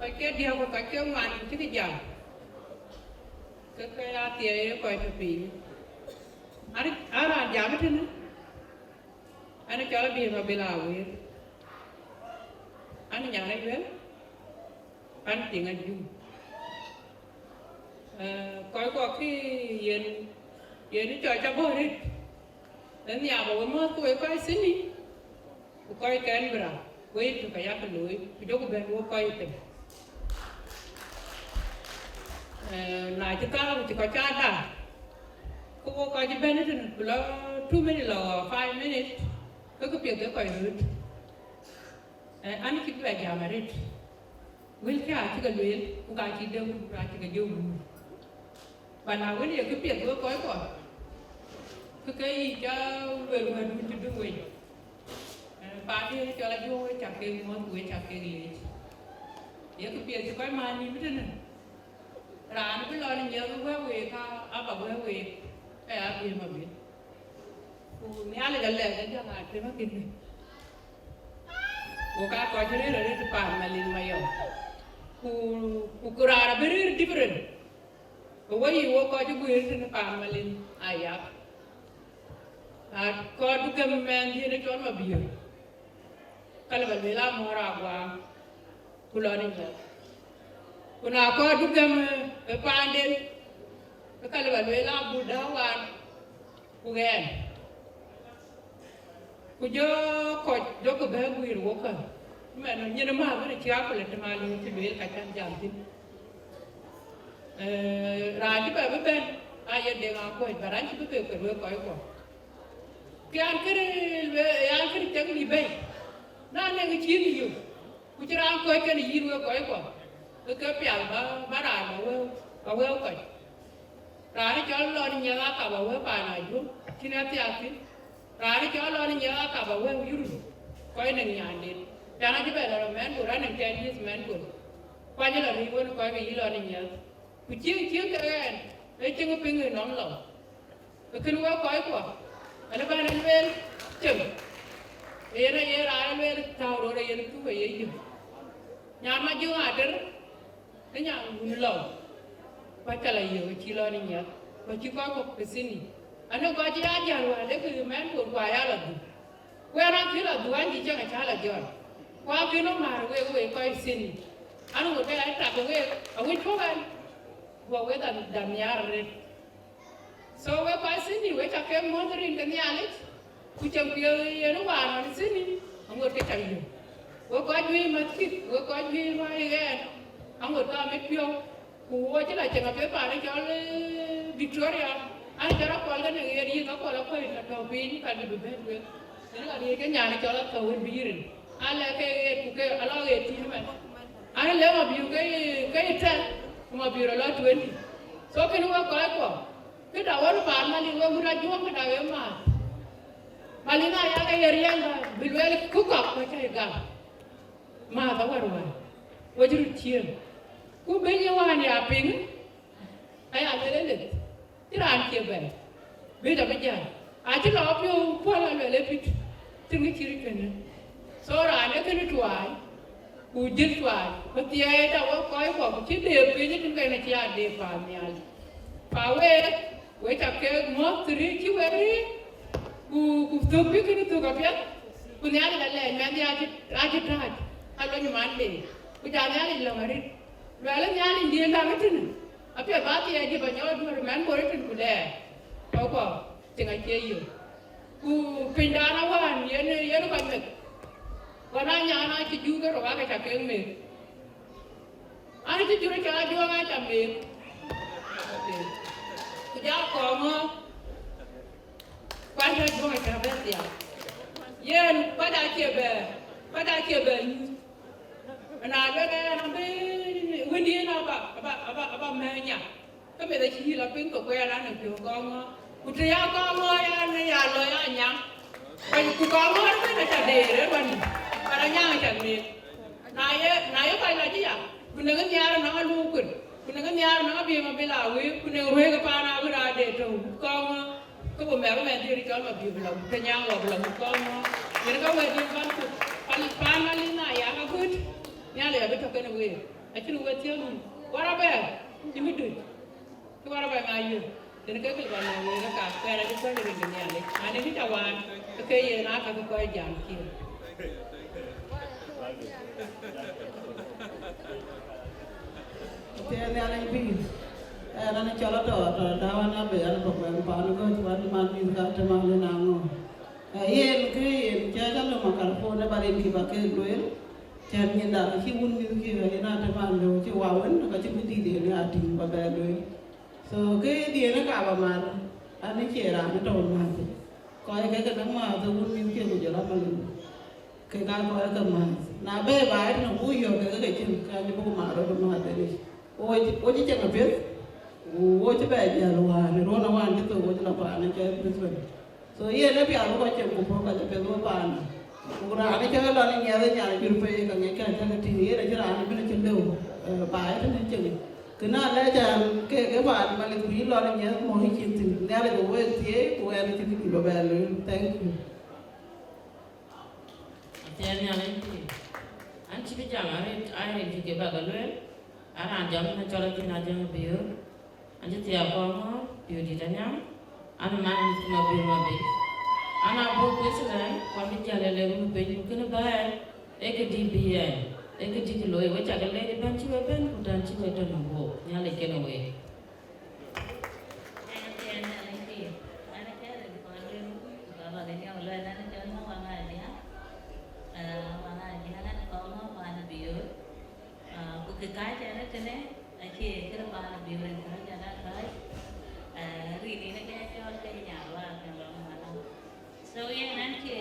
ay ke dia ko ka ke man ci ke jall ke ya tie ko ay pi ari ara jam te ne ana kala bi ma bela wi ana nyang ne wel an tinga ju ko ki yen ni cho bo ri đến nhà bảo mơ tôi coi xin đi coi cái bra quay tụi cái cái lưỡi cái chỗ của bên mua coi tình lại cho cao chỉ có cha ta cô coi như bên đó là 2 minutes or 5 minutes có việc tới coi rồi anh chỉ về nhà mà đi will cả chỉ cần luyện cũng cả chỉ đâu ra chỉ cần dùng và nào cái điều cái việc tôi coi qua cái cho về mình chỉ được về bà đi cho là vô chặt cái món quế chặt cái gì vậy cái việc thì coi mà đi biết này ra nó biết lo là nhớ cái quế ca bà quế cái gì mà biết nhà này là cái gì mà cái gì cô cá coi cho nên là đi chụp ảnh Malith Mayom cô ra là very different cô ấy vô coi cho cô ấy chụp ảnh Malith Ayak coi được cái men gì nó chọn mà biểu kalau berbela mora gua pulau ni je. Kuna kau dugam pandai kalau berbela budawan kugen. Kujo kau joko bergui ruka. Mana ni nama apa ni siapa le teman ni tu bel kacang jantin. Rani berben ayat dengan kau barang tu berkerja kau. Kian kiri tengok ni baik. Na ne cái chiến nhiều, cứ cho ra coi cái này gì nữa coi qua, cái bèo mà ra mà quên coi, ra nó cho lo đi nhớ cả bảo quên bà này chú, khi nào thì ăn ra nó cho lo đi nhớ cả bảo quên chú, coi này nhà đi, ra nó chỉ phải là men của ra này chơi như men của, qua như là đi quên coi cái gì lo đi nhớ, cứ chiến cái chân cái người nóng lòng, cái nó coi qua, anh ba này lên chừng. Era alwe tao rồi đây nó cứ vậy chứ nhà mà chưa ada cái nhà lo phải cái này nhiều chỉ lo này nhá và chỉ có một cái gì anh nó có chỉ aja rồi đấy cái men của quài là gì quay ra kia là duan chỉ cho người cha là giỏi qua kia nó mà quay coi xin anh ngồi đây anh đặt cái ông ấy thôi anh vào cái đàn nhà rồi so quay coi xin thì quay chắc cái món cái cái nhà đấy kucang dia nó vào nó xin đi ông ngồi cái chẳng được tôi có duy mà thích tôi có duy mà cái ông ngồi ta mới phiêu của chứ là chẳng phải bà đấy cho Victoria anh cho nó coi cái này đi nó coi là coi là đầu pin phải bị bể được thế là đi cái nhà này cho nó cầu hình bì anh là cái alo cái gì mà anh lấy mà biểu cái chân mà biểu là 20 số cái nó coi qua cái đầu nó bán mà đi qua mua ra chuông cái đầu mà Malina ya cái area là bilwel kukak macam gam, mah tahu apa, wajib cium, ku benyawan ya ping, ayah ada lelak, tidak anti apa, beda beda, aja lah apyo pola lelak tinggi ciri kena, seorang ada kena tuai, ujit tuai, betul tahu kau ciri dia punya tu kena cia dia pamial, pawe, wajib ke mau teri ciweri. Ku topi kini tu kapiat, ku ni ada leh, ni ada teraj, kalau ni mande, ku jangan ada lamarit, lalu ni ada dia lama tu ni, apa baat ya dia banyak dua man boleh tu ku leh, apa, tengah kiayu, ku pindah awan, ya ni banyak, warna nyana tu juga roga ke cakeng me, ane tu juga cakap juga macam me, ku jangan kau Quando eu vou atravessar, eu pada kebe, na ada na be, wendi na apa menya, kami dah ciri lapin kau kaya na nak jual kau, utaya kau ya na ya lo ya nyang, kau kau apa na cedera bani, pada nyang cedera, na ya kau lagi ya, kunengan nyara na lukun, kunengan nyara na biar mabelawi, kunengan ruhe kepana berada tu, kau có bố mẹ đi cho mà biểu lòng cái nhau là một con nó có về đi con phụ pan mà lên này à cứ nhà này biết cái này ai chứ nuôi tiêu luôn Warrabek chỉ biết được cái Warrabek ngay rồi thì cái việc này nó cả cái này cái này cái nhà này anh ấy chào anh cái gì nó cái coi giảm kia thế này anh biết Nana chala to dawana be al pokwan panu ko chwan man min ka tamang le nango yen ke yen jaja lo makal fo na barin ki bakke goel tan nyinda ki wun min ki na tamang lo ci wawen ka ci biti de na atin ba ba lo so ke di na ka ba mar anh ấy chia ra nó trâu mà coi cái nắng mà tôi muốn miếng kia của giờ lắm mà cái coi cái mà na bé bài nó vui rồi cái chuyện cái như bố mà rồi mà đấy ôi chỉ chẳng là biết ôi chỉ bé nhà luôn à nó nó ăn cái tôi nó phải nó chơi biết rồi so iya na pia lo che ko ka che pelo pa na ko ra ni che lo ni nya de nya ni ru pe ka nya ka cha ti ni ra cha ni ni che lo pa ta ni che ke na le cha ke pa ma le ku lo ni nya mo hi chi ti na le ko we ti ko ya ni ti ki lo ba lo thank you Tiyan nya ni ti an chi bi jang are ti ke ba ga lo ara jam na cha lo ti na jang bi yo an ti ya ko mo yu di ta nya ana man ni ma bi ma bi ana bo president kwa mi jale le mu be ni kana ba e ke di bi e ke di lo e wa cha ga le de ban chi we ben ku dan chi we to no bo nya le ke no we cái cho nó trên đấy chị cái đó là biểu hiện của cho nó tới vì nó cho cái nhà là cái đó mà nó sau khi anh chị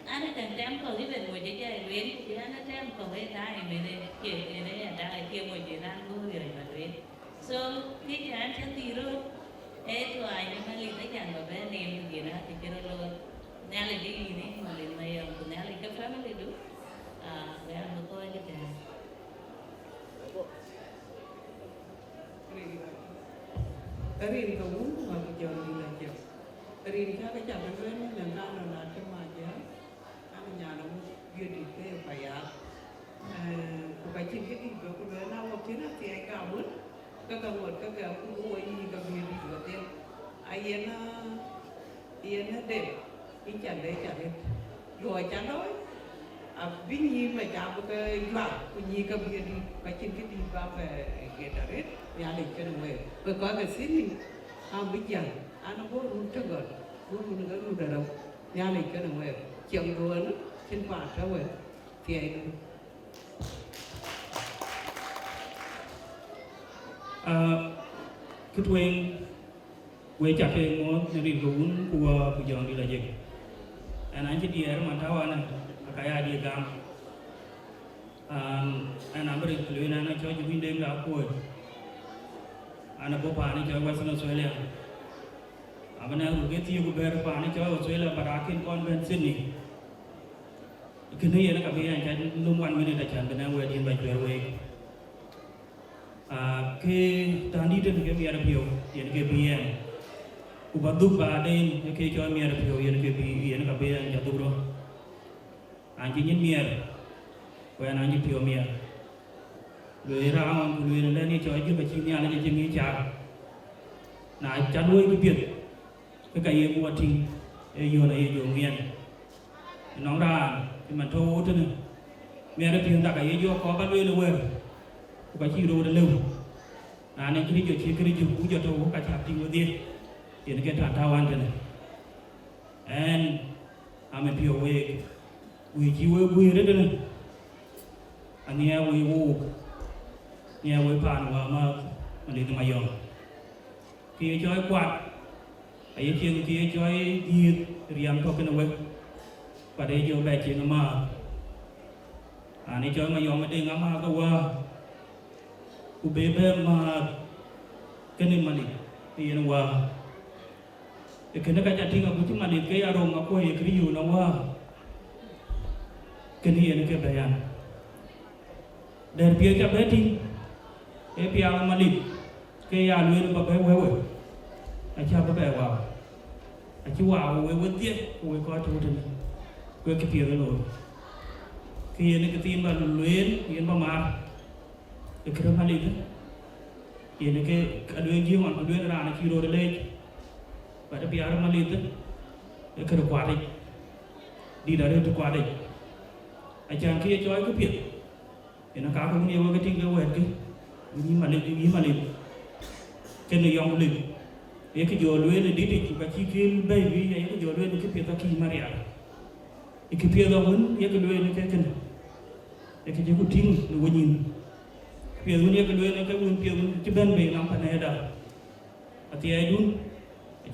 anh thằng em còn cái việc ngồi chơi luyện thì anh em còn cái cái mình chị cái này là đang kia ngồi chơi đang vui rồi mà luyện so khi anh chơi thì rồi ấy tụi anh mà đi tới nhà mà bé niệm gì đó thì cái đó luôn nè là đi này mà lên này nè là cái phép mới được để anh coi cái này Rin ka wun ma ku jor ni la jor rin ka cha ba ren na na na ta ma ja ana nya na mu ye di pe pa ya ku ka chin cái ko ku le na wo ti na ti ai ka wun ka ngot ka ku wo yi ka bi di ko te ai na de in cha de rồi cha nói ví như mà cha bu ka jwa ku ni ka bi di ka chin cái di ba về cái đó đấy nhà lịch cho nó về và có cái xin mình bây giờ anh có run cho gần run cái run đâu nhà lịch cho nó về chồng luôn trên quả cho về thì ấy cái thuyền quay chặt cái ngón nhà đi run của dọn đi là gì anh chỉ đi ở mà tháo anh cái ai đi cam anh nằm bên lưới anh cho chúng đêm đã cuối ana bo pani cho Western Australia abana ruge ti go ber pani cho Australia barakin kon ben Sydney kini yana ka biyan ka lum wan mene da chan bana we din bai ber we ke tani den ke mi ara pio yen ke biyan ku badu ba den ke cho mi ara pio yen ke bi yen ka biyan ja duro anji nyin mi ara we na anji pio mi ara người ra ông người lên đi cho chứ mà chi nhà này chỉ nghĩ chả nãy chả nuôi cái việc cái gì mua thì yêu này yêu miền nó ra thì mình thô thế này miền nó tiền đặt cái gì có bắt nuôi luôn cái chi đồ đã lâu nên cái gì chỉ cái gì cũng cho thô cái chả tiền của tiền tiền cái thằng thao ăn thế này and I'm pure way we chi we đấy này anh em we wo nhà với bạn và Malith Mayom kia chơi quạt ấy chuyện kia chơi nhiệt riêng thôi cái nào và đây vô bài chuyện mà này chơi Mayom mà đi ngắm mà cái qua của bé mà cái này Malith thì nó qua cái này cái chuyện của chúng Malith cái aroma mà coi cái điều nó qua cái này là cái bài để biết cho bé thì pia Malith ke ya luen ba be wewe acha ba be wa achi wa wewe tie we ko tu tu we ke pia lo ke ye ke tin ba luen yen ba ma ke Malith ye ke luen ji on luen ra na chi ro de le ba de pia Malith ke kwa de đi đã được qua đây acha ke choi ke pia ena ka ko ni we ke tin ke we ke ni Malith cái này ông Malith cái giờ luyện là đi thì cái chi cái bay vì cái giờ luyện cái việc kia Maria cái việc đó vẫn cái luyện cái cái gì cũng tin nó nhìn việc luyện cái luyện cái luyện việc cái bên bên làm cái này đó thì ai đúng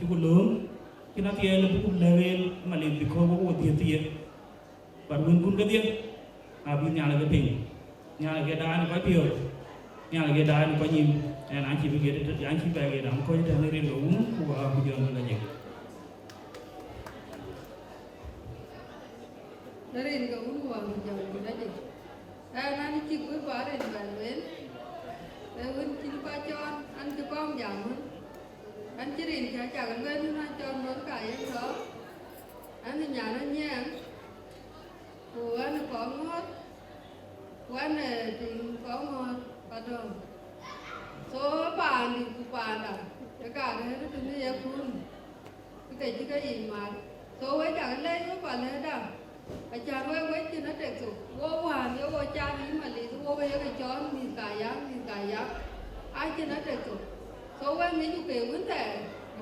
chú có lớn cái nó thì là cũng level mà lên bị khó có tiền tiền và luôn cũng cái tiền bên nhà là cái bình nhà là cái đá nó có tiêu nhà là cái đá nó có nhiều anh chỉ biết cái anh chỉ về cái đó có cái này riêng uống của bây giờ là gì Darin ka unwa mujawab naji. Nani ci ko bare balwen. Win ci pa chon an ci pom jam. An ci rin cha cha kan wen na chon mon ka yen đó. An ni nya na nyang. Ko an ko ngot. Ko an tin ko ngot pa do. So pa ni ku pa da. Ka ne tu ni ya kun. Cái ci ka yin ma. So we cha le ko pa le da. Cha quay cho nó đẹp rồi, vô hoàn vô cha đi mà lấy vô cái chó mình cài giá, ai cho nó đẹp rồi, số quay mấy chục kiểu vấn đề,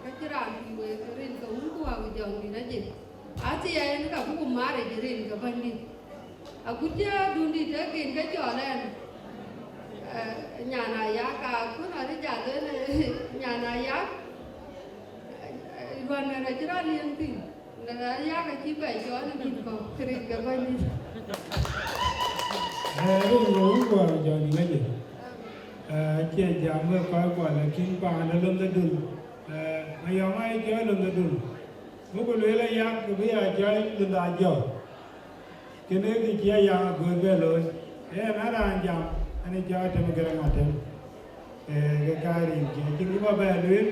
cái chữ làm thì về cái riêng cái uống của hàng chồng thì nó gì, chị ấy nó cả cũng má để cái riêng cái vấn đi, cũng chưa đun đi tới kia cái chó này, nhà này giá cả cứ nói đi trả tới nhà này giá, đoàn này là chỉ ra liên thì. Ya cái chi vậy cho nó kịp có kiri cái bên đi. Cái lối qua giờ thì cái gì? Chị giảm vừa coi qua là kim bà nó lâm ra đường. Mày ông ai chơi lâm ra đường. Lúc cái lối là ya cái bây giờ chơi lâm ra giờ. Cái này cái chia ya vừa về rồi. Nó ra anh giảm anh ấy chơi thêm cái nào thêm. Cái gì chỉ có về luyện.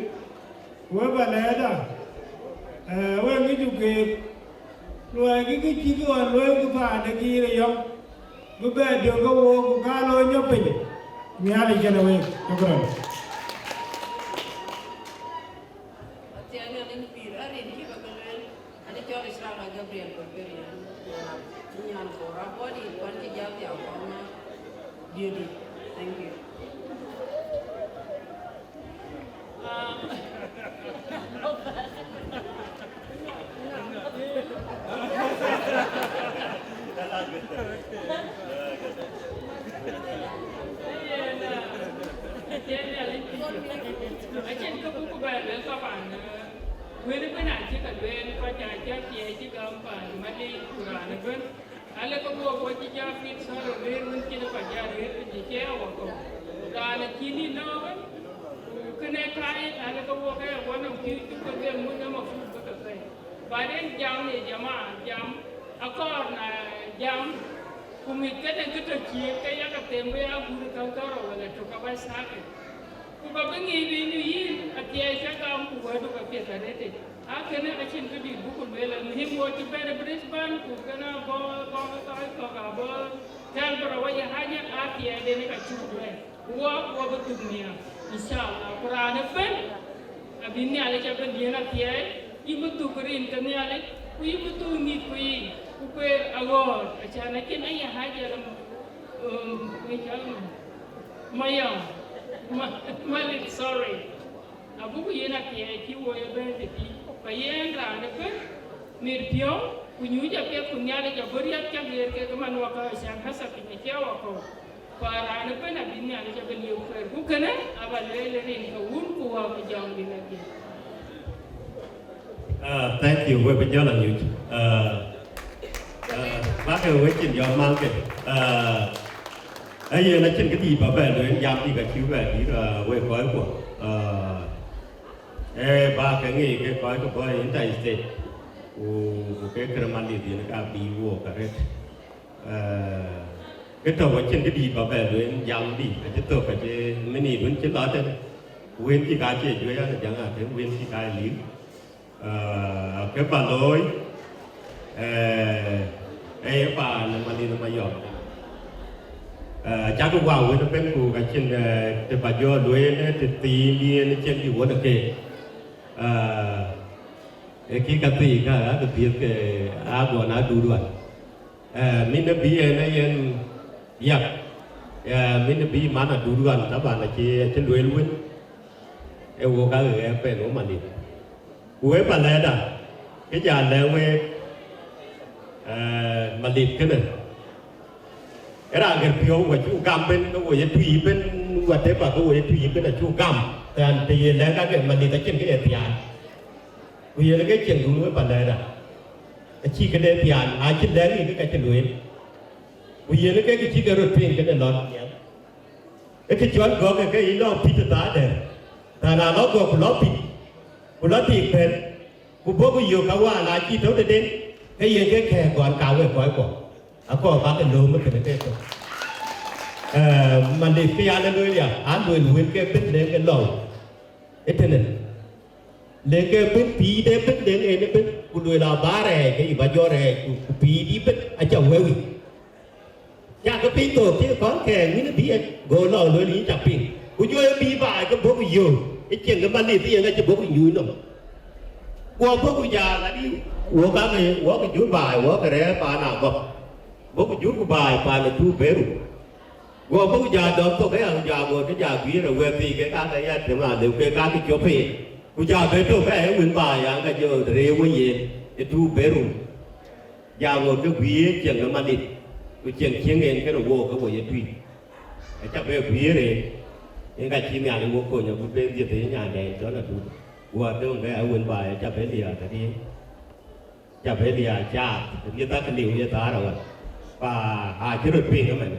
Với bà này đó. Với cái chủ kỳ rồi cái chỉ còn rồi cái phản cái gì đấy không cái bé được cái vô cái lối nhấp bình nghe đi cho nó về cho cái này Tiada yang lebih hari ini kita belajar ada jual Islam lagi berian berberian nyan korang body panci jauh jauh korang dia di thank you. Trên các buku baru các bạn, với những cái này chỉ cần về qua nhà chơi chơi chỉ cần phải mà đi Quran bên, anh là các buku chỉ chơi phim sao rồi bên mình chỉ là phải chơi bên chỉ chơi vào cùng, còn là chỉ đi đâu ấy, cái này cái anh là các buku cái quan trọng chỉ cái việc muốn nó mà phụ cái cái và đến jam này jam, akor na jam, kumit cái này cái trò chơi cái yang cái tem với anh buru kau kau rồi là chụp cái bài sáng Kuba bengi ini yin atia jaga kuba do kapia tarete. Akene achin kedi buku bela muhim wo ti bere Brisbane ku kana bo ka tel berawaya hanya atia dene ka chuwe. Wo betumnia. Insyaallah Quran ben abini ale cha ben dia atia ibutu kurin kani ale ku ibutu nit ku ku agor achana ken aya haja lam Mayom Malith sorry. Abu ku yena kia kiwo ya ben ti pa yen ra ne pe mir pio ku nyu ja pe ku nyale ja boriat cha ger ke man wa ka san hasa pi ne kia wa ko pa ra ne pe na bin nyale ja ben yu fer ku kana aba le rin ka un ku wa ku jang bin na ki. Thank you với bây giờ là nhiều bác ơi với chuyện gió mang cái ấy là trên cái gì bảo vệ rồi anh giam đi cả chiếu về đi là quay khói của ba cái nghề cái khói của tôi hiện tại state của cái Kerman thì nó cả bị vô cả đấy cái tàu ở trên cái gì bảo vệ rồi anh giam đi cái tàu cái mini vẫn trên đó thế nguyên cái cá chơi dưới là chẳng hạn cái nguyên cái cá lý cái bà lối bà là mà đi nó mà giỏi chắc cũng vào với nó bên của cái trên để bà do đuôi nó tì đi trên cái vốn cái cái tì cả cái việc cái của nó đủ rồi mình nó bị này yên yep mình nó bị mà nó đủ rồi các bạn là trên đuôi luôn em vô cái người em phải nó mà đi cuối bà lẽ đó cái nhà lẽ về mà liệt cái này cái là cái phiếu của chú cam bên cái của tùy bên và thế mà cái của tùy bên là chú cam thì lẽ các cái mà liệt trên cái tiền bây giờ cái chuyện đúng với bạn này là chỉ cái đề tiền ai chỉ đáng thì cái chuyện luyện bây giờ cái chỉ cái rồi tiền cái này lọt cái chuyện có cái ý nó phi ta đấy ta là nó có của nó tiền bên của bố của nhiều cái qua là chỉ thấu đến cái gì cái khe còn cao cái khỏi còn có bác cái lúa mới cái thôi mà để cái anh nuôi đi anh nuôi nuôi cái bên đấy cái lồng cái thế này lấy cái bên pí đấy bên đấy cái bên của nuôi là bá rẻ cái gì bà cho rẻ của pí đi bên anh chồng quê nhà cái pí tổ cái con khe như nó pí gọi là nuôi lý chặt pí của cho pí vài cái bố của nhiều cái chuyện cái ban đi thì cái bố của nhiều nó qua bố của già là đi qua cái chú bài qua cái rẻ bà nào bọc bố của chú của bài bà là chú bé rồi qua bố của già đó tôi cái hàng già ngồi cái già quý rồi quên thì cái cá này thì mà đều cái cá cái chỗ phê của già bé tôi cái nguyên bài ăn cái giờ rêu cái gì cái chú bé rồi già ngồi cái quý chuyện nó mà đi cái chuyện chiến lên cái đồ vô cái bộ gì tùy chắc bé quý rồi những cái chim nhà nó mua cổ nhà cũng bên gì thế nhà này đó là đúng qua tôi cái nguyên bài chắc bé thì cái đi chắc bé thì cha người ta cái điều người ta rồi và chứ được pin đó mình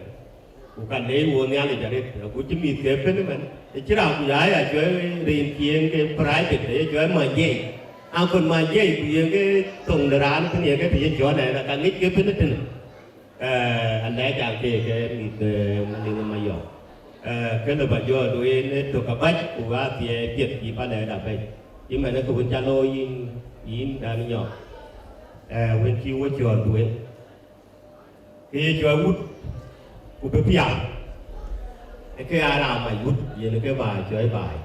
bukan đấy uang yang ada jadi aku cumi kepen mình chỉ là aku giải chơi riêng kieng cái private để chơi mà dây anh còn mà dây kieng cái tùng đờ rán cái này cái thì chỗ này là càng ít kepen đó tin anh lấy chàng cái mình mà dọn cái là bây giờ đôi tụi các bác của thì tiệt gì ban này đã vậy nhưng mà nó cũng chăn nuôi in đang nhỏ when kêu với chuột đuôi cái chuột hút của bé piang cái ai làm mà hút gì nó cái bài chơi bài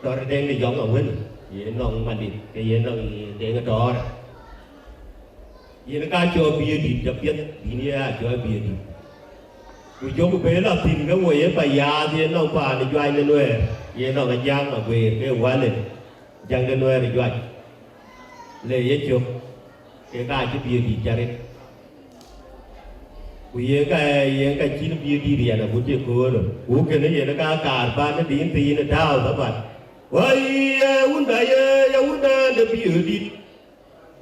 đó là đen thì giống ở bên gì nó mà đi cái gì nó đen cái đó gì nó cá chơi bia đi đặc biệt gì này chơi bia đi của chỗ của bé là tìm cái quầy ấy bài già thì nó bà đi chơi lên nuôi gì nó cái giang mà về cái quán này giang lên nuôi đi chơi lấy cái chụp cái bia đi chơi vì cái chỉ là bia đi là bút chơi cô rồi, bút cái này là cái card ba nó điên thì nó đau các bạn, vậy uống đại uống nó bia đi,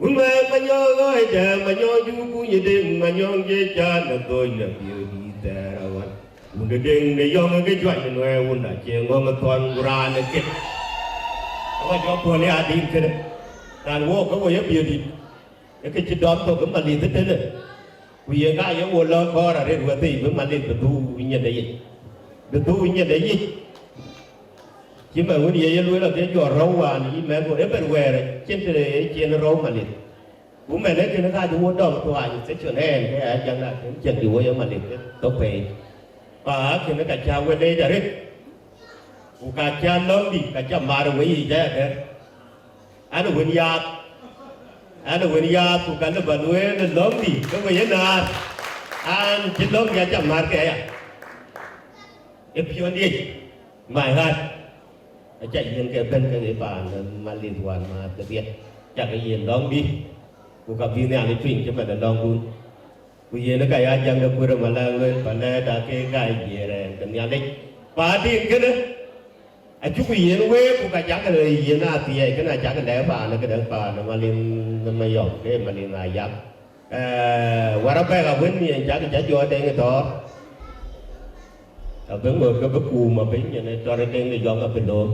uống về mà nhớ gọi cha mà nhớ chú cũng như đêm mà nhớ cái cha là tôi là bia đi ta rồi, uống cái đêm để do cái chuyện này uống đại chơi ngon mà toàn ra này kia, các bạn cho cô này đi cái này, đàn vô có bao nhiêu bia đi, cái chuyện đó tôi cũng mà đi tới này. Vì vậy cái những nguồn lo có là đến thì mới mà lên tu nhân đấy, tu nhân đấy chỉ mà cái gì luôn là cái chỗ rau à, những mấy cái everywhere trên rau mà lên, cũng mà lấy cái nó ra chúng muốn đong tôi anh sẽ chuyển hèn cái chẳng là cái chuyện điều ấy mà lên tốt về, và cái nó cả cha quên đây rồi đấy, cả cha lớn đi cả cha mà rồi cái gì thế, anh được quên ya anh quên ya tụ cái nó bận quên nó lớn đi cái gì nữa anh chỉ lớn ya chậm mà cái à if you đi mày hơn chạy lên cái bên cái bàn mà liên quan mà đặc biệt chắc cái gì lớn đi của các viên này phim chứ phải là lớn luôn bây giờ nó cái anh chẳng được quên mà là người phải là đã cái gì này cái nhà đấy và đi cái đó anh chúc gì nó quê của cả chắc cái gì nó thì cái này chắc cái đẻ bà nó cái đẻ bà nó mà liên nó mới dọn cái mà liên lại giáp Warrabek là quên gì chắc cái trái cho đây cái đó ở bên một cái bức cù mà bên như này cho đây cái dọn ở bên đó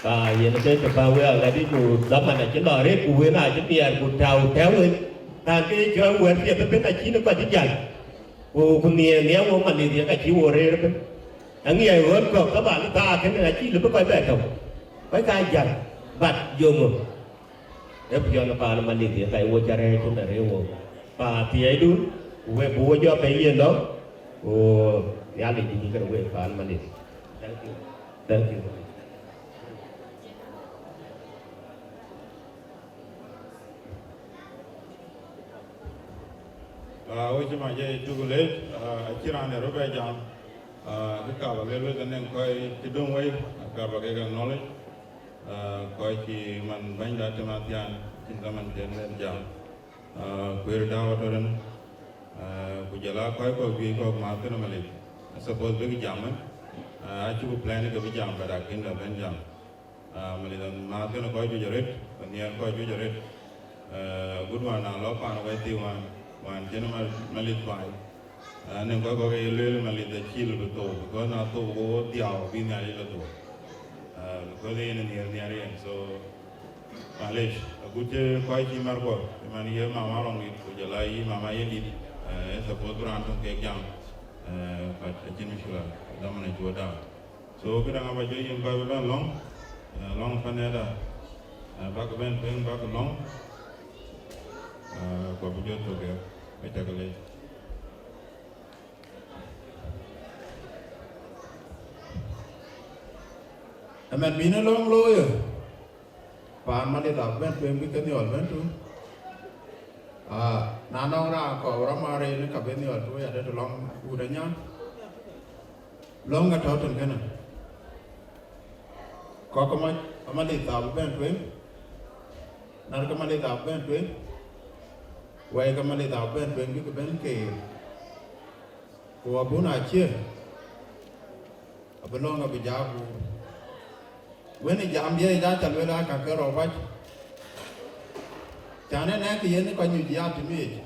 và giờ nó cái bao nhiêu là đi cù đó mà là chỉ lo đấy cù cái này chỉ tiền cù trào kéo lên ta cái chỗ quên thì bên này chỉ nó có chỉ dành cù nhiều nếu mà đi thì cái chỉ vô đây đó anh nghe hơn còn các bạn ta cái này là chỉ là bất coi bẻ không phải cái dần vặt dùng nếu bây giờ nó vào mà đi thì cái ô cha re chúng ta re ô và thì ấy đúng về bùa cho bây giờ đó ô nhà đi những cái về vào mà đi thank you ôi chứ mà vậy chú lấy chỉ là này rồi bây giờ cái cả và cái cái này coi cái đông ấy cả và cái knowledge coi thì mình bánh đã cho mà tiền chúng ta mình tiền lên giờ queer đào đó nên bây giờ là coi vì coi mà cái nó mà lên suppose cái giảm á chú plan cái bị giảm và đặc biệt là bên giảm Malidan na gonna go to Jared, and near go to Jared. Good one, a lot of way one general Malith Mayom. And then go little Malith the chill with all, because not to go the hour, being a little. Because in the area, so Malish, a good quite Marco, the man here, Mamma long it, July, Mamma Yedid, as a post brand of cake jam, but a Jimishula, dominate to a down. So good have a joy in Babylon long Panada, back when paying back along, Babujo to go, I take a late. A man been a long lawyer. Pan Malith went when we can the old went to. Nanora, Ramari, and Cabini or two, I had a long Udanya. Long at Totten Cannon. Cockamite, Malith went with. Narcomalith went with. Why Gamalith went when we could bend cave. Who are Buna cheer. A belong of a job. When a jam here, that I will like a girl or what? Chana Naki, any can you yard to me?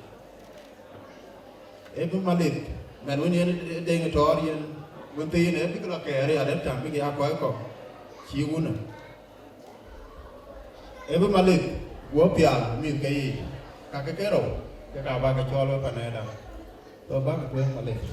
Every Malith, man, when you're a Torian, when they in every clock area at that time, big Aquaco, she wouldn't. Every Malith, Wopia, Milky, Kakakero, the Kabaka Cholo Panada. So back with Malith.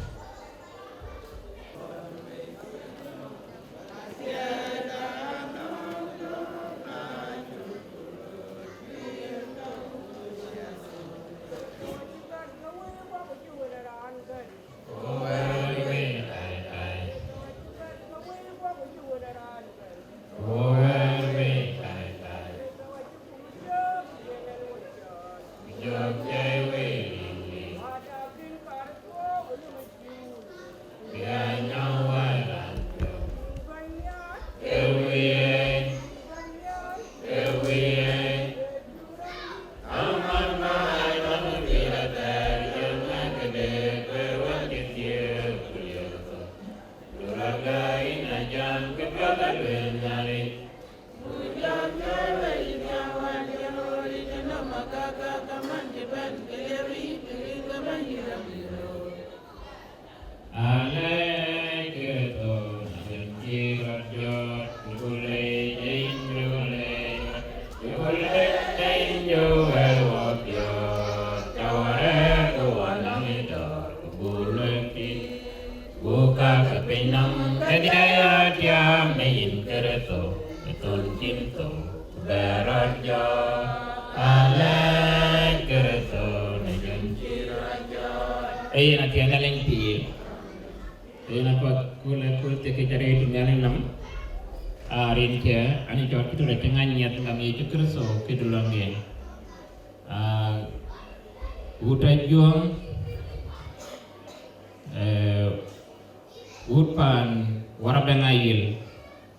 Udpan Warrabek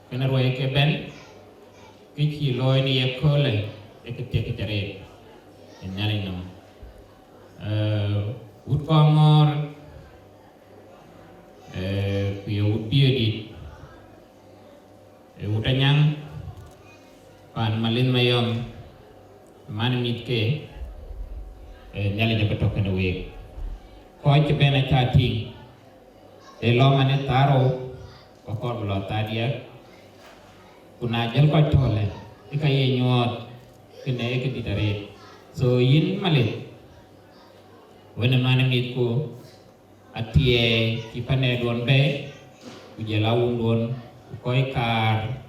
kena roy ke ben kichi loy ni ekole ekete ketare nyali nam ud kongor kuya ud biodit udanyang pan Malith Mayom man mitke nyali dapat token away koi ke ben achati elomane taro kokor blo tadia kuna jel ko tole ikaye nyot kene ke ditare so yin Malith wena mane mit ko atie kipane don be kujela wundon koy kar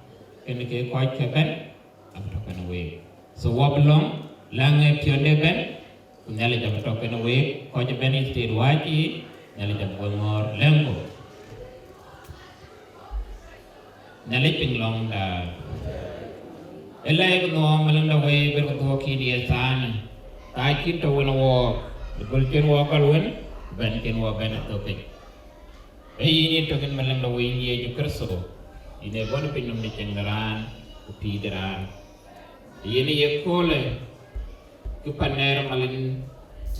kene ke koy keben am token away so woblong lange pionde ben kunyale jam token away ko je ben istir waji nyale jam ngor lembo nyale pinglong da elay no malang da way ber ko ki ni san ta ki to wona wo bul ken wo kalwen ben ken wo ben to pe ni to ken malang da way ni ju kerso ine bon pinum ni cengran ku pideran yini ye kole ku paner Malith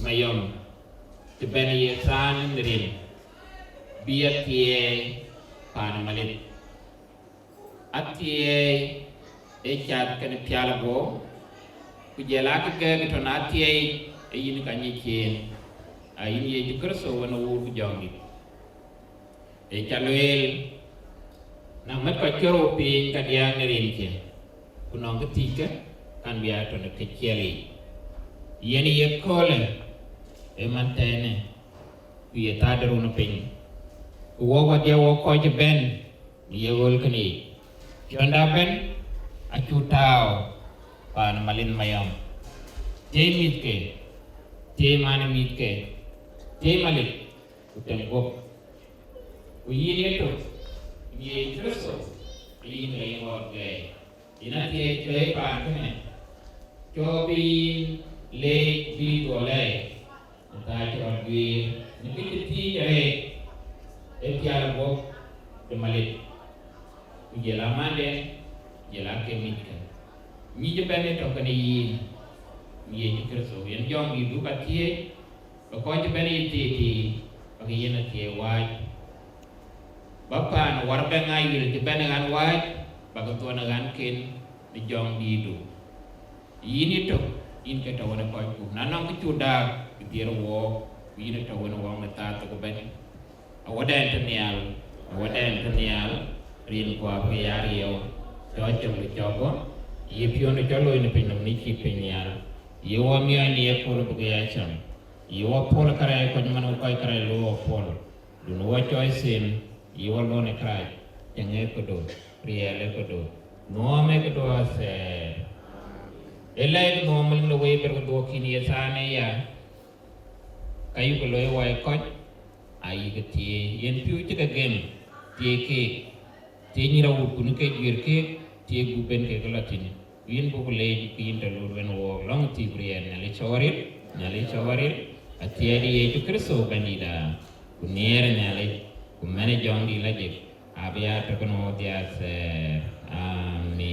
Mayom te ben ye san rin biatie pan Malith atie e chat kan piala go ku jela ka ke to na tie e yin ka ni chen a yin ye ju kerso wona wo ku jongi e chalwel na mat ko choro pin ka dia ngerin ke ku no ka tika kan biya to ne ke cheli yen ye kole e mantene ku ye tadaru no pin ku wo wa dia wo ko je ben ye gol kani yonda ben achutao pan Malith Mayom te mit ke te man mit ke te Malith uteng go ku ye to ye Kristo yin le ngor ge ina tie chwe pan kene chobi le bi go le ta chon gi ni ti re e piala go de Malith ku jela mande jela ke mit ke ni je bene to kane yin ye Kristo yen jong gi du ka tie ko je bene ti ba ke yen tie wa Bapak Warrabek ngayu di benengan waj baga tuana gan ken di jong di du ini to in ke tawana ko ku nanang ke cuda di biero wo ini tawana wong na ta to ben awadan tenial rin ko ape yario jojom le jogo ye piono jalo ini pinam ni ki penyal ye wa mi ani ye ko bu ya cham ye wa pol kare ko man ko kare lo pol du no wa choice Iwa lo ne krai, jangan kodo, riale kodo, nuame kodo ase. Elai ko nuame lo wei berkodo kini asane ya. Kayu ko lo wei kot, ayi ketie, yen piu cika game, tie ke, tie ni rawu kunu ke juir ke, tie guben ke kelatini. Yen buku lei pin terlalu ben wo long ti brian nyali chawarir, atie di ye Kristo bandida, kunier nyali. Kumane jong di lagi, abia terkena dia se, amin.